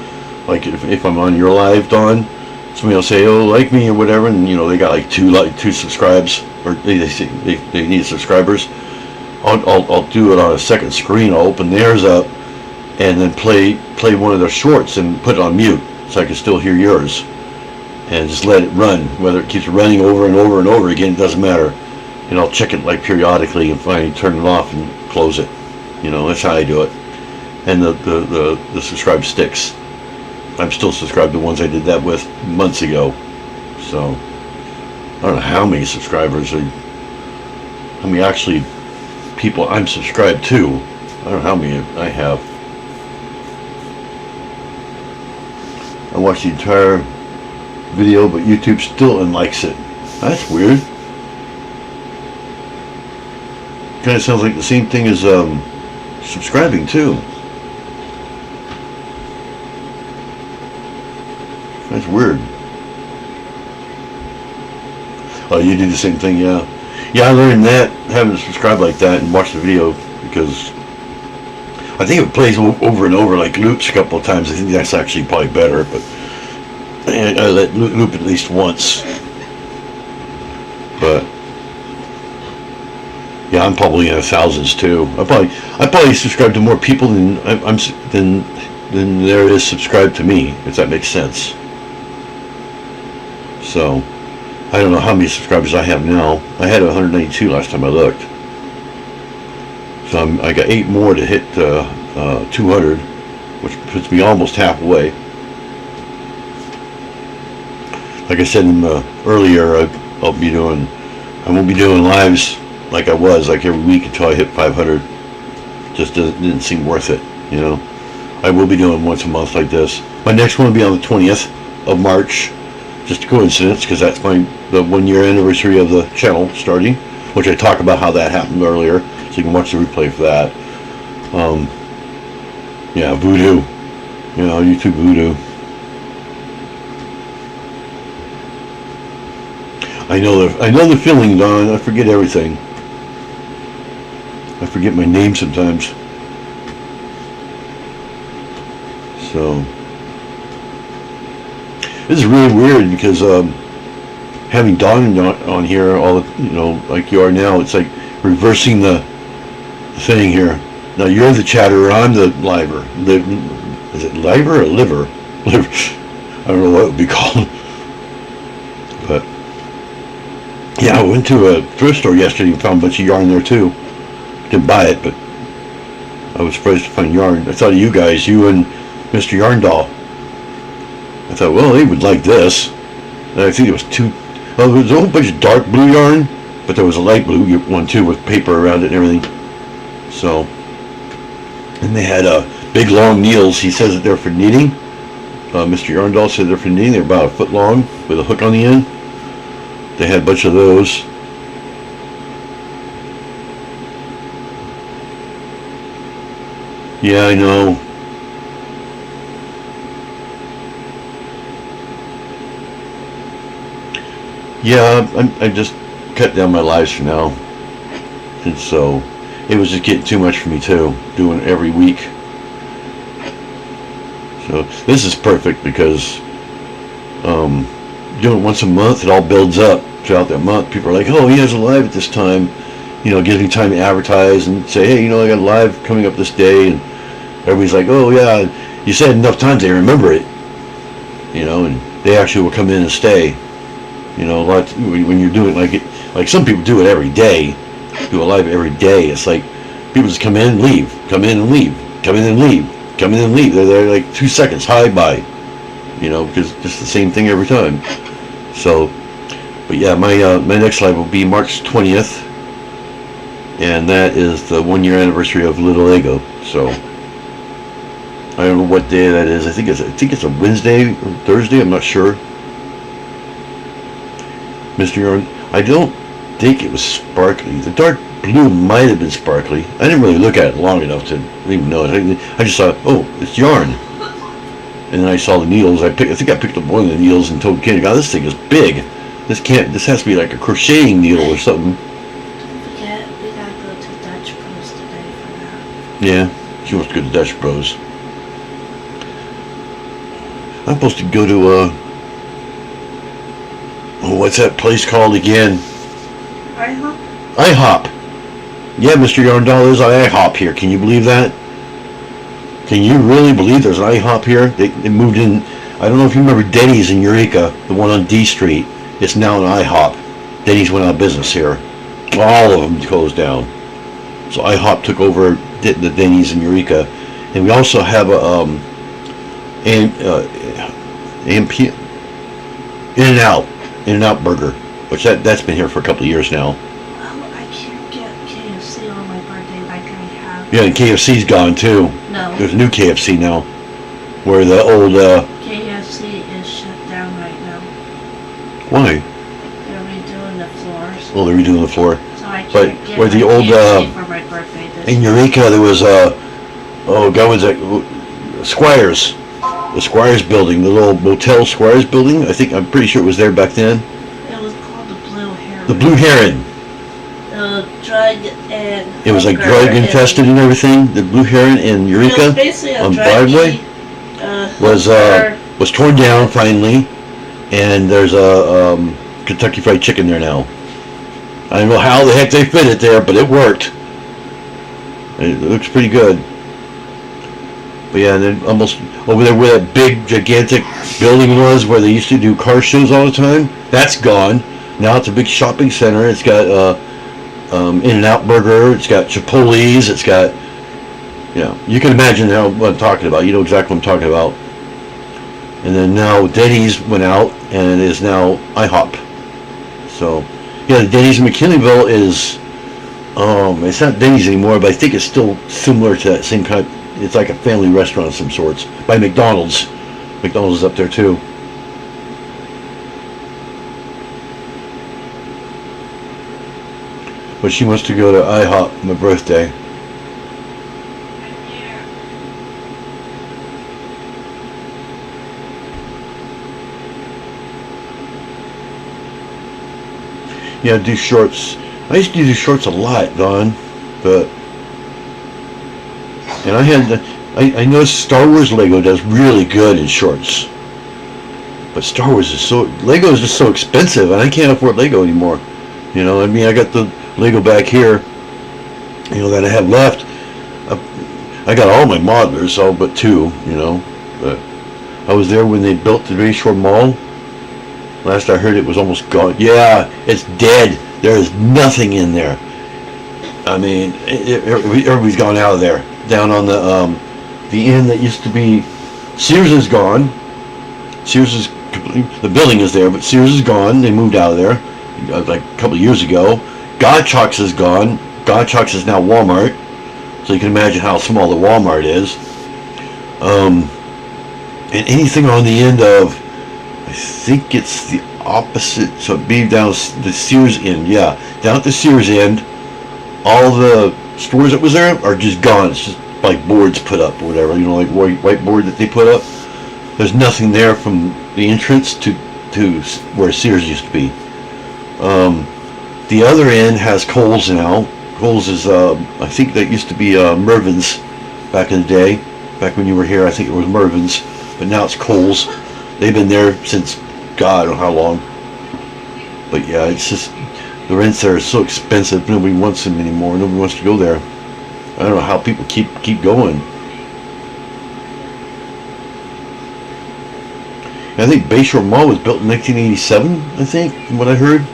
like if I'm on your live, Dawn, somebody will say, oh, like me or whatever, and you know they got like two subscribes, or they need subscribers. I'll do it on a second screen. I'll open theirs up and then play one of their shorts and put it on mute so I can still hear yours. And just let it run. Whether it keeps running over and over and over again, it doesn't matter. And I'll check it like periodically and finally turn it off and close it. You know, that's how I do it. And the subscribe sticks. I'm still subscribed to the ones I did that with months ago. So I don't know how many subscribers how many actually people I'm subscribed to. I don't know how many I have. I watched the entire video, but YouTube still unlikes it. That's weird. Kind of sounds like the same thing as subscribing too. That's weird. Oh, you do the same thing, yeah. Yeah, I learned that, having to subscribe like that and watch the video, because I think it plays over and over like loops a couple of times. I think that's actually probably better, but I let loop at least once. But yeah, I'm probably in the thousands too. I probably subscribe to more people than than there is subscribed to me, if that makes sense. So I don't know how many subscribers I have now. I had 192 last time I looked. So I got 8 more to hit 200, which puts me almost halfway. like I said earlier, I won't be doing lives like I was, like every week until I hit 500. Just didn't seem worth it, you know. I will be doing once a month like this. My next one will be on the 20th of March. Just a coincidence, because that's the 1 year anniversary of the channel starting, which I talked about how that happened earlier, so you can watch the replay for that. Yeah, voodoo. You know, YouTube voodoo. I know the feeling, Don. I forget everything. I forget my name sometimes. So this is really weird because having Don on here, all like you are now, it's like reversing the thing here. Now you're the chatterer, I'm the liver. Is it liver or liver? Liver. I don't know what it would be called. But yeah, I went to a thrift store yesterday and found a bunch of yarn there too. Didn't buy it, but I was surprised to find yarn. I thought of you guys, you and Mr. Yarn Doll. I thought, well, they would like this. And I think it was there was a whole bunch of dark blue yarn, but there was a light blue one too with paper around it and everything. So, and they had big long needles. He says that they're for knitting. Mr. Yarn Doll said they're for knitting. They're about a foot long with a hook on the end. They had a bunch of those. Yeah, I know. Yeah, I just cut down my lives for now. And so it was just getting too much for me too, doing it every week. So this is perfect because doing it once a month, it all builds up throughout that month. People are like, oh, he has a live at this time. You know, it gives me time to advertise and say, hey, I got a live coming up this day. And everybody's like, oh, yeah, you said enough times they remember it. And they actually will come in and stay. A lot when you're doing like some people do it every day, do a live every day. It's like people just come in and leave, come in and leave, come in and leave, come in and leave. They're there like 2 seconds, hi, bye. Because it's just the same thing every time. So, but yeah, my next live will be March 20th, and that is the 1 year anniversary of Little Lego. So I don't know what day that is. I think it's a Wednesday or Thursday. I'm not sure. Mr. Yarn, I don't think it was sparkly. The dark blue might have been sparkly. I didn't really look at it long enough to even know it. I just thought, oh, it's yarn. And then I saw the needles. I think I picked up one of the needles and told Kenny, God, this thing is big. This has to be like a crocheting needle or something. Don't forget, we gotta go to Dutch Bros today for that. Yeah, she wants to go to Dutch Bros. I'm supposed to go to what's that place called again? IHOP? IHOP. Yeah, Mr. Yarn Doll, there's an IHOP here. Can you believe that? Can you really believe there's an IHOP here? They moved in. I don't know if you remember Denny's in Eureka, the one on D Street. It's now an IHOP. Denny's went out of business here. All of them closed down. So IHOP took over the Denny's in Eureka, and we also have a In-N-Out Burger, which that's been here for a couple of years now. Oh, I can't get KFC on my birthday like I have. Yeah, and KFC's gone too. No. There's a new KFC now, where the old KFC is shut down right now. Why? They're redoing the floors. Oh, they're redoing the floor. So I can't But get where the my old KFC for my birthday this in Eureka, there was Squires. The Squires building, the little motel Squires building. I'm pretty sure it was there back then. It was called the Blue Heron. The Blue Heron. The drug and It was like drug infested and everything. The Blue Heron in Eureka it was basically a on druggy, Broadway was torn down finally, and there's a Kentucky Fried Chicken there now. I don't know how the heck they fit it there, but it worked. It looks pretty good. But yeah, and then almost over there where that big, gigantic building was, where they used to do car shows all the time, that's gone. Now it's a big shopping center. It's got In-N-Out Burger. It's got Chipotle's. It's got, you can imagine what I'm talking about. You know exactly what I'm talking about. And then now Denny's went out and is now IHOP. So, yeah, the Denny's in McKinleyville is, it's not Denny's anymore, but I think it's still similar to that same kind. It's like a family restaurant of some sorts. By McDonald's. McDonald's is up there too. But she wants to go to IHOP on my birthday. Yeah, do shorts. I used to do shorts a lot, Don, but and I noticed Star Wars Lego does really good in shorts. But Star Wars is Lego is just so expensive, and I can't afford Lego anymore. You know, I mean, I got the Lego back here, you know, that I have left. I got all my modelers, all but two, you know. But I was there when they built the Bayshore Mall. Last I heard, it was almost gone. Yeah, it's dead. There is nothing in there. I mean, everybody's gone out of there. Down on the inn that used to be, Sears is gone. Sears is the building is there, but Sears is gone. They moved out of there like a couple of years ago. Godchalk's is gone. Godchalk's is now Walmart. So you can imagine how small the Walmart is. And anything on the end of, I think it's the opposite, so it'd be down the Sears end, yeah. Down at the Sears end, all the stores that was there are just gone. It's just like boards put up or whatever, you know, like white board that they put up. There's nothing there from the entrance to where Sears used to be. The other end has Kohl's now. Kohl's is, I think that used to be Mervyn's back in the day. Back when you were here, I think it was Mervyn's, but now it's Kohl's. They've been there since, God, I don't know how long. But yeah, it's just, the rents there are so expensive, nobody wants them anymore. Nobody wants to go there. I don't know how people keep going. And I think Bayshore Mall was built in 1987, I think, from what I heard.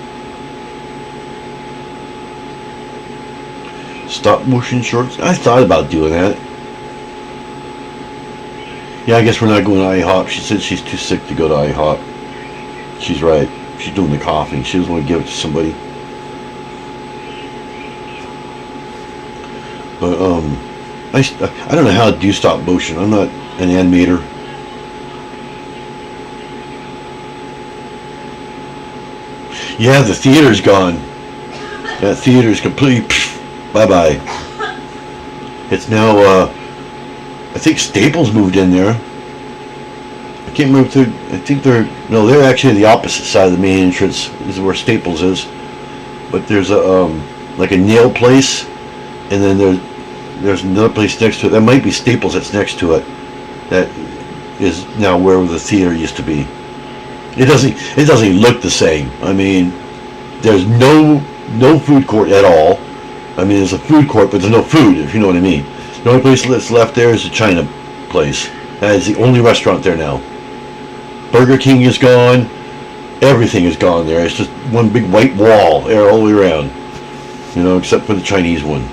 Stop motion shorts. I thought about doing that. Yeah, I guess we're not going to IHOP. She said she's too sick to go to IHOP. She's right. She's doing the coughing. She doesn't want to give it to somebody. But I don't know how to do stop motion. I'm not an animator. Yeah, the theater's gone. That theater's completely bye-bye. It's now I think Staples moved in there. I can't remember if I think they're actually the opposite side of the main entrance. This is where Staples is. But there's a like a nail place, and then there's another place next to it. That might be Staples that's next to it. That is now where the theater used to be. It doesn't even look the same. I mean, there's no food court at all. I mean, there's a food court, but there's no food, if you know what I mean. The only place that's left there is the China place. That is the only restaurant there now. Burger King is gone. Everything is gone there. It's just one big white wall there all the way around. You know, except for the Chinese one.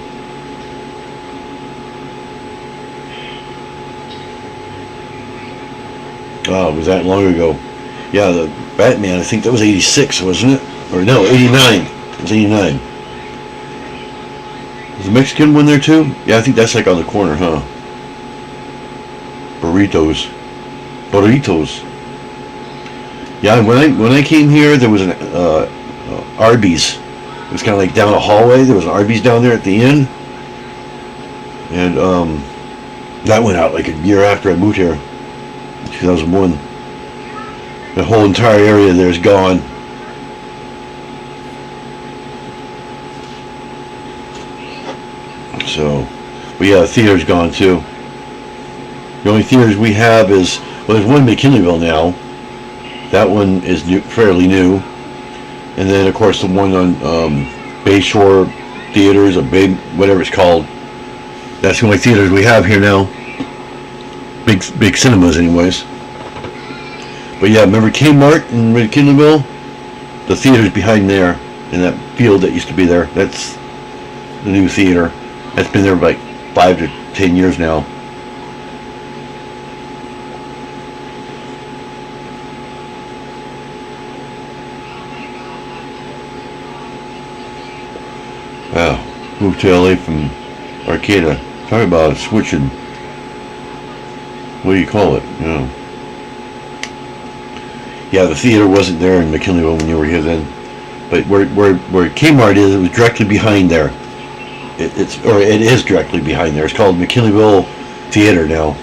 Oh, was that long ago? Yeah, the Batman, I think that was 86, wasn't it? Or no, 89. It was 89. Is the Mexican one there too? Yeah, I think that's like on the corner, huh? Burritos. Yeah, when I came here, there was an Arby's. It was kind of like down a hallway. There was an Arby's down there at the end. And that went out like a year after I moved here. 2001. The whole entire area there is gone. So, but yeah, the theater's gone too. The only theaters we have is, well, there's one in McKinleyville now. That one is fairly new. And then, of course, the one on Bayshore Theaters, or whatever it's called. That's the only theaters we have here now. Big cinemas, anyways. But yeah, remember Kmart in McKinleyville? The theater's behind there, in that field that used to be there. That's the new theater. That's been there for like 5 to 10 years now. moved to LA from Arcata. Talk about switching. What do you call it? You know. Yeah, the theater wasn't there in McKinleyville when you were here then. But where Kmart is, it was directly behind there. It is directly behind there. It's called McKinleyville Theater now.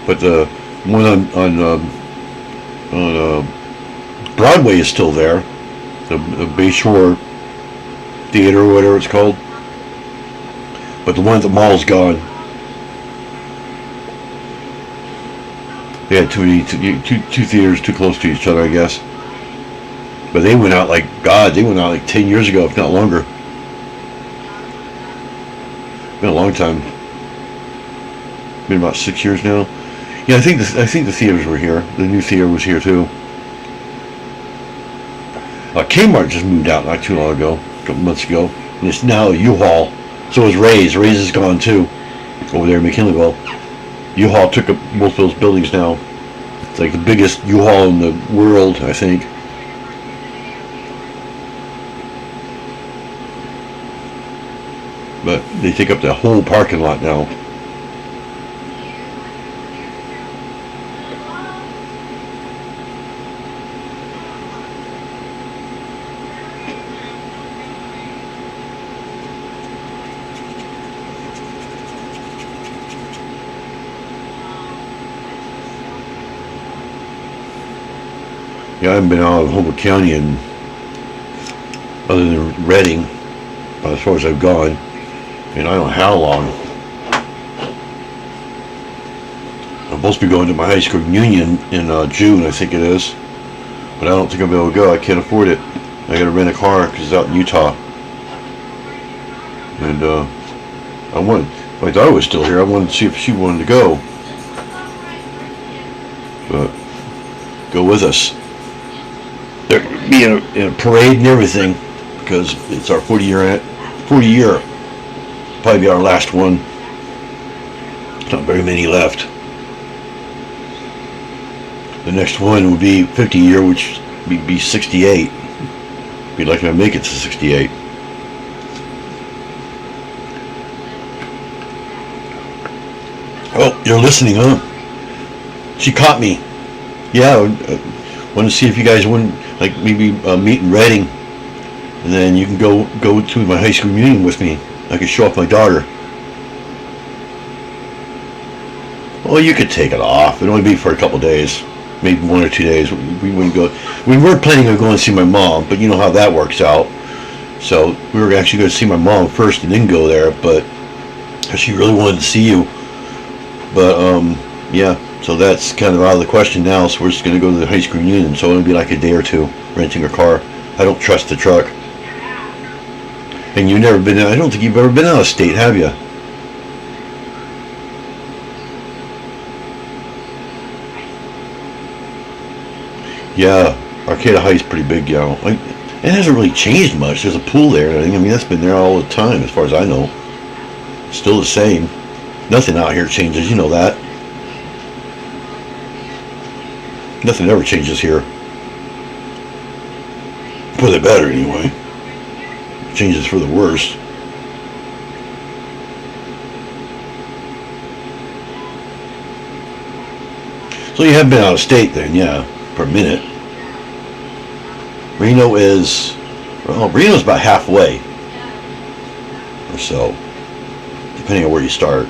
But the one on Broadway is still there. The Bayshore Theater or whatever it's called. But the one at the mall's gone. They had two theaters too close to each other, I guess. But they went out like 10 years ago, if not longer. Been a long time. Been about 6 years now. Yeah, I think the theaters were here. The new theater was here too. Kmart just moved out not too long ago, a couple months ago, and it's now a U-Haul. So is Ray's. Ray's is gone too, over there in McKinleyville. U-Haul took up both those buildings now. It's like the biggest U-Haul in the world, I think. But they take up the whole parking lot now. Yeah, I haven't been out of Humboldt County in, other than Redding, as far as I've gone, and I don't know how long. I'm supposed to be going to my high school reunion in June, I think it is, but I don't think I'll be able to go. I can't afford it. I gotta rent a car because it's out in Utah, and my daughter was still here. I wanted to see if she wanted to go, but go with us. There be in a parade and everything, because it's our 40 year. Probably be our last one. Not very many left. The next one would be 50 year, which would be 68. Be lucky to make it to 68. Oh, you're listening, huh? She caught me. Yeah, I wanted to see if you guys wouldn't like maybe meet in Redding, and then you can go to my high school reunion with me. I could show off my daughter. Well, you could take it off. It'd only be for a couple days, maybe 1 or 2 days. We wouldn't go. We were planning on going to see my mom, but you know how that works out. So we were actually going to see my mom first and then go there, but she really wanted to see you. But yeah. So that's kind of out of the question now, so we're just going to go to the high school reunion, so it'll be like a day or two, renting a car. I don't trust the truck. And you've never been, I don't think you've ever been out of state, have you? Yeah, Arcata Heights is pretty big, yeah. It hasn't really changed much. There's a pool there and everything. I mean, that's been there all the time, as far as I know. Still the same. Nothing out here changes, you know that. Nothing ever changes here. For the better, anyway. It changes for the worse. So you have been out of state then, yeah, for a minute. Reno is, well, Reno's about halfway or so, depending on where you start.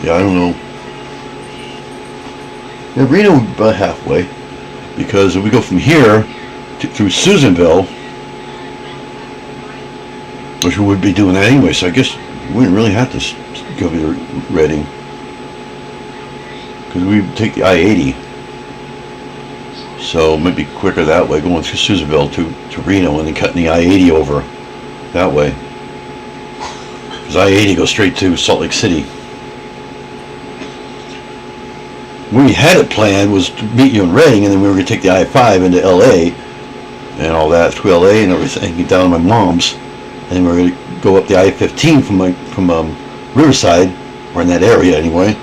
Yeah, I don't know. Yeah, Reno would be about halfway, because if we go from here through Susanville, which we would be doing that anyway, so I guess we wouldn't really have to go to Redding, because we would take the I-80, so it might be quicker that way, going through Susanville to Reno and then cutting the I-80 over that way, because I-80 goes straight to Salt Lake City. We had it planned was to meet you in Redding, and then we were going to take the I-5 into LA and all that, through LA and everything, get down to my mom's, and then we were going to go up the I-15 from Riverside, or in that area anyway,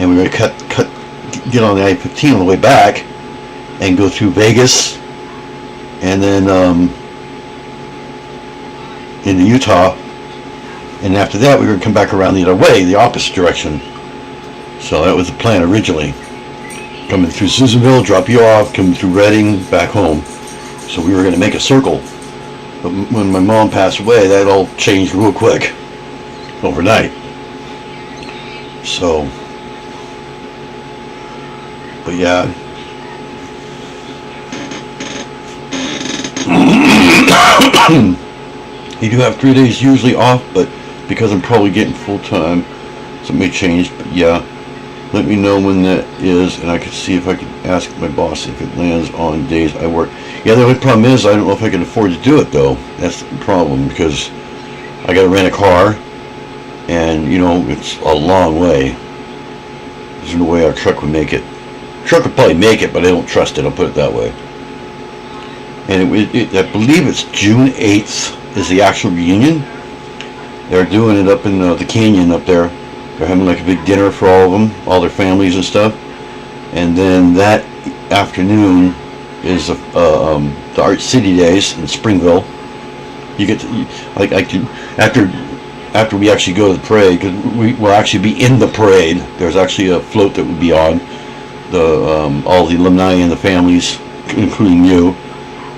and we were going to get on the I-15 on the way back, and go through Vegas, and then into Utah, and after that we were going to come back around the other way, the opposite direction. So that was the plan originally. Coming through Susanville, drop you off, coming through Redding, back home. So we were going to make a circle. But when my mom passed away, that all changed real quick, overnight. So, but yeah. You do have 3 days usually off, but because I'm probably getting full time, so it may change. But yeah, let me know when that is, and I can see if I can ask my boss if it lands on days I work. Yeah, the only problem is I don't know if I can afford to do it though. That's the problem, because I got to rent a car, and you know it's a long way. There's no way our truck would make it. Truck would probably make it, but I don't trust it. I'll put it that way. And I believe it's June 8th is the actual reunion. They're doing it up in the canyon up there. They're having like a big dinner for all of them, all their families and stuff. And then that afternoon is the Art City Days in Springville. You get to, after we actually go to the parade, because we will actually be in the parade. There's actually a float that would be on. All the alumni and the families, including you,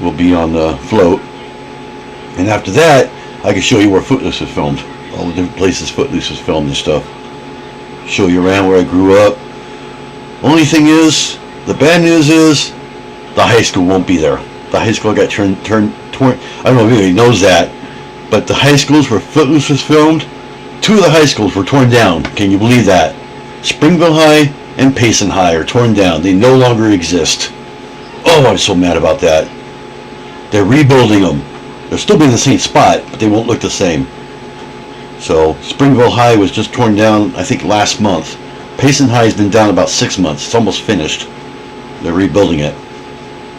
will be on the float. And after that, I can show you where Footloose was filmed. All the different places Footloose was filmed and stuff. Show you around where I grew up. Only thing is, the bad news is, the high school won't be there. The high school got torn. I don't know if anybody knows that, but the high schools where Footloose was filmed, 2 of the high schools were torn down. Can you believe that? Springville High and Payson High are torn down. They no longer exist. Oh, I'm so mad about that. They're rebuilding them. They'll still be in the same spot, but they won't look the same. So Springville High was just torn down, I think, last month. Payson High has been down about 6 months. It's almost finished. They're rebuilding it.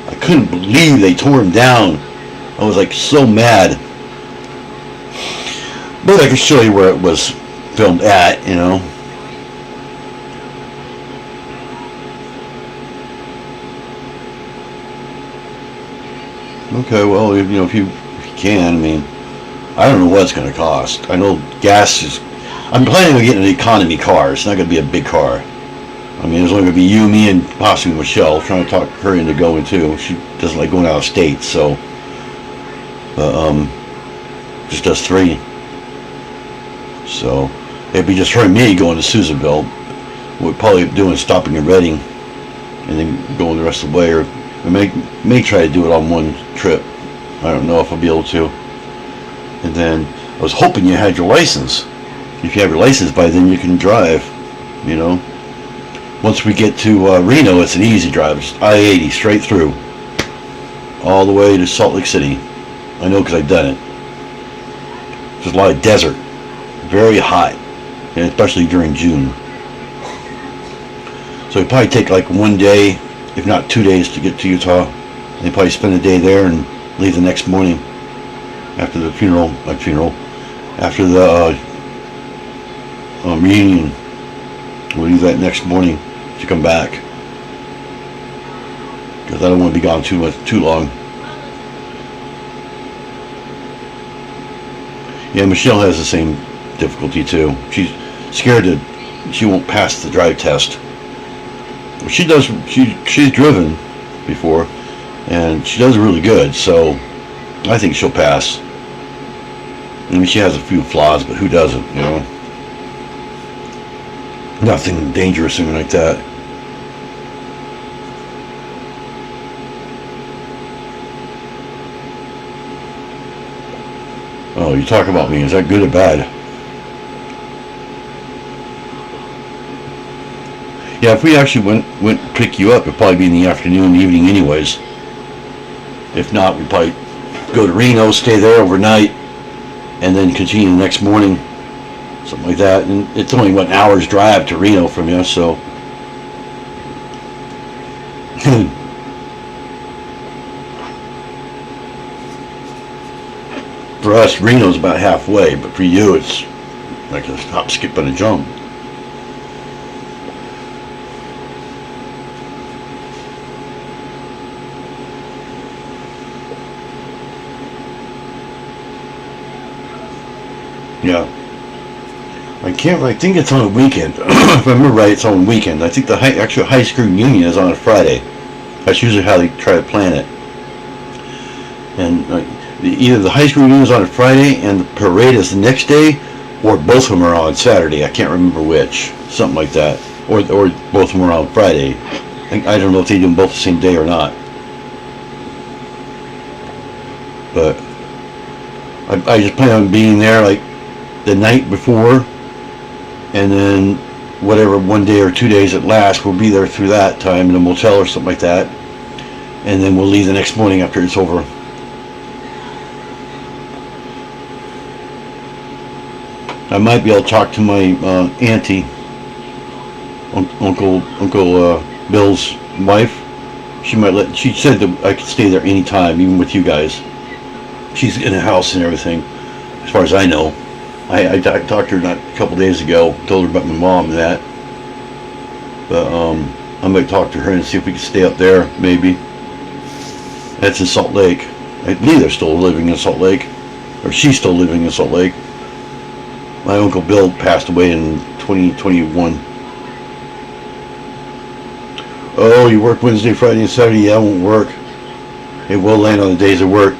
I couldn't believe they tore them down. I was like so mad. But I can show you where it was filmed at, you know. Okay, well, you know, if you can, I mean, I don't know what it's going to cost. I know gas is, I'm planning on getting an economy car. It's not going to be a big car. I mean, there's only going to be you, me, and possibly Michelle. Trying to talk her into going too. She doesn't like going out of state, so just us 3. So it'd be just her and me going to Susanville. We're probably doing stopping in Redding and then going the rest of the way, or I may try to do it on one trip. I don't know if I'll be able to. And then I was hoping you had your license. If you have your license by then, you can drive. You know. Once we get to Reno, it's an easy drive. It's I-80 straight through, all the way to Salt Lake City. I know because I've done it. There's a lot of desert, very hot, and especially during June. So it'd probably take like 1 day, if not 2 days, to get to Utah. And probably spend a day there and leave the next morning after the after the reunion. We'll leave that next morning to come back, because I don't want to be gone too long. Yeah, Michelle has the same difficulty too. She's scared that she won't pass the drive test. She does. She's driven before, and she does really good. So I think she'll pass. I mean, she has a few flaws, but who doesn't? You know. Nothing dangerous, anything like that. Oh, you talk about me. Is that good or bad? Yeah, if we actually went to pick you up, it'd probably be in the afternoon, evening anyways. If not, we'd probably go to Reno, stay there overnight, and then continue the next morning. Something like that. And it's only an hour's drive to Reno from you, so for us, Reno's about halfway, but for you, it's like a hop, skip, and a jump. Yeah. I think it's on a weekend. If I remember right, it's on a weekend. I think the actual high school reunion is on a Friday. That's usually how they try to plan it. And either the high school reunion is on a Friday and the parade is the next day, or both of them are on Saturday. I can't remember which. Something like that. Or both of them are on Friday. I don't know if they do them both the same day or not. But I just plan on being there like the night before, and then whatever 1 day or 2 days it lasts, we'll be there through that time in a motel or something like that, and then we'll leave the next morning after it's over. I might be able to talk to my auntie, Uncle Bill's wife. She said that I could stay there anytime, even with you guys. She's in a house and everything, as far as I know. I talked to her not a couple days ago, told her about my mom and that. But I might talk to her and see if we can stay up there, maybe. That's in Salt Lake. I believe they're still living in Salt Lake, or she's still living in Salt Lake. My Uncle Bill passed away in 2021. Oh, you work Wednesday, Friday, and Saturday? Yeah, it won't work. It will land on the days of work.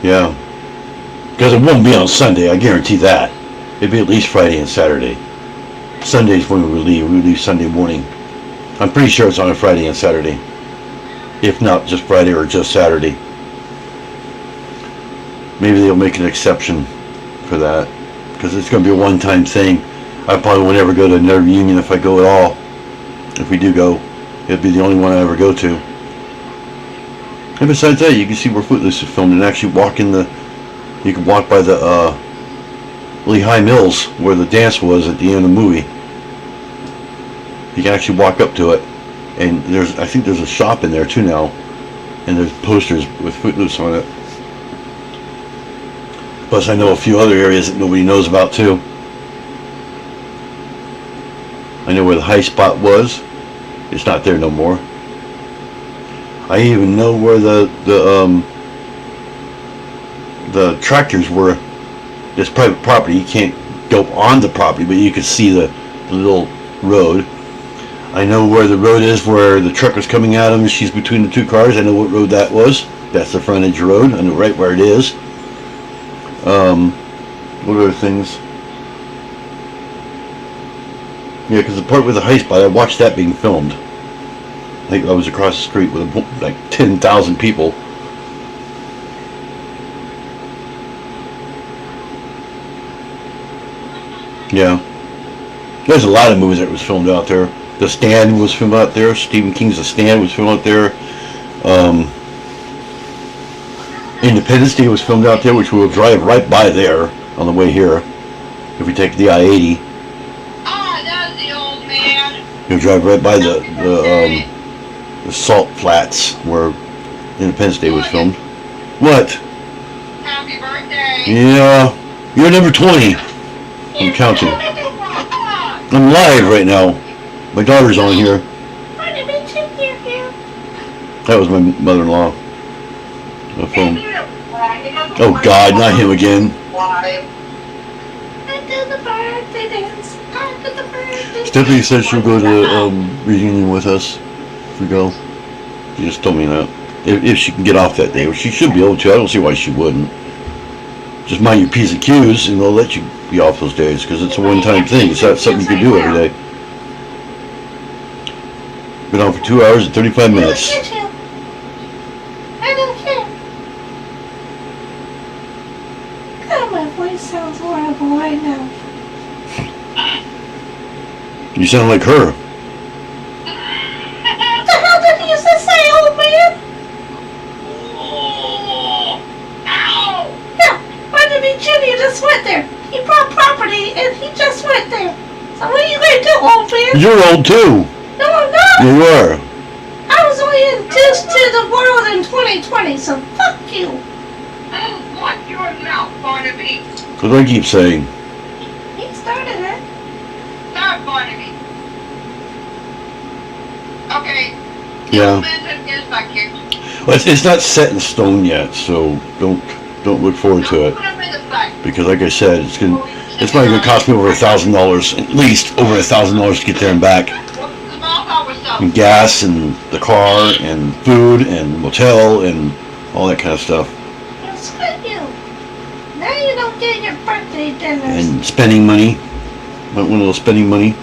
Yeah. Because it won't be on Sunday, I guarantee that. It'd be at least Friday and Saturday. Sunday's when we leave. We leave Sunday morning. I'm pretty sure it's on a Friday and Saturday. If not just Friday or just Saturday. Maybe they'll make an exception for that. Because it's going to be a one-time thing. I probably won't ever go to another reunion if I go at all. If we do go, it'll be the only one I ever go to. And besides that, you can see where Footloose is filmed and actually you can walk by the Lehigh Mills where the dance was at the end of the movie. You can actually walk up to it, and I think there's a shop in there too now, and there's posters with Footloose on it. Plus I know a few other areas that nobody knows about too. I know where the high spot was. It's not there no more. I even know where the tractors were. It's private property. You can't go on the property, but you can see the little road. I know where the road is where the truck was coming at him. She's between the two cars. I know what road that was. That's the frontage road. I know right where it is. What other things? Yeah, because the part with the high spot, I watched that being filmed. I think I was across the street with like 10,000 people. Yeah. There's a lot of movies that was filmed out there. The Stand was filmed out there. Stephen King's The Stand was filmed out there. Independence Day was filmed out there, which we'll drive right by there on the way here. If we take the I-80. Ah, that's the old man. You'll drive right by the salt flats where Independence Day was filmed. What? Happy birthday. Yeah. You're number 20. I'm counting. I'm live right now. My daughter's on here. That was my mother-in-law. The phone. Oh God, not him again. Stephanie said she'll go to reunion with us if we go. She just told me that. If she can get off that day, which she should be able to. I don't see why she wouldn't. Just mind your P's and Q's, and they'll let you be off those days, because it's a one-time thing. It's not something you can do every day. Been on for 2 hours and 35 minutes. God, my voice sounds horrible right now. You sound like her. What the hell did he used to say, old man? Ow! Yeah, why did he Jimmy just went there? He bought property and he just went there. So what are you going to do, old man? You're old too. No, I'm not. You are. I was only introduced to the world in 2020, so fuck you. Watch your mouth, Barnaby. That's what I keep saying. He started it. Stop, Barnaby. Okay. Yeah. Business is back here. Well, it's not set in stone yet, so don't look forward to it. Put them in the sack. Because like I said, it's probably gonna cost me over $1,000, at least over $1,000 to get there and back. What's the mouth hour stuff? And gas and the car and food and motel and all that kind of stuff. Well, screw you. Now you don't get your birthday dinners. And spending money. Went one of those spending money.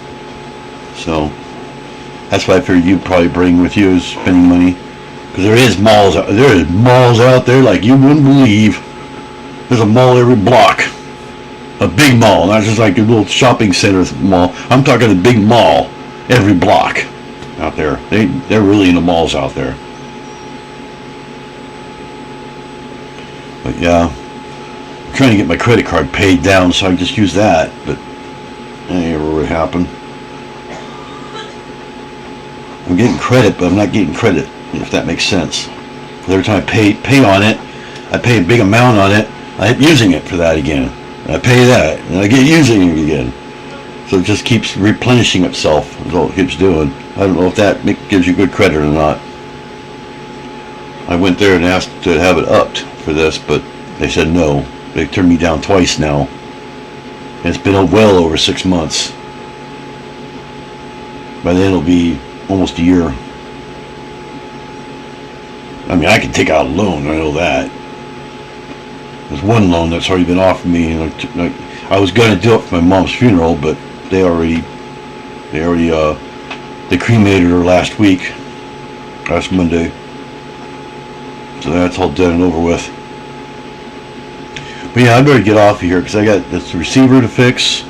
So that's why I figured you'd probably bring with you is spending money. Because there is malls out there like you wouldn't believe. There's a mall every block. A big mall, not just like a little shopping center mall. I'm talking a big mall every block out there. They're really into malls out there. But yeah, I'm trying to get my credit card paid down so I can just use that. But that ain't ever really happen. I'm getting credit, but I'm not getting credit, if that makes sense. Every time I pay on it, I pay a big amount on it, I end up using it for that again. And I pay that, and I get using it again. So it just keeps replenishing itself, is all it keeps doing. I don't know if that gives you good credit or not. I went there and asked to have it upped for this, but they said no. They turned me down twice now. And it's been well over 6 months. By then it'll be almost a year. I mean, I can take out a loan, I know that. There's one loan that's already been offered me. I was going to do it for my mom's funeral, but they cremated her last Monday. So that's all done and over with. But yeah, I better get off of here because I got this receiver to fix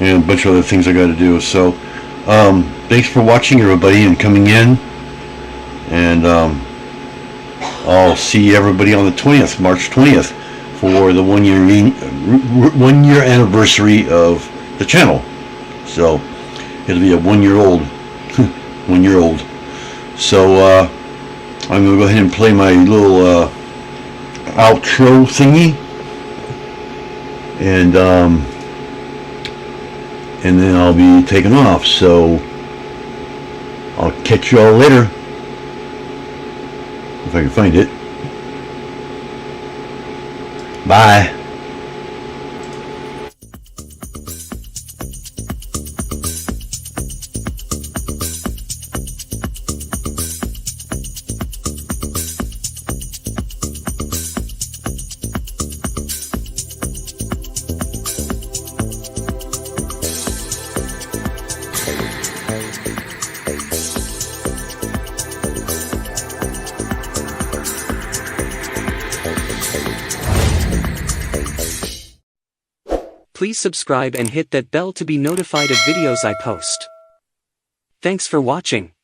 and a bunch of other things I got to do. So thanks for watching, everybody, and coming in. And I'll see everybody on the 20th, March 20th, for the 1 year anniversary of the channel. So it'll be a 1 year old, 1 year old. So I'm gonna go ahead and play my little outro thingy, and then I'll be taking off. So I'll catch you all later. If I can find it. Bye. Please subscribe and hit that bell to be notified of videos I post. Thanks for watching.